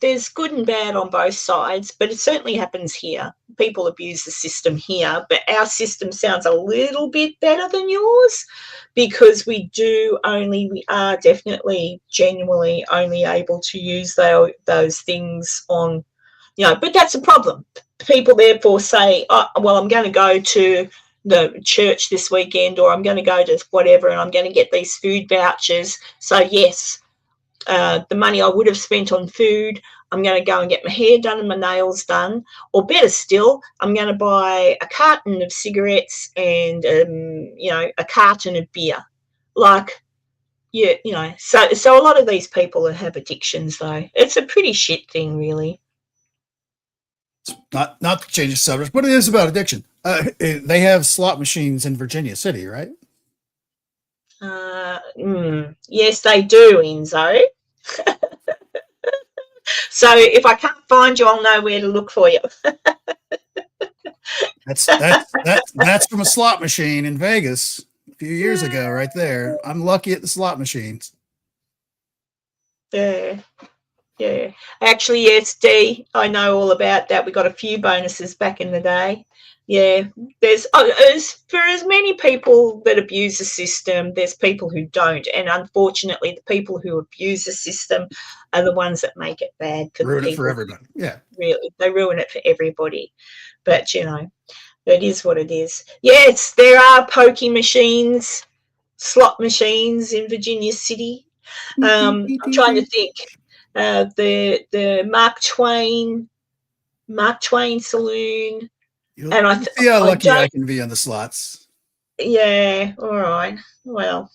there's good and bad on both sides, but it certainly happens here. People abuse the system here, but our system sounds a little bit better than yours because we are definitely genuinely only able to use those things on, but that's a problem. People therefore say, I'm going to go to the church this weekend, or I'm going to go to whatever, and I'm going to get these food vouchers. So yes, the money I would have spent on food, I'm going to go and get my hair done and my nails done, or better still, I'm going to buy a carton of cigarettes and a carton of beer. Like, so a lot of these people have addictions, though. It's a pretty shit thing, really. Not to change the subject, but it is about addiction. They have slot machines in Virginia City, right? Yes, they do, Enzo. So if I can't find you, I'll know where to look for you. That's from a slot machine in Vegas a few years ago, right there. I'm lucky at the slot machines. Yeah. Actually, yes, Dee, I know all about that. We got a few bonuses back in the day. Yeah, there's for as many people that abuse the system, there's people who don't, and unfortunately, the people who abuse the system are the ones that make it bad for ruin the people. It for everybody. Yeah, really, they ruin it for everybody. But it is what it is. Yes, there are pokie machines, slot machines in Virginia City. I'm trying to think. The Mark Twain Mark Twain Saloon, You'll and see how I lucky I don't. can be on the slots. Yeah, all right. Well,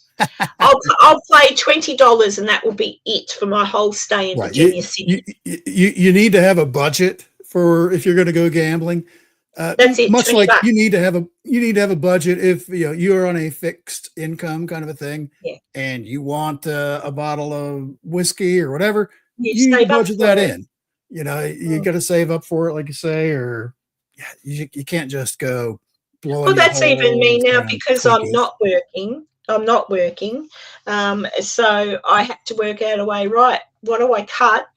I'll pay $20, and that will be it for my whole stay in Right. Virginia City. You need to have a budget for if you're going to go gambling. That's it, Much 20 like bucks. you need to have a budget if you're on a fixed income kind of a thing, Yeah, and you want a bottle of whiskey or whatever. you You need to save up budget that for it. in. You Mm. got to save up for it, like you say, or you can't just go blowing Well, your that's even me whole now kind of because I'm Twinkies. not working. I'm not working. So I had to work out a way, right, what do I cut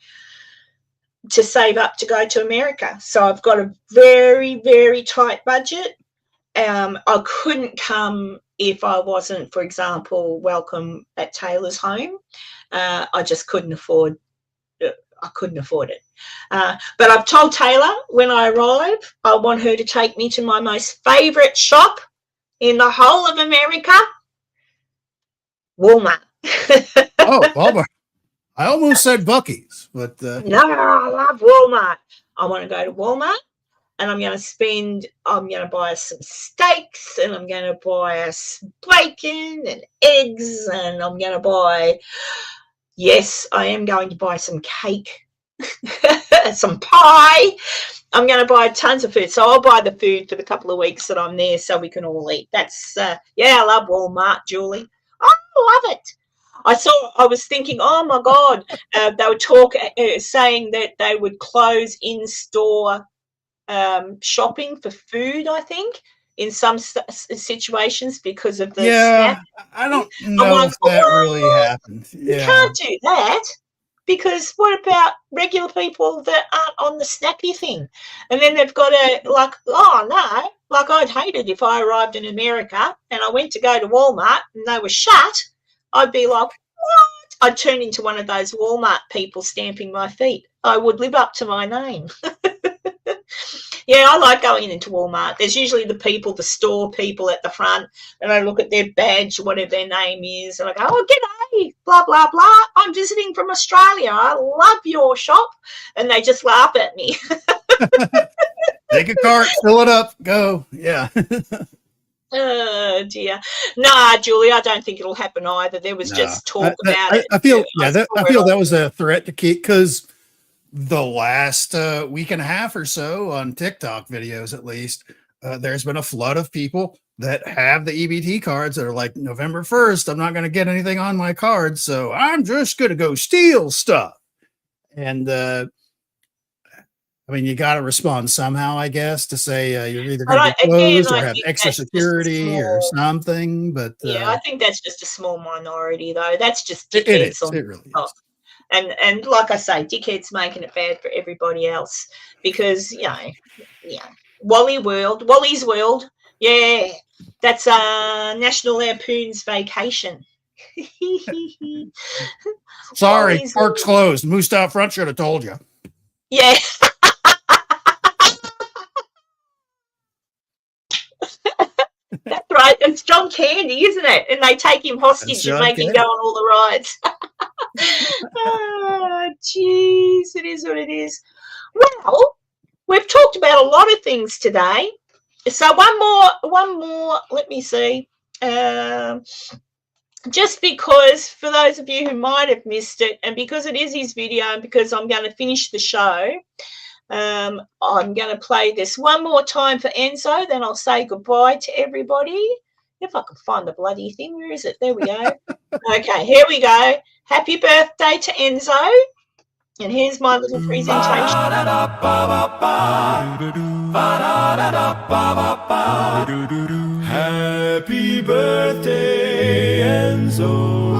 to save up to go to America? So I've got a very, very tight budget. I couldn't come if I wasn't, for example, welcome at Taylor's home. I just couldn't afford. I couldn't afford it. But I've told Taylor when I arrive, I want her to take me to my most favourite shop in the whole of America, Walmart. Oh, Walmart. I almost said Bucky's, but No, I love Walmart. I want to go to Walmart, and I'm going to buy us some steaks, and I'm going to buy us bacon and eggs, and I'm going to buy, yes, I am going to buy some cake, some pie. I'm going to buy tons of food. So I'll buy the food for the couple of weeks that I'm there so we can all eat. That's, yeah, I love Walmart, Julie. I love it. I was thinking, oh my God, they were saying that they would close in-store shopping for food, I think, in some situations because of the SNAP. yeah, I don't I'm know like, if that really what? happened. You Yeah, can't do that. Because what about regular people that aren't on the snappy thing? And then they've got to, like, oh no, like I'd hate it if I arrived in America and I went to go to Walmart and they were shut. I'd be like, what? I'd turn into one of those Walmart people stamping my feet. I would live up to my name. Yeah, I like going into Walmart. There's usually the store people at the front, and I look at their badge, whatever their name is, and I go, oh, g'day, blah, blah, blah. I'm visiting from Australia. I love your shop. And they just laugh at me. take a cart, fill it up, go. Yeah. Oh, dear. Nah, Julie, I don't think it'll happen either. There was No, just talk about it. I feel I feel that on. was a threat to keep because the last week and a half or so on TikTok videos, at least, there's been a flood of people that have the EBT cards that are like November 1st. I'm not going to get anything on my card, so I'm just going to go steal stuff. And I mean, you got to respond somehow, I guess, to say you're either going to be closed or I have think extra that's just a security or small. something. But Yeah, I think that's just a small minority, though. That's just it dickheads is. on It really TikTok. is. And like I say, dickheads making it bad for everybody else because yeah, Wally's World, yeah, that's National Lampoon's Vacation. Sorry, Wally's park's World. closed. Moose out front should have told you. Yeah. That's right. It's John Candy, isn't it? And they take him hostage and make him go on all the rides. Oh, jeez, it is what it is. Well, we've talked about a lot of things today. So one more. Let me see. Just because for those of you who might have missed it, and because it is his video, and because I'm going to finish the show, I'm going to play this one more time for Enzo. Then I'll say goodbye to everybody. If I can find the bloody thing, where is it? There we go. Okay, here we go. Happy birthday to Enzo. And here's my little presentation. Happy birthday, Enzo,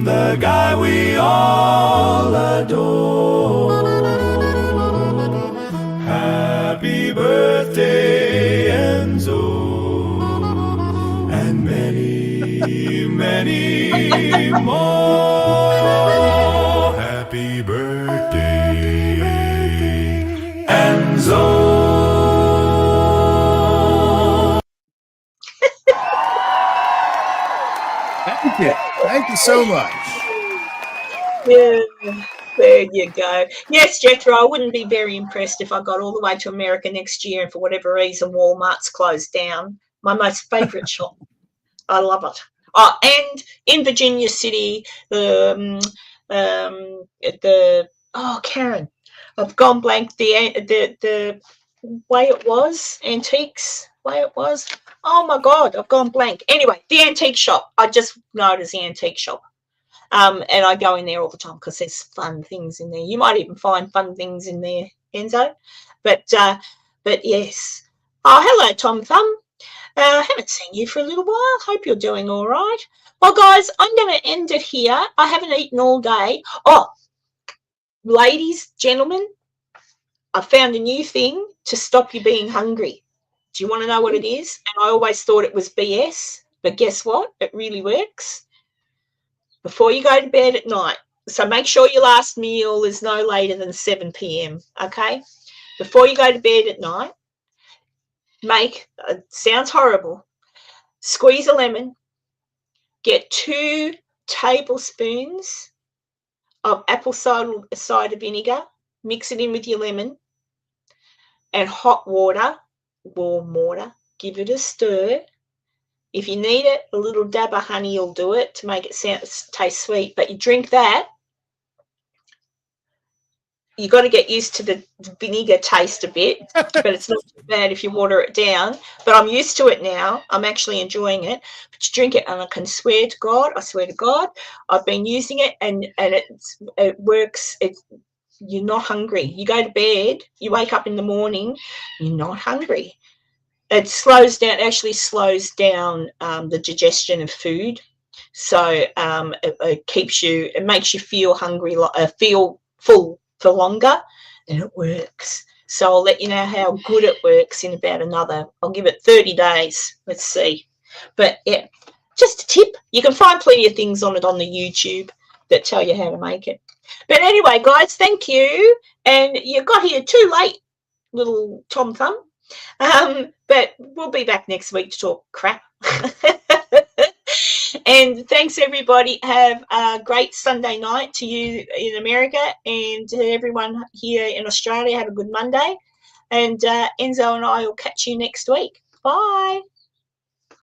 the guy we all adore. Happy birthday, Enzo, and many, many more. Happy birthday, Enzo. Thank you. Thank you so much. Yeah. There you go. Yes, Jethro, I wouldn't be very impressed if I got all the way to America next year and for whatever reason Walmart's closed down. My most favourite shop. I love it. Oh, and in Virginia City, Karen, I've gone blank. The way it was, antiques, way it was. Oh my God, I've gone blank. Anyway, the antique shop. I just know it as the antique shop. And I go in there all the time because there's fun things in there. You might even find fun things in there, Enzo. But yes. Oh, hello, Tom Thumb. Haven't seen you for a little while. Hope you're doing all right. Well, guys, I'm going to end it here. I haven't eaten all day. Oh, ladies, gentlemen, I found a new thing to stop you being hungry. Do you want to know what it is? And I always thought it was BS, but guess what? It really works. Before you go to bed at night, so make sure your last meal is no later than 7 p.m., okay? Before you go to bed at night, sounds horrible, squeeze a lemon, get 2 tablespoons of apple cider vinegar, mix it in with your lemon, and hot water, warm water, give it a stir. If you need it, a little dab of honey will do it to make it taste sweet, but you drink that. You've got to get used to the vinegar taste a bit, but it's not too bad if you water it down. But I'm used to it now. I'm actually enjoying it. But you drink it, and I can swear to God, I've been using it, and it works. You're not hungry. You go to bed, you wake up in the morning, you're not hungry. It actually slows down the digestion of food. So it makes you feel hungry, feel full for longer, and it works. So I'll let you know how good it works in about I'll give it 30 days. Let's see. But yeah, just a tip. You can find plenty of things on it on the YouTube that tell you how to make it. But anyway, guys, thank you. And you got here too late, little Tom Thumb. But we'll be back next week to talk crap. And thanks, everybody. Have a great Sunday night to you in America, and to everyone here in Australia. Have a good Monday. And Enzo and I will catch you next week. Bye.